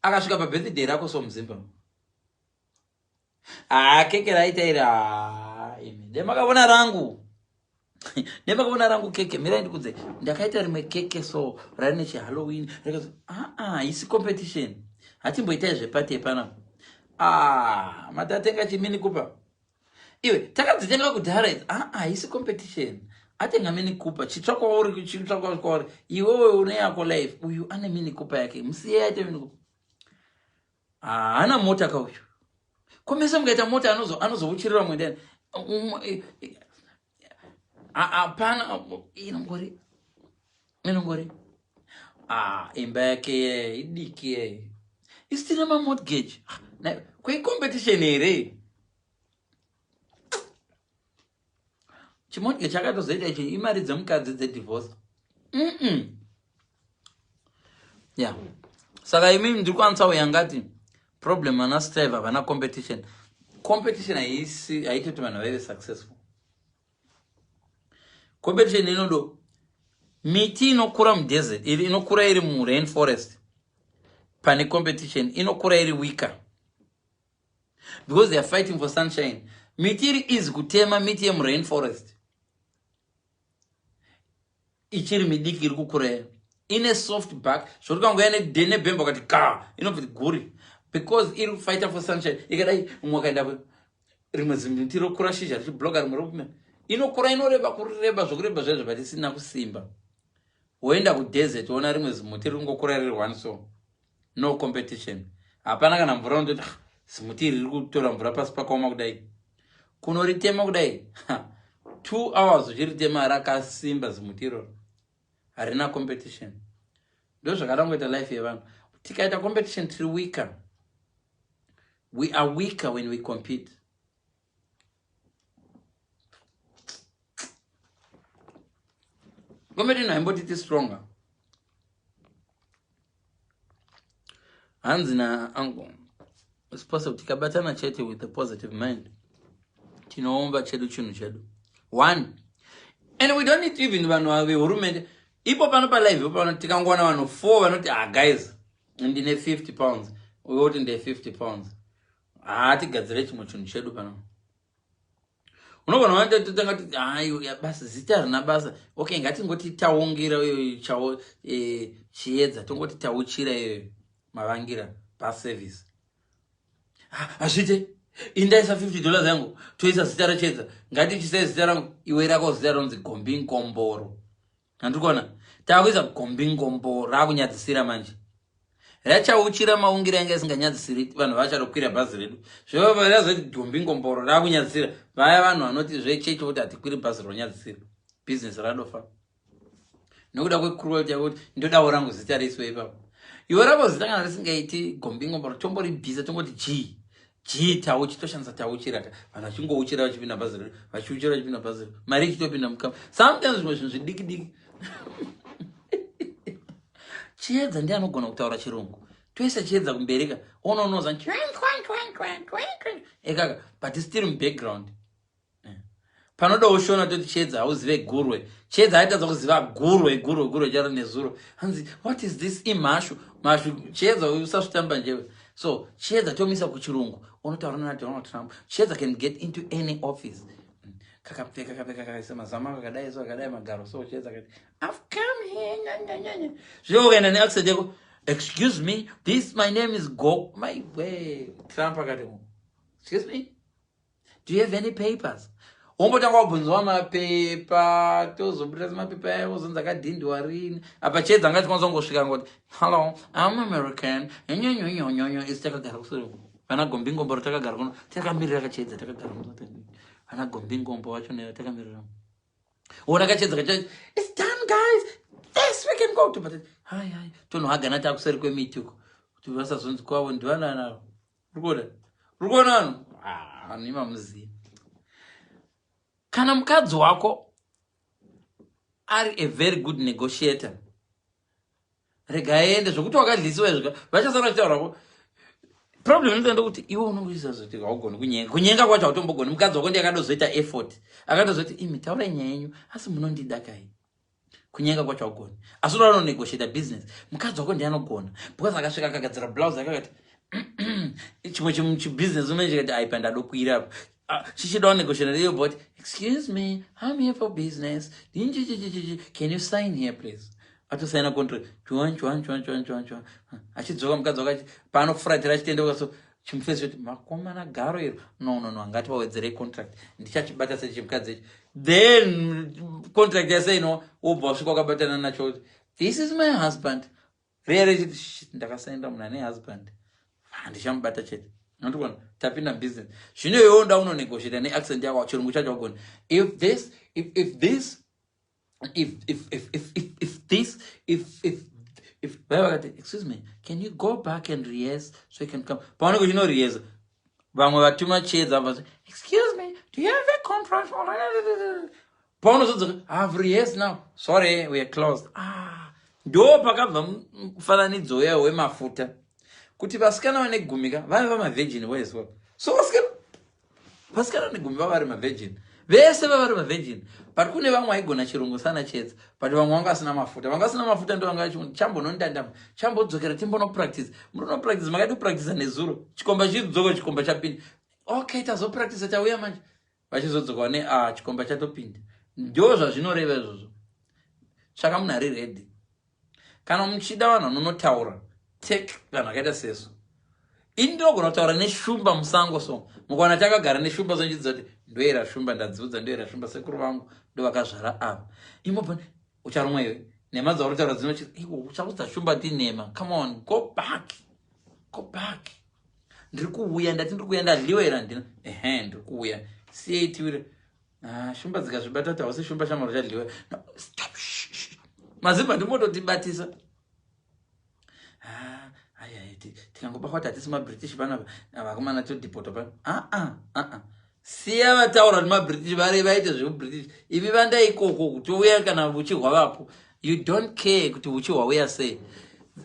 akasvika pabirthday rako so Muzimba keke raita iri ndemakavona rangu keke mira ndikudze ndakaita rimwe keke so rane chiHalloween rakazi isi competition hatimboitai zvepate pana matatenga chimini kupa iwe takadzitenga kudhara isi competition atenga mini kupa chitsvakwa uri iwewe une yako life uyu ane mini kupa yake musiye yaite mini kupa hana mota kauyu komesa mukaita mota anozouchirira mwendani apana inongori imba yake idiki isina mamortgage kweicompetition here chimortgage chakatozoita ichi imari dzemukadzi dzedivorce yeah saka imini ndiri kuanisa uyangati problem ana strive havana competition haiti kuti vanhu vaive successful. Competition inodo miti inokura mudesert inokura iri murainforest pane competition inokura iri weaker because they are fighting for sunshine. Miti iri easy kutema miti yemurainforest ichiri midiki iri kukura ine soft bark zvokuti kangoya nebhemba kati inobva guri because iri fighter for sunshine ikadai umwe akaenda rimwe zimiti rokura shizha richibloka rimwe rokume inokura inoreba kureba zvokureba zvezvo but isina kusimba. Woenda kudesert woona rimwe zimuti ringokura riri one so no competition hapana kana mvura undoti zimuti riri kutora mvura pasi pakaoma kudai kunoritema kudai 2 hours uchiritema rakasimba zimuti iroro harina competition. Ndo zvakadangoita life yevanhu tikaita competition tiri weaker. We are weaker when we compete. Competition haimbotiti stronger. Hanzi na angu it's possible tikabatana chete with a positive mind tinoomba chedu chinhu chedu one and we don't need even vanhu vehurumende ipo pano palive pano tikangwana vanhu 4 vanoti guys ndine 50 pounds uyoti ndine 50 pounds tigadzire chimwe chinhu chedu pano unogona vatotanga basa zita rina basa okay ngatingoti taungira iyo chawo chiedza tongoti tauchira iyo mavangira bus service azvite indaisa $50 yangu toisa zita rechedza ngatichise zita rangu iwe rako zita ronzi Gombingomboro andikuona takuisa Gombingomboro rakunyadzisira manje rachauchira maungira yanga isinganyadzisiri vanhu vacharokwira bhazi redu zvova razoti Gombingomboro rakunyadzisira vaya vanhu vanoti zvechecho kuti hatikwiri bhazi ronyadzisira business radofa nokuda kwecruelty yakuti ndodawo rangu zita reiswe ipapo Iwe rabo zitanga risingaiti gombingo mbaro tombori biza tongoti G tawo chitoshanza tawo chirata. Vana chingo uchira chipinda bazari. Vachuchira chipinda bazari. Mari chitopinda mukama. Sometimes zvimwe zvidiki. Chiedza ndiye anogona kutaura chirungu. Twese chiedza kumbereka. Unonoza ekaka but still in background. Panoda ushona toti chiedza auzive gurwe. Chiedza aitadza kuziva gurwe charo nezuro. Hanzi what is this imashu? Mashu chiedza usasvitamba njeve. So chiedza tomisa kuchirungu. Unotaura na Donald Trump. Chiedza can get into any office. Kakapfeka kaisa mazama kakadai so kakadai magaro so chiedza kati I've come here. Zvokaenda neaccent yako. Excuse me, my name is Go. My way. Trump akati. Excuse me? Do you have any papers? Umbotanga wabvunzwa mapepa, tozobuda mapepa yavo zonzi akadhindwa rini. Apa chiedza ngati kwanza ngosvika ngoti, hello, I'm American. Isi takagara kusoro. Vana gombingombo takagara kuno. Takamirira kachiedza takagara kuno. Vana gombingombo wacho neyo takamirira. Ona kachiedza kachiedza. It's done guys. Yes, we can go to but hi. Tono hagana takuseri kwemiti uko. Kuti vasazonzi kwavo ndivana navo. Rukuona ano? Anima muzivi. Kana mukadzi wako ari a very good negotiator. Rega ende zvokuti wakadlisiwa izvo vachasara chitaura ko. Problem ndenda kuti iwe unongoisa zoti haugoni kunyenga kwacho hautombogoni. Mukadzi wako ndiye akadozoita effort. Akadozoti imi taura nyaya yenyu asi munondida kai. Kunyenga kwacho haugoni. Asi unoda negotiate business. Mukadzi wako ndiye anogona. Because akasvika akagadzira blouse akati chimwe business unoita kuti aipanda dokwira apa. Chichidawo negotiate you but excuse me, I'm here for business. Can you sign here please? Atosaina contract. Chuan. Achidzoka mukadzi wakati paanofuratira achitendeuka so chimufesi kuti makomana garo iro. No, angati wawedzere contract. Ndichachibata sechimukadzi ichi. Then contract yase ino ubva wasvika wakabatana nacho. This is my husband. Really ndakasaenda munhu ane husband. Handichamubata chete. Nondikona tapinda business. Zvino iwe onda unonegotiate neaccent yako chirungu chacho wagona. If excuse me, can you go back and rehearse so you can come? Pawaneko chino rehearse. Vamwe vatuma chiedza vasi. Excuse me, do you have a contract? Pawanozodzoka, I've rehearsed now. Sorry, we are closed. Ndo pakabva mufananidzo wemafuta. Kuti vasikana vanegumika vaiva mavirgin wezwa. So vasikana vanegumika vari mavirgin. Vese vavari mavirgin. But kune vamwe vaigona chirungu sana chiedza. But vamwe vanga vasina mafuta. Vanga vasina mafuta ndo vanga chimwe chambonondandama. Chambodzokera timbonopractice. Munopractice makati practice nezuro. Chikomba chidzoka chikomba chapinda. Okay, tazopractice tauya manje. Vachizodzoka ne chikomba chatopinda. Ndo zvazvinoreva izvozvo. Saka munhu ari ready. Kana muchida vanhu vanotaura take kana akaita seso. Indogona kutaura neshumba musango so. Mukaona takagara neshumba zonjidza kuti ndoera shumba ndadzudza ndoera shumba sekuru vangu ndo vakazvara apa. Imobva ucharumwa iwe nemadza uri taura dzinochi iwo uchakudza shumba tinema. Come on, go back. Ndiri kuuya ndati ndiri kuuya ndadliwera ndina. Ndiri kuuya. Siye tiwire. Shumba dzikazvibata kuti hausi shumba chamaro chadliwera. No, stop. Mazimba ndimototibatisa. Tikangoba kuti hatisi maBritish panapa vakomana todipota pana. Siya vataura kuti maBritish vari vaite zvemuBritish. Ivi vanda ikoko kuti uya kana uchi hwavapo. You don't care kuti uchi hwauya sei.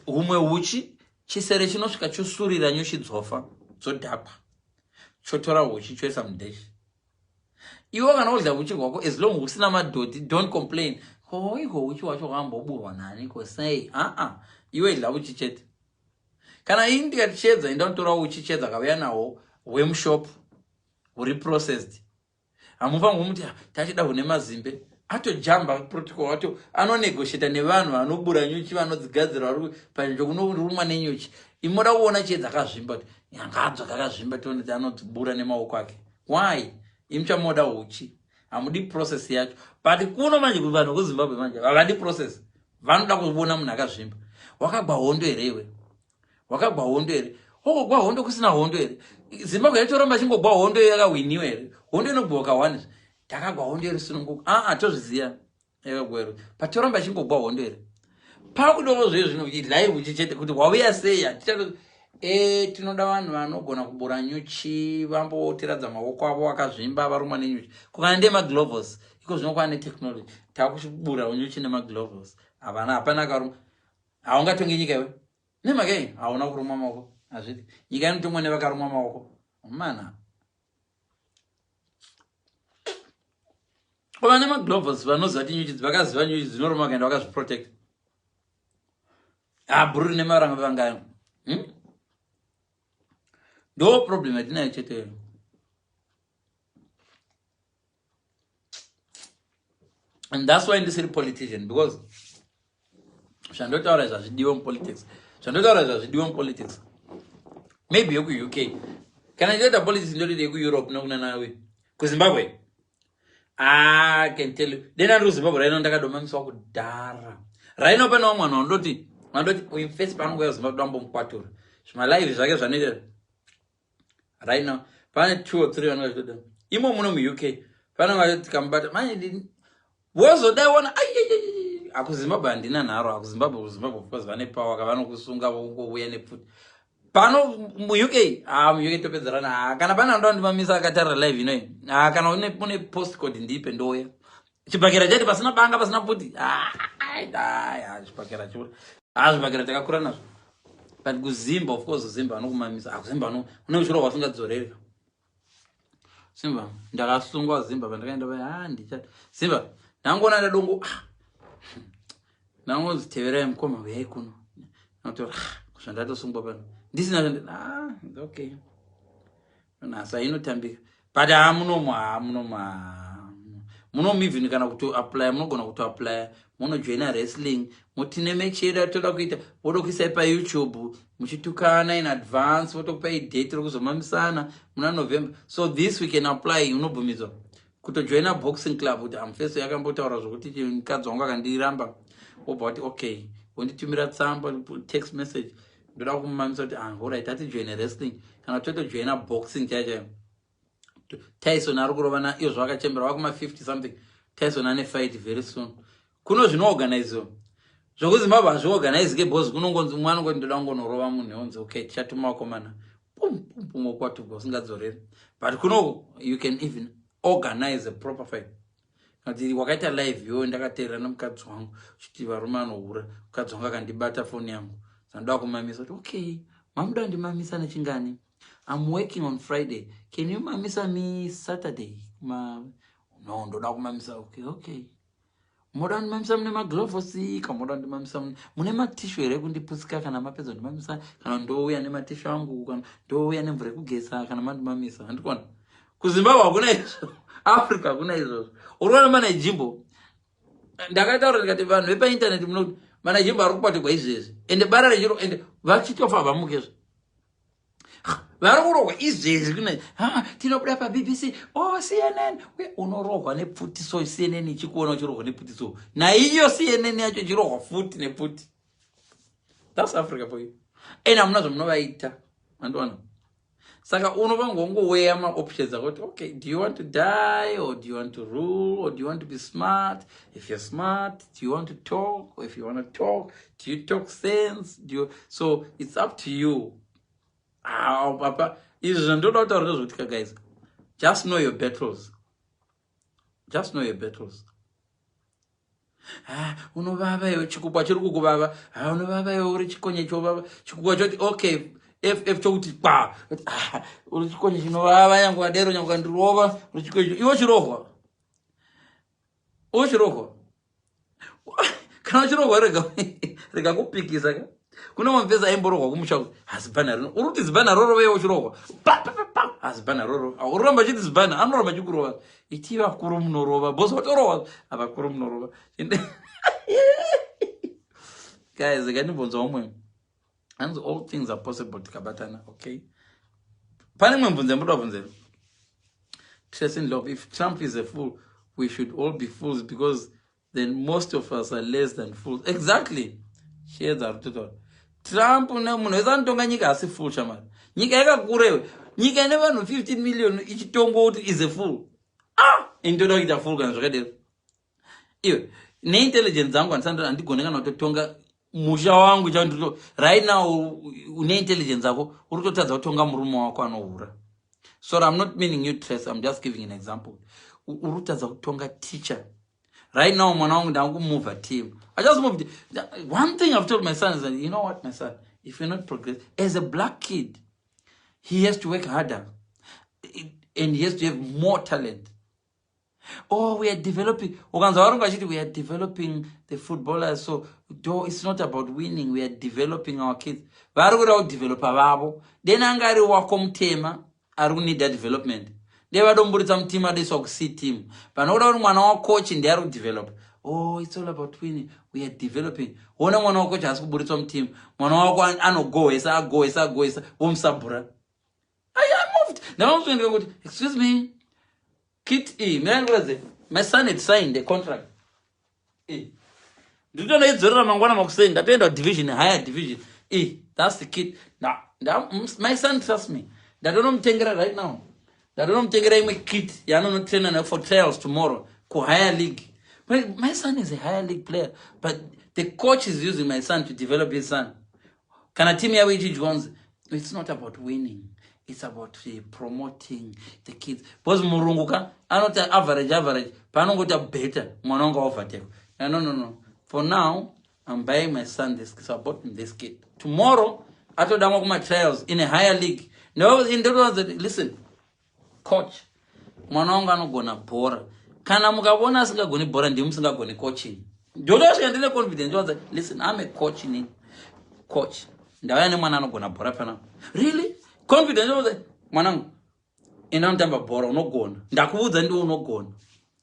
Humwe uchi chisere chinosvika chosurira nyuchi dzofa dzodhakwa. Chotora uchi choisa mudeshi. Iwe kana udla uchi hwako as long usina madhoti don't complain. Iko uchi wacho hwamboburwa nani ko sei. Iwe idla uchi chete. Kana India chiedza indotora uchi chiedza kavaya nawo wemushop uri processed. Hamufangi kumuti tachida hune mazimbe. Atojamba protocol ato anonegotiate nevanhu vanobura nyuchi vanodzigadzira vari panzvimbo kunorumwa nenyuchi. Imoda kuona chiedza kazvimba kuti yangadzo kakazvimba toni anodzibura nemaoko ake. Why? Imuchamoda uchi. Hamudi process yacho. But kuno manje kuvanhu kuZimbabwe manje havadi process. Vanoda kuona munhu akazvimba. Wakagwa hondo here iwe. Wakagwa hondo here. Gwa hondo kusina hondo here. Zimbabwe yatoramba chingogwa hondo yakawiniwa here. Hondo inogwa kawanda. Takagwa hondo here sununguka. Tozviziya yakagwero. Patoramba chingogwa hondo here. Pakudoko zvino live uchichete kuti wauya sei atichato tinoda vanhu vanogona kubura nyuchi vambotiradza maoko avo akazvimba varumwa nenyuchi kukana ndemaglovos iko zvinokwana netechnology takuchibura nyuchi nemaglovos hapana karumwa haungatongi nyika iwe nemake hauna kurumwa maoko hazviti nyika inotomwa nevakarumwa maoko mana kova nemaglovos vanoziva kuti nyuchi vakaziva nyuchi dzinoruma kaenda vakazviprotect bururi nemaranga vangayo ndo problem yatinayo chete. And that's why ndisiri politician, because zvandotaura zvazvidiwa mupolitics maybe yoku UK kana ndiita politics ndodide yoku Europe nokuna nawe kuZimbabwe. I can tell you dena ruZimbabwe raino ndakadomamiswa kudhara raino pana mwana wandoti uinfest pangu ya Zimbabwe ndambomukwatura zvimalive zvake zvanoita right now pane 2 or 3 vanozvitoda imo muno mu-UK pane vati kambata manje wozodaiona akuZimbabwe handina nharo akuZimbabwe of course vane power kavanokusunga vongouya nepfuti pano mu-UK mu-UK topedzerana kana pane ando ndimamisa akatarira live inoyi kana une postcode ndipe ndoya chibhakera chati pasina banga pasina pfuti chibhakera chura zvibhakera takakura nazvo but kuZimba of course Zimba anokumamisa akuZimba une ushoro wasingadzoreri Simba ndakasungwa Zimba pandakaenda pa ndichati Simba ndangona ndadongo ndangoziteverai mukoma uyai kuno notora zvandatosungwa pano ndisina okay nasa inotambika but munomu even kana kuti apply munogona kuti apply munojoina wrestling mutine match yedu toda kuita voda kuisa pa YouTube muchitukana in advance votokupa date rokuzomamisana muna November. So this we can apply unobvumidzwa kutojoina boxing club kuti amfeso yakambotaura zvokuti mukadzi wangu akandiramba obva kuti okay wonditumira tsamba text message ndoda kumamisa kuti alright atijoina wrestling kana totojoina boxing chaichaio. Tyson ari kurovana iyo zvakachembera vakuma 50 something. Tyson ane fight very soon. Kuno zvinoorganizewa zvokuZimbabwe hazviorganize because kunongonzi mwana ngoti ndoda kungonorova munhu yonzi okay tichatuma wakomana pum wokwatuka usingadzoreri but kuno you can even organize a proper fight. Kuti wakaita live yo ndakateerera nomukadzi wangu chiti varume anohura mukadzi wangu akandibata foni yangu zandoda kumamisa kuti okay mamuda ndimamisa nechingani I'm working on Friday. Can you mamisa me Saturday? No, ndoda kumamisa. Okay. Moda ndimamisa mune magloves ka moda ndimamisa mune matishu ere kundipusika kana mapezo ndimamisa kana ndouya nematishu angu kana ndouya nemvura kugesa kana mandimamisa. Andikona. KuZimbabwe hakuna izvo. Africa hakuna izvo. Urwana mana Jimbo. Ndakataura ndikati vanhu vepa internet muno mana Jimbo ari kubatirwa izvezvi. Ende bara rechiro ende vachitofa vamukezvo. Varongorwa izvezvi kune tinobuda pa BBC CNN unorohwa nepfutiso CNN ichikuona uchirohwa nepfutiso naiyo CNN yacho chirohwa futi nepfuti. That's Africa for you. Ena muna zvamunovaita mandoona saka unovangongoweya maoptions akuti okay do you want to die or do you want to rule or do you want to be smart? If you're smart, do you want to talk? Or if you want to talk, do you talk sense? So it's up to you. Papa, guys, just know your battles. Just know your battles. Unovava yo chikubwa chiri kukuvava. Unovava yo uri chikonye chovava. Chikubwa choti okay. F chokuti pa. Uri chikonye chinovava yangu adero yangu kandirova. Uri chikonye iwo chirohwa. Iwo chirohwa. Kana chirohwa rega kupikisa ka. Kuna mapesa aimborohwa kumusha hazibana rino uruti zibana roro wewe chirohwa hazibana roro uramba chiti zibana anoramba chikurova itiva kuru munorova boss watorowa abakuru munorova guys again bonzo omwe and all things are possible tikabatana okay pane mwe mbunze mboda bunze trust in love. If Trump is a fool we should all be fools because then most of us are less than fools. Exactly. Shares are total. Trump na munhu wezanotonga nyika asi fool shamari. Nyika yakakurewe. Nyika ine vanhu 15 million ichitongo kuti is a fool. Intoda kuita fool kana zvakadero. Iwe, ne intelligence dzangu andigone kana kutotonga musha wangu chandito right now une intelligence yako uri kutadza kutonga murume wako anohura. So I'm not meaning you Trace, I'm just giving an example. Uri kutadza kutonga teacher. Right now mwana wangu ndangu move a team. I just moved. One thing I've told my son is that, you know what, my son, if you're not progressing as a black kid, he has to work harder and he has to have more talent. Oh, we are developing. We are developing the footballers. So it's not about winning. We are developing our kids. Develop ababo. Then angari wakom tema. Aru need that development. They were don't put some team at this succeed team. But no one coaching they are develop. Oh, it's all about winning. We are developing. One coach has to put some team. One ano go. Esa. Sabura. I moved. Now I'm going to excuse me. Kit E, my son had signed the contract. E. Do you know it's saying that end of division, higher division? E, that's the kid. Now, my son trusts me. That don't think right now. That don't think my kid. You're not training for trials tomorrow. Go higher league. My son is a higher league player, but the coach is using my son to develop his son. Can a team here which ones? It's not about winning. It's about promoting the kids. Because Murunguka, I'm not average. Panongo better. Mononga overtake. No. For now, I'm buying my son this, supporting this kid. Tomorrow, I told them my trials in a higher league. No, in the words, listen, coach, Mononga no gonna bora. Kana mukabona singa goni bora ndimu singa goni coaching. Jodo shikandile confidence. Listen, I'm a coach in coach. Ndawaya ni mwana no gonna bora pana. Really? Confidence was manangu inantamba bora unogona ndakuudza ndi unogona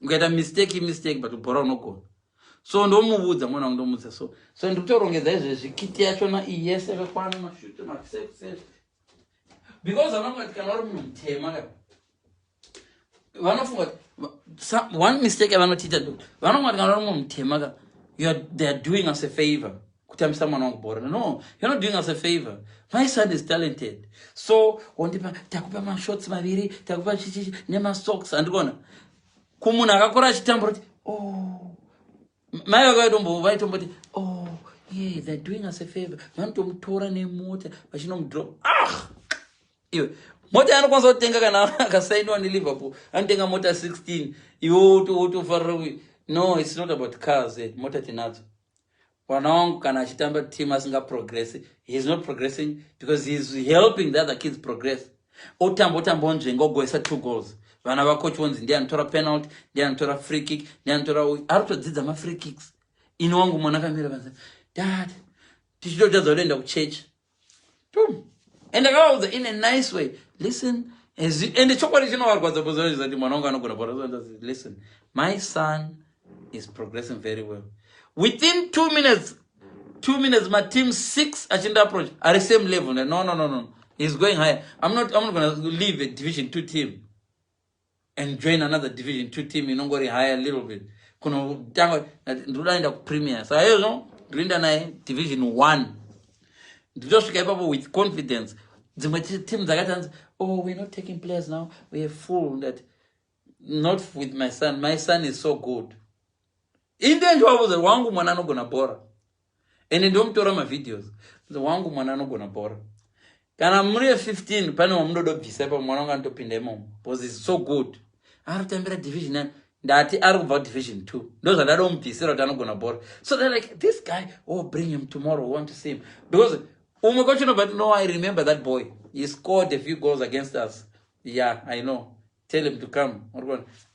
ukaita mistake but bora unogona so ndomuudza mwana ndomudza so ndikutorongedza izvezvi kiti yacho na yes yakakwana mashuto masex because vanongati kana uri munhu mutema ka vanofunga one mistake vanotiita vanongati kana uri munhu mutema ka they are doing us a favor. No, you're not doing us a favor. My son is talented. So, takupa ma shots maviri, takupa chichi, nema socks, and gonna. Kumuna kakora chitambroti. Oh. My God, oh, yeah, they're doing us a favor. Want to tora ne motor, but you know, drop. Ah! You. Mota anakonza tenga kana akasainwa ni Liverpool. Antenga mota 16. You to far away. No, it's not about cars. Mota tinazo. Wanong kana chitamba team asinga progress. He's not progressing because he's helping the other kids progress. Otambo njengo goesa 2 goals. Vana va coach ones ndiye antora penalty, ndiye antora free kick, ndiye antora aruto dzidza ma free kicks. Ino wangu mwana kamera vanza. Dad, tichido chazolenda ku church. And I go in a nice way. Listen, and the chocolate you know what was opposite that mwanonga no gonna listen. My son is progressing very well. Within 2 minutes, my team 6 agenda approach are the same level. No. He's going higher. I'm not gonna leave a Division 2 team and join another Division 2 team, going higher a little bit. Kuno tango Premier. So I know Division 1. Just get up with confidence. The teams that we're not taking players now. We are full that not with my son. My son is so good. In the end, was the wangu mwanano gonna bora. And in don't tell my videos. The wangu mwanano gonna bora. Kana mure 15 pano mdodo bisepa mwananga ntopinde pindemo. Because it's so good. Arutembera division 9. That about division 2. Those are that don't be gonna bora. So they're like, this guy, bring him tomorrow. I want to see him. Because oh my gosh, but no, I remember that boy. He scored a few goals against us. Yeah, I know. Tell him to come.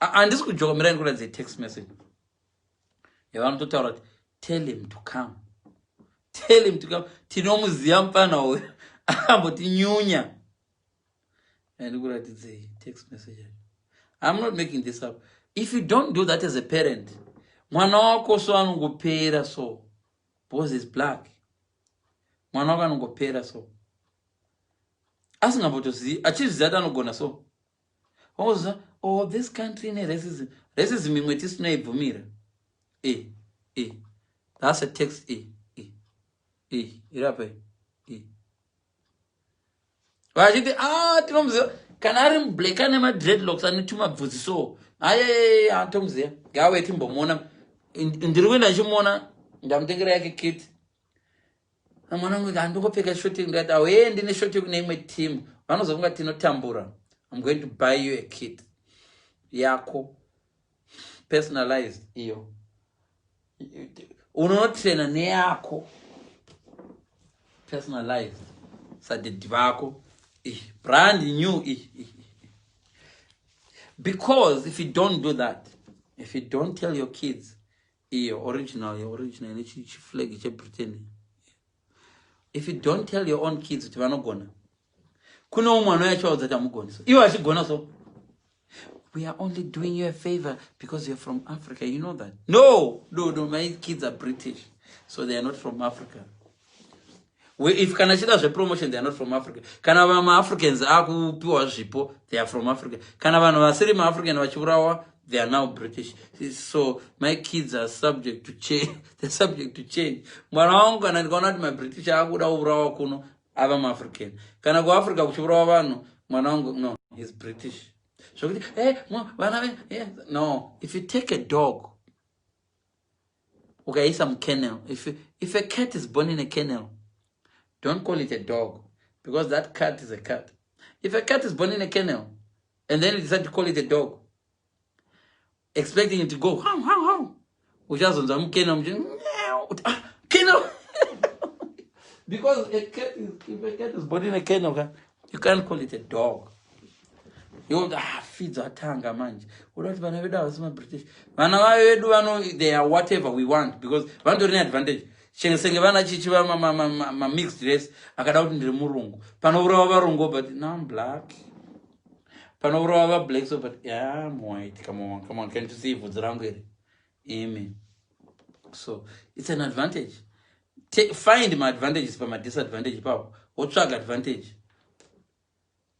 And this could joke as a text message. You want to tell him to come. Tell him to come. Tinomu ziampana but nyunya. And look at the text message. I'm not making this up. If you don't do that as a parent, mwana wako so anungopera so. Because he's black. Mwana wako anungopera so. Asking about to see, achieve that anugona so. This country ne racism. Racism imwetis na ivumira. That's a text irape. Wajiti tinomze kanarim blekane ma dreadlocks and tuma vuzi so. Tomze gawe timbomona. Ndiruwenda jimona ndamtengera yake kit. mwana wangu ndandokopfeka shoti ndikati auendi neshoti kune imwe team vanozofunga tinotambura. I'm going to buy you a kit yako personalized iyo unotraina neyako personalized sadedhi vako brand new because if you don't do that, if you don't tell your kids iyo original nechiflag chebritain, if you don't tell your own kids kuti vanogona, kune umwana yacho wadzati amugoni, so iwo achigona, so we are only doing you a favor because you're from Africa, you know that? No, my kids are British, so they are not from Africa. If kana chita zvepromotion, they are not from Africa. Kana vama-Africans akupiwa zvipo, they are from Africa. Kana vanhu vasiri ma-African vachiurawa, they are now British. So my kids are subject to change. They're subject to change. Mwana wangu kana ndikaona kuti ma-British akuda urawa kuno, ava ma-African. Kana ku-Africa kuchiurawa vanhu, mwana wangu, no, he's British. So, no, if you take a dog, okay, some kennel. If a cat is born in a kennel, don't call it a dog, because that cat is a cat. If a cat is born in a kennel, and then you decide to call it a dog, expecting it to go, how, kennel. Because if a cat is born in a kennel, you can't call it a dog. You feeds our tongue, manje. British. They are whatever we want, because one don't advantage. Sengevana chichiva ma mixed race, akada kuti ndiri murungu. Panourawa varungu, but now I'm black. Panourawa black, so but yeah, I'm white. Come on, can't you see what's wrong with it? Amen. So it's an advantage. Find my advantages for my disadvantage. What's your advantage?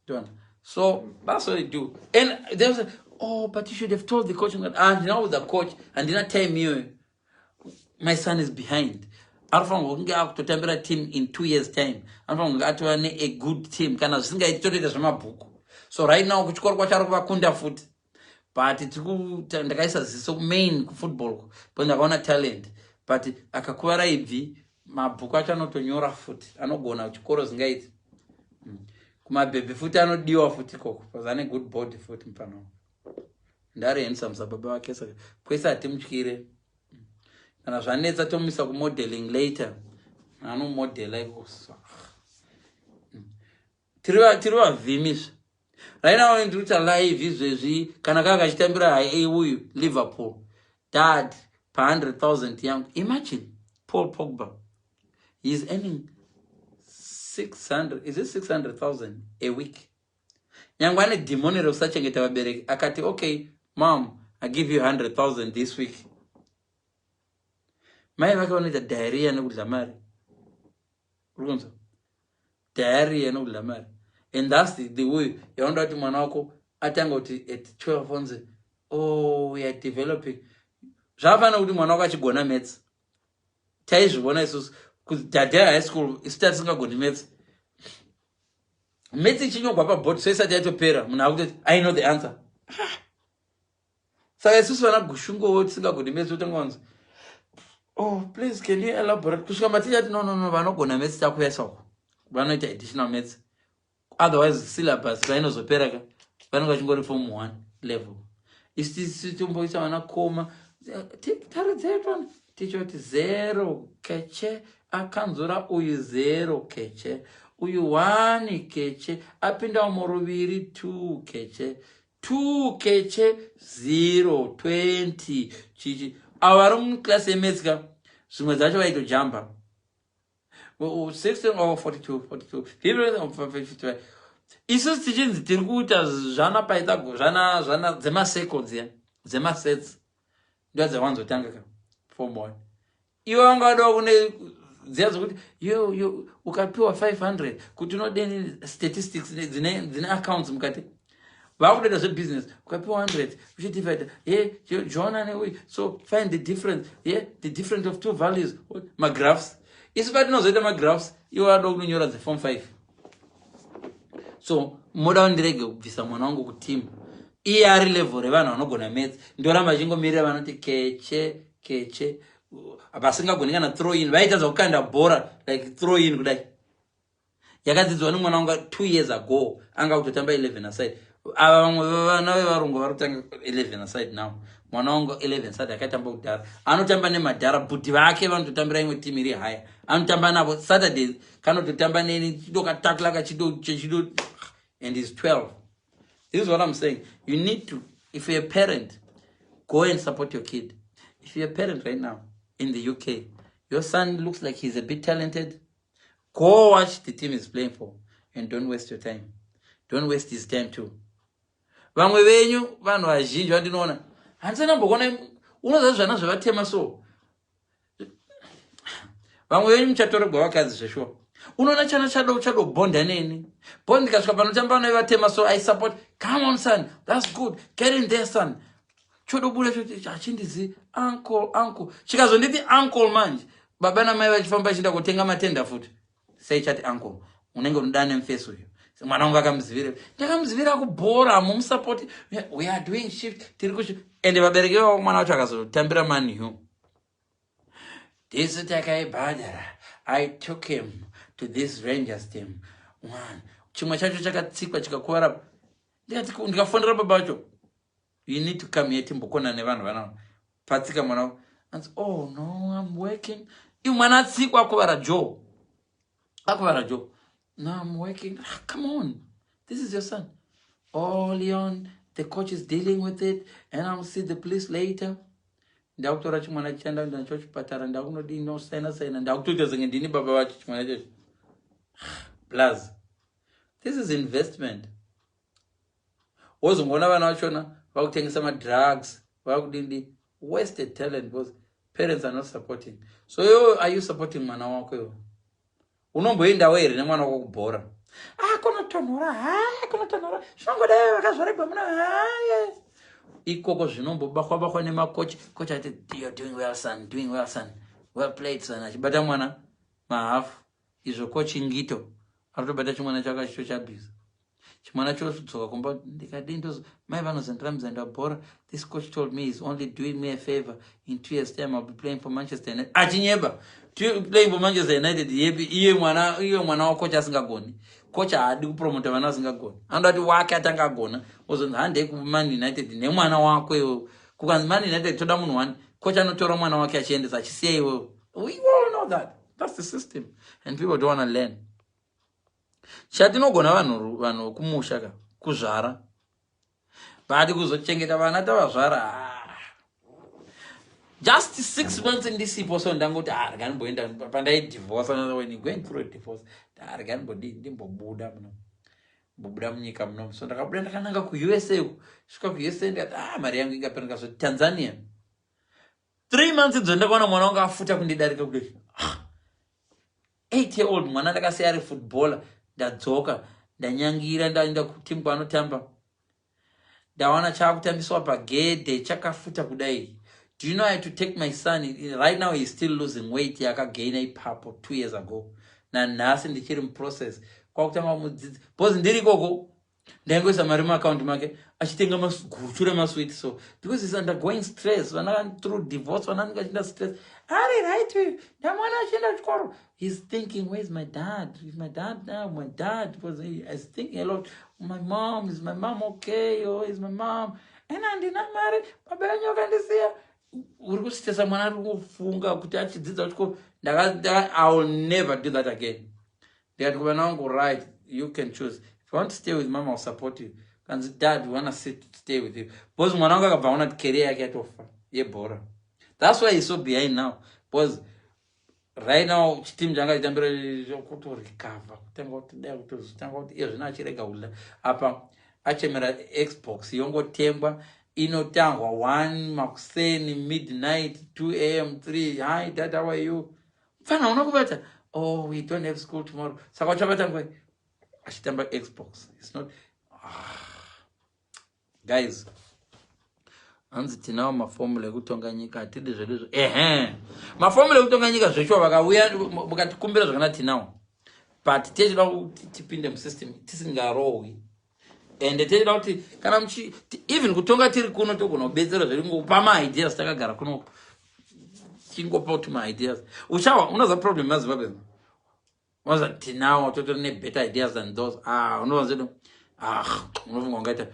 Don't. So that's what they do. And they was like, oh, but you should have told the coach. And now the coach, and did not tell me my son is behind. I'm from working out to temporary team in 2 years' time. I'm from to a good team. Can I sing a book? So right now, which call kunda foot. But it's good. And the guys are so main football. But they want talent. But akakwara ivi, ma bukacha no tonyora foot. I don't go now. Chikoros ngait. Kuma baby foot anodiwa futi koko, because ane good body foot mpano. Ndari handsome sababa wakesa. Kwesa atimchikire. Kana zvanetsa tomisa ku modeling later. Ano model like osa. Tiriwa vimis. Right now when tuta live izvezvi kana kaka chitambira uyu Liverpool. Dad per 100,000 young. Imagine Paul Pogba. He's earning 600,000 a week. Yangwane demonero sachengeta vabereki akati, okay, mom, I give you 100,000 this week. Mai vakaoneta diarrhea nekudla mari. Urukunza? Diarrhea nekudla mari. And that's the way yaonda kuti mwana wako atanga kuti at 12 onze, oh, we are developing. Zvafana kuti mwana wako achigona maths. Taizvibona isusu. Because Dadea high school is still singagoni maths. Maths ichinyogwa paboard, so isati yatopera. I know the answer. Saka isusu vana gushungo woti singagoni maths utongonza. Oh, please, can you elaborate? Kusvika maticha ati no, vanogona maths takuyaisa uko. Vanoita additional maths. Otherwise, syllabus vainozopera ka. Vanonga chingori form 1 level. Isitomboisa vana koma. Taridzepa. Teacher ati 0 keche. Akanzura uyu 0 keche. Uyu 1 keche. Apinda muruviri 2 keche. 2 keche 0 20 chichi. Awarum class emesika. Zvimwe zvacho vaitojamba. 16 or 42. People 55. Isusu tichinzi tiri kuita zvana paitago zvana dzemaseconds ya. Dzemasets. Ndo dzawanzotanga ka. Form 1. Iwe wangado kune dziyadzo kuti yo ukapiwa 500 kuti unodeni statistics dzine accounts mukati. Vakuda zve business ukapiwa 100 you divide John we so find the difference the difference of two values my graphs is but no zoita my graphs you are dog kunyora the form 5. So moda ndirege kubvisa mwana wangu ku team ari level revana vanogona maths ndoramba chingomirira vanoti keche basingagoni kana throw in vaita zvokukanda bhora like throw in kudai yakadzidzwa nemwana wanga 2 years ago anga kutotamba 11 aside ava vamwe vana vevarungu vari kutanga 11 aside now mwana wangu 11 aside akaitamba kudhara anotamba nemadhara bhuti vake vanototambira imwe timu iri haya anotamba navo Saturdays kanototamba neni chidokatakula kachido and he's 12. This is what I'm saying. You need to, if you're a parent, go and support your kid. If you're a parent right now in the UK, your son looks like he's a bit talented, go watch the team he's playing for and don't waste your time. Don't waste his time too. Vamwe venyu vanhu vazhinji vandinoona handisana mbokona unoziva zvana zvavatema so vamwe venyu muchatorogwa vakadzi zveshuwa unoona chana chado bonda neni bond kasvika panotamba nevatema so I support. Come on son, that's good, get in there son. Chodobuda choti achindizi uncle chikazonditi uncle manje baba namai vachifamba vachienda kutenga matenda futi sei chati uncle unenge unodane mfeso uyo mwana wangu akamuzivira ndakamuzivira kubhora mumusupport we are doing shift tiri kushi ende vabereki vavo mwana wacho akazotambira Man U this takaibhadhara I took him to this Rangers team one chimwe chacho chakatsikwa chikakuwara ndikafonera baba vacho you need to come here timbokona nevanhu vana patsika mwana and oh no I'm working mwana atsikwa akuvara Joe no I'm working. Come on, this is your son. Oh Leon, the coach is dealing with it and I'll see the police later. Ndakutora chimwana chanda ndachochipatara ndakunodi no saina ndakutoita zenge ndini baba vacho chimwana chacho plus this is investment. Ozongona vana vachona vakutengesa madrugs vakudindi wasted talent because parents are not supporting. So you are you supporting mwana wako yo unomboendawo here nemwana wako kubhora kunotonhora zvinongodai vakazvareba muna yes ikoko zvinombobakwa nemakochi kochi ati you're doing well son well played son achibata mwana mahafu izvo kochi ngito arotobata chimwana chaka chicho chabhiza chimwana chotodzoka kumba ndikadii ndozo mai vanozondirambidzanda bhora this coach told me he's only doing me a favor in 2 years time I'll be playing for Manchester United achinyeba playing for Manchester United iye mwana wakocha asingagoni kocha haadi kupromota vana vasingagoni andati wake atangagona ozonzi handei kuMan United nemwana wako iwo kukanzi Man United toda munhu wani kocha anotora mwana wake achiendesa achisiya iwewo we all know that's the system and people don't want to learn. Chatinogona vanhu kumusha ka kuzvara badi kuzochengeta vana tavazvara just 6 months in this so ndangoti reganimboenda pandai divorce when you going through a divorce reganimbobuda munyika muno so ndakabuda ndakananga kuUSA svika kuUSA ndikati mari yangu ingapera so Tanzania 3 months idzo ndakaona mwana wangu afuta kundidarika kudai 8-year-old mwana ndakasiya ari footballer ndadzoka ndanyangira ndaenda kutimu kwanotamba ndawana chakutambiswa pagedhe chakafuta kudai. Do you know I had to take my son right now he's still losing weight yakagaina ipapo 2 years ago nanhasi ndichiri muprocess kwakutanga mudzidzi because ndiri ikoko ndaingoisa mari muaccount make achitenga guchu remasweet so because he's undergoing stress vana through divorce vana vanenge vachienda stress ari right ndamwana achienda chikoro he's thinking where's my dad is my dad now my dad because he's thinking a lot my mom is my mom okay or is my mom and andina mari baba yangu akandisiya uri kusitesa mwana ari kufunga kuti achidzidza chikoro I will never do that again. Ndikati kuvana vangu right you can choose if you want to stay with mama I'll support you kanzi dad we want to stay with you because mwana wangu akabva aona career yake yatofa yebhora that's why he's so behind now because right now chiteam changa chitambira kutorecover kutanga kuti dai kutozotanga kuti iyo zvina achirega kudla apa achemera Xbox yongotengwa inotangwa 1 makuseni midnight 2 am 3 hi dad how are you fana unakubata oh we don't have school tomorrow saka wachabatangwa achitamba Xbox it's not guys hanzi tinawo maformula ekutonga nyika atidi zvezvo maformula ekutonga nyika zvesho vakauya mukatikumbira zvakana tinawo but techida kuti tipinde musystem tisingarohwi ende techida kuti kana even kutonga tiri kuno togona kubetsera zviri ngokupa maideas takagara kuno chingopa kuti ma-ideas uchawa unoza problem mazimbabwe waza tinawo totori ne-better ideas than those unowanzedo unofunga ungaita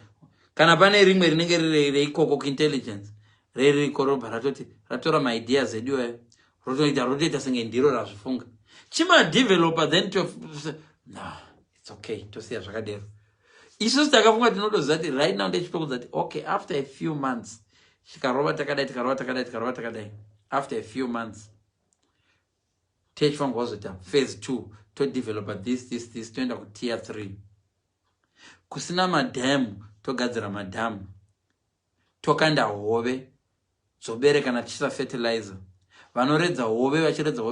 kana pane rimwe rinenge riri reikoko kuintelligence ririkorobha ratoti ratora ma-ideas edu rotoita senge ndiro razvifunga chima-developer then no, it's okay tosiya zvakadero isusu takafunga tinotoziva kuti right now ndechitokudza kuti okay after a few months tikarova takadai after a few months tichifanirwa kuzoita phase 2 todevelopa this toenda kutier 3 kusina madhamu togadzira madhamu tokanda hove dzobere kana tichisa fertilizer vanoredza hove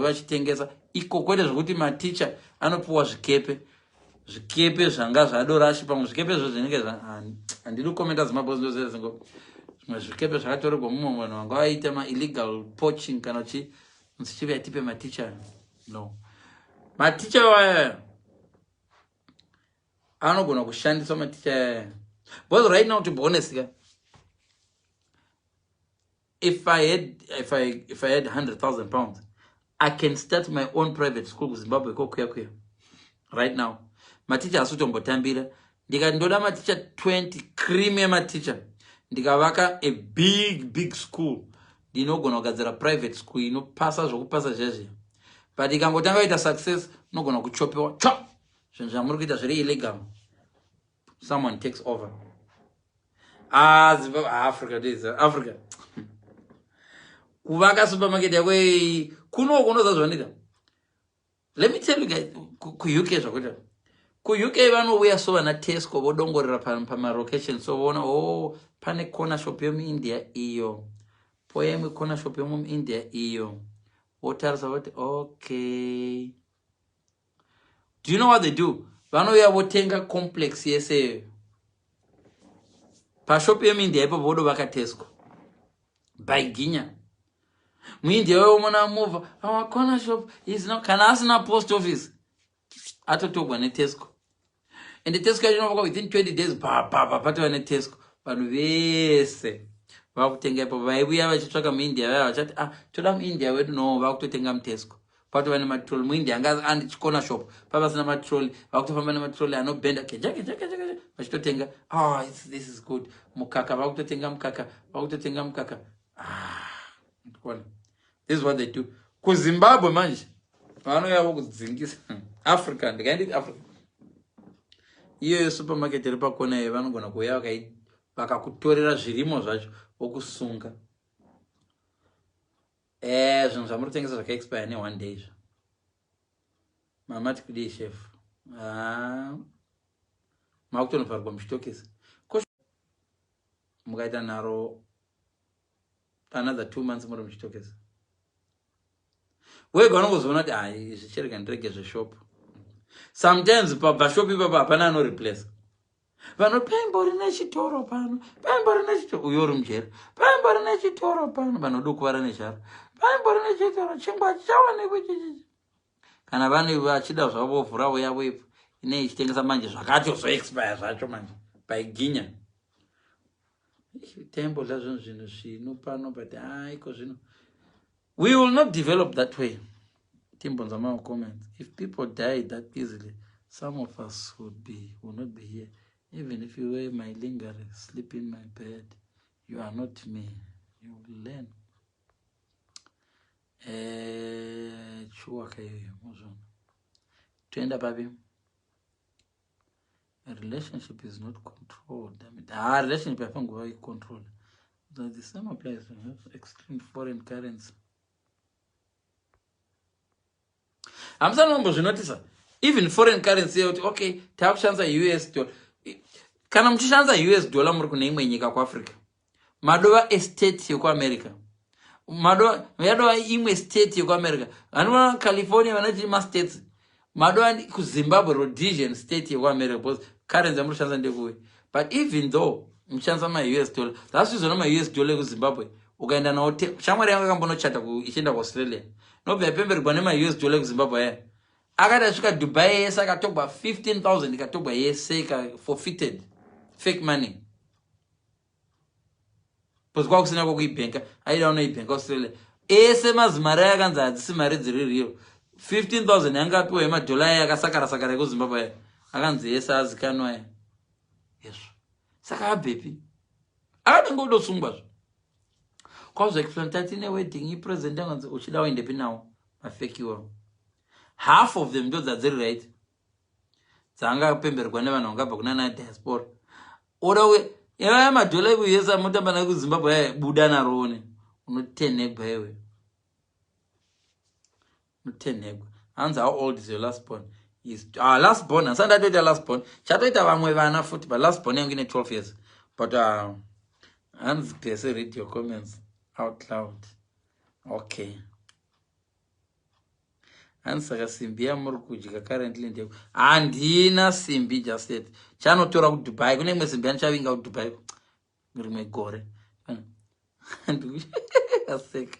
vachitengesa iko kwete zvokuti maticha anopiwa zvikepe zvanga zvadorashi pamwe zvikepe zvo zvinenge handidi kukomenta zimabozindozere zvimwe zvikepe zvakatorerwa mumwe vanhu vanga vaita ma-illegal poaching kana chive atipe maticha no maticha waya anogona kushandiswa maticha yaya because right now to be honest if I had 100,000 pounds I can start my own private school kuZimbabwe kokuya right now maticha asutombotambira ndikati ndoda maticha 20 cream yematicha ndikavaka a big school ndinogona kugadzira private school inopasa zvokupasa zvezve but ikangotanga kuita success unogona kuchopewa zvinhu zvamuri kuita zviri illegal someone takes over Africa kuvaka supermarket yako kunoza zvanoita. Let me tell you guys, ku-UK zvakuita ku-UK vanouya so vana Tesco vodongorera pamarocation so voona pane corner shop yomuindia iyo poemwe corner shop yomuindia iyo votarisa voti okay. Do you know what they do? Vanouya votenga complex yese pashop yomuindia ipo vodovaka Tesco baiginya muindia womona mova our corner shop is not kana asina post office atotogwa neTesco and Tesco inovaka within 20 days patova neTesco vanhu vese vakutenga ipo vaiuya vachitsvaka muindia vaya vachati toda muindia wedu no vakutotenga muTesco patova nematroli muindia anga andichikona shop papasina matroli vakutofamba nematroli anobhenda keja vachitotenga this is good mukaka vakutotenga mukaka this is what they do kuZimbabwe manje vanouya vokudzingisa Africa ndikaindi Africa iyo supermarket iri pakona iyo vanogona kuuya vakakutorera zvirimo zvacho vokusunga zvinhu zvamuri kutengesa zvakaexpire ne1 day mamati kudii chef makutonovharwa muchitokisi mukaita nharo another 2 months muri muchitokisi wega vanongozoona kuti zvichirega ndirege zveshop sometimes pabvashop ipapa hapana anoreplace vanhu paimbori nechitoro pano paimbori nechitoro uyo uri mujeri paimbori nechitoro pano vanhu dokuvara nezhara paimbori nechitoro chingwa chichawanikwa chichichi kana vane vachida zvavo vhurawo yavo ipo inei ichitengesa manje zvakatozoexpire zvacho manje paiginya taimbodla zvinhu zvino pano but iko zvino we will not develop that way. Timbonza my comments. If people die that easily, some of us will not be here. Even if you were my lingering, sleep in my bed, you are not me. You will learn. To end up having a relationship is not controlled. Relationship I think will control. The same applies to extreme foreign currency. I'm saying even foreign currency okay takushandisa US dollar kana muchishandisa US dollar muri kune imwe nyika kuAfrica madova estate yekuAmerica madova yadova imwe state yekuAmerica vanova California vanoti ma states madova kuZimbabwe Rhodesian state yekuAmerica because currency muri kushandisa ndekuwe but even though muchishandisa ma US dollar that's reason ma US dollar kuZimbabwe ukaenda nawo shamwari yangu akambonochata ichienda kuAustralia nobva pemberwa nema US dollar kuZimbabwe aya akati asvika Dubai yese akatogwa 15,000 ikatogwa yese forfeited fake money because kwakusina kokuibanka aida unoibanka Australia ese mazimari yakanzi hadzisi mari dziri real 15,000 yanga apiwa yemadhola yakasakara sakara ekuzimbabwe akanzi ese azikanwa yeso saka abhepi akadenge kudosungwazvo kwakuzoexplain tatine wedding ipresent anganzi uchida uendepi nawo mafeki iwawo half of them ndo dzadziri right dzanga pemberwa nevanhu vangabva kuna diaspora odawe yaya madhola ekuyesa mutamba nayo kuzimbabwe buda narone unotenhegwa iwe unotenhegwa hanzi how old is your last born is last born asandatoita last born chatoita vamwe vana futi but last born yangu ine 12 years but hanzi pese read your comments out loud okay hanzi saka simbi yamuri kudya currently ndeko handina simbi just yet chanotora kudubai kune imwe simbi yanichavinga kudubai rimwe gore aseka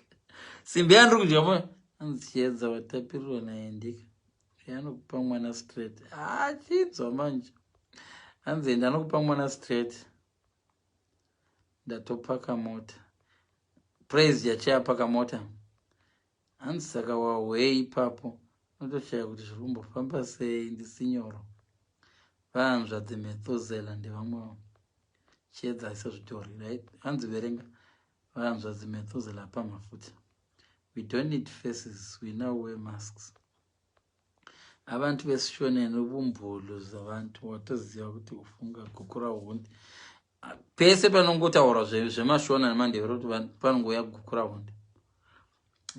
simbi yandiri kudya mo hanzi chiedza watapirirwa naendika yanokupa mwana straight chinzwa manje hanzi enda anokupa mwana straight ndatopaka mota praise yachayapaka mota hanzi saka wahwei ipapo unotoshaya kuti zviri kumbofamba sei ndisinyoro vanzva dzimethozeland vamwewo chiedza isa zvitori right hanzi verenga vanzva dzimethozeland pamafuta we don't need faces we now wear masks abantu vesishone nobumbulu zvavantu watoziva kuti ufunga gukura hundi pese panongotaura zvemashona nemandevero kuti panongoya gukura hundi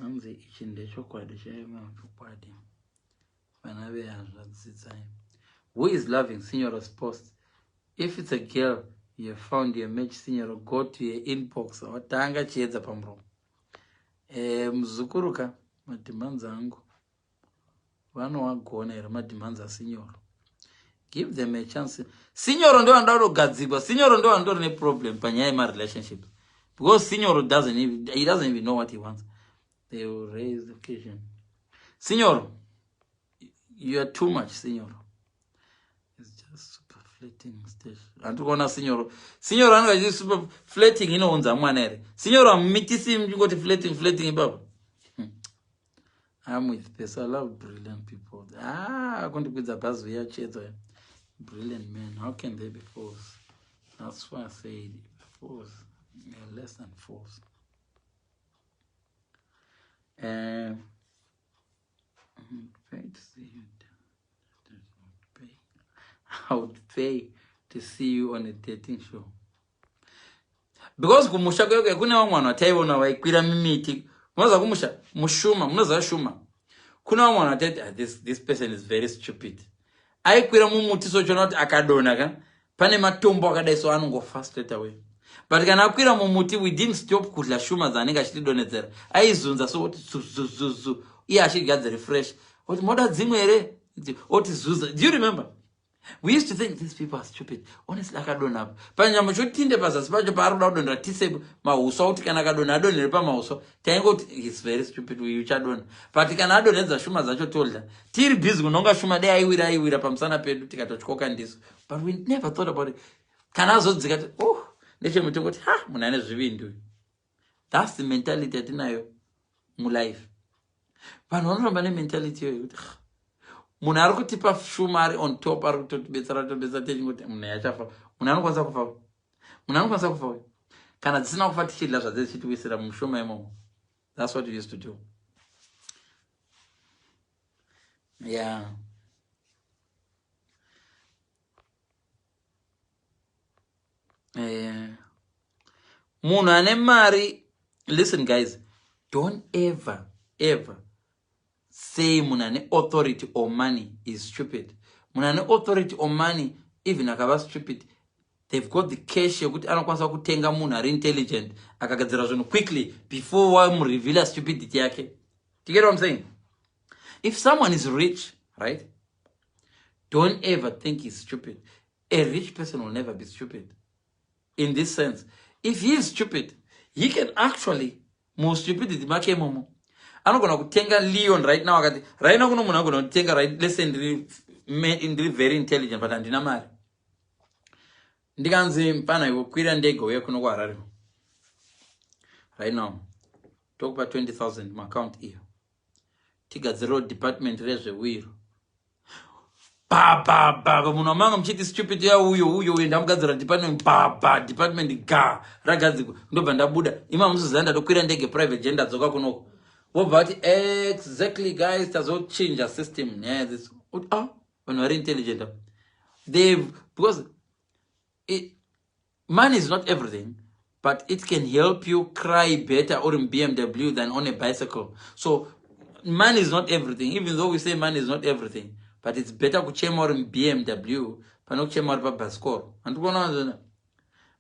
hanzi ichi ndechokwadi chaimachokwadi vana vehanzvadzidzai who is loving Signora's post if it's a girl you have found your match Signora go to your inbox watanga chiedza pamuromo muzukuruka madhimanza angu vanowagona here madhimanza aSignora give them a chance Signora ndo vanoda kutogadzikwa Signora ndo vandori neproblem panyaya yemarelationship because Signora doesn't even know what he wants. They will raise the occasion. Signor, you are too much, Signor. It's just super flirting stage. And to go Signor. Signor, I'm just super flirting, you know, on the manner. Signor, I'm meeting him, you got flirting, Bob. I'm with this. I love brilliant people. I'm going to put the buzz via chat. Brilliant men. How can they be fools? That's why I said fools. They're less than fools. I would pay to see you on a dating show. Because kumusha kweke kune vamwe vanhu vataiona vaikwira mimiti. Munoza kumusha mushuma, munoza shuma. Kuna vamwe vanhu vatati this person is very stupid. Aikwira mumuti sochona kuti akadona ka pane matombo akadai so anongofa straight away. But kana akwira mumuti we didn't stop kudla shuma dzanenge achitidonhedzera. Aizunza so kuti zuzuzu iye achigadzira fresh. Oti moda dzimwe ere? Oti zuza. Do you remember? We used to think these people are stupid. Honestly, akadona apa. Panyama chotinde pazasi pacho paarikuda kudonhera tise mahuswa kuti kana akadona adonhere pamahuswa taingoti he's very stupid uyu uchadonha. But kana adonhedza shuma dzacho todla. Tiri busy kunonga shuma dai aiwira pamusana pedu tikatotyoka ndiso. But we never thought about it. Kana azodzika kuti nechemutiko kuti munhu ane zvivindi. That's the mentality atinayo mulife. Vanhu vanoramba nementality yoyo kuti munhu ari kutipa shuma ari on top ari kutotibetsera techingoti munhu yachafa. Munhu anokwanisa kufa. Munhu anokwanisa kufa. Kana dzisina kufa tichidla zvadzechitiwisira mushoma imomo. That's what we used to do. Yeah. Munhu ane mari, listen guys, don't ever say munhu ane authority or money is stupid. Munhu ane authority or money, even akava stupid, they've got the cash yekuti anokwanisa kutenga munhu ari intelligent akagadzira zvinhu quickly before wamureveal stupidity yake. Do you get what I'm saying? If someone is rich, right, don't ever think he's stupid. A rich person will never be stupid. In this sense, if he is stupid, he can actually more stupidity make momo. Anogona kutenga Leon right now akati right now kuno munhu anogona kutenga right listen ndiri very intelligent but andina mari. Ndikanzi mpana iwo kwira ndege uye kuno kuHarare. Right now. talk about 20,000 account iyo tigadziro department rezvewiro baba munhu amanga muchiti stupid ya uyo ndamugadzira department baba department ga ragadzikwa ndobva ndabuda ima musuza ndokwira ndege private jet ndadzoka kunoko wobva vati exactly guys tazochinja system this vanhu vari intelligent because money is not everything, but it can help you cry better or in BMW than on a bicycle. So money is not everything, even though we say money is not everything, but it's better to chase more in BMW than to chase more in bicycle. And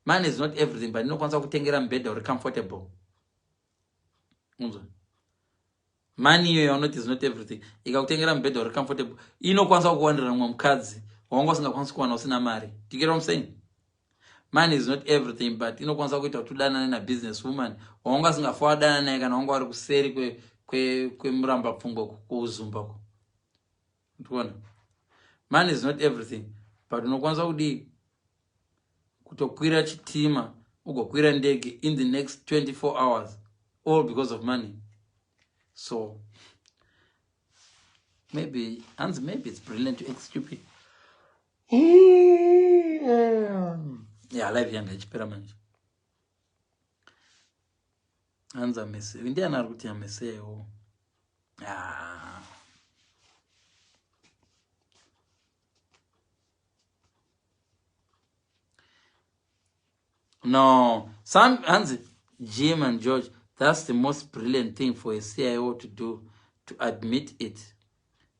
money is not everything, but no one's going to take better or comfortable. Money is not everything. You can take better or comfortable. You know, one's going to wonder mkazi. Wongo's going to go on marry. Do you get what I'm saying? Money is not everything, but inokwanisa kuita kuti udana na business woman wanga singafa dana naye kana wanga ari kuseri kwemuramba pfungwa kuzumba ko. Ndikuona money is not everything, but unokwanisa kutokwira chitima ugokwira ndege in the next 24 hours, all because of money. So maybe it's brilliant to act stupid. Yeah, life yanga ichipera manje. Anza mese. India naruti ya mese yo. No. Some Hansi, Jim and George, that's the most brilliant thing for a CIO to do, to admit it.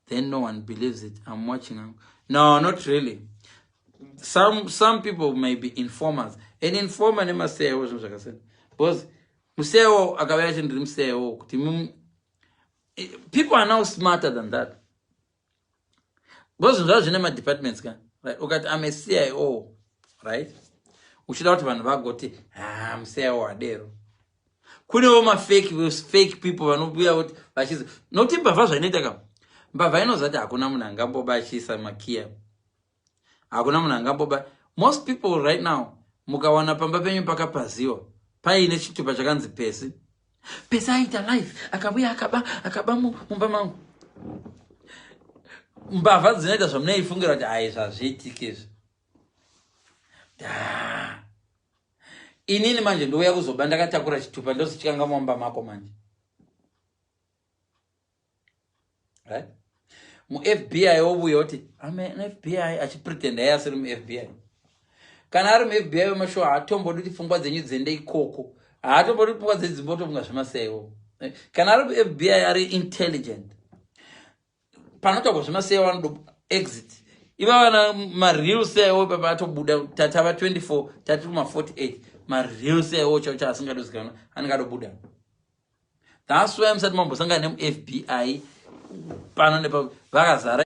Then no one believes it. I'm watching them. No, not really. Some people may be informers. An informer never say what I said. Because people are now smarter than that. Because those name departments can right. Okay, I'm a CIO, right? We should not have got I'm CIO adero. Couldn't my fake people and we out but she's not in Bavaza Nitaka. Bavino that Akunam and Gambo by she's a makia. Most people right now, mukawana pamba penyu paka pazio. Pa ine chitu pachakanzi pesi. Pesa ita life. Akabuya akabamu mbamangu. Mbava zinaita somne ifungira kuti aisa zvitikizvo. Inini manje ndouya kuzoba ndakatakura chitupa ndosichikanga momba mako manje. Right? Mu FBI obuyoti ame FBI achipretend ayasiri mu FBI. Kana ari mu FBI masho atombodi kuti pfungwa dzenyu dzende ikoko. Atombodi pfungwa dzedzimboto funga zvemasewo. Kana ari mu FBI ari intelligent. Panotwa zvemasewo vanodo exit. Iva vana ma real sewo papa atobuda tatava 24 tatuma 48 ma real sewo chacha asingadozikana angadobuda. That's why I'm saying mambo sanga nemu FBI pano nepa vakazara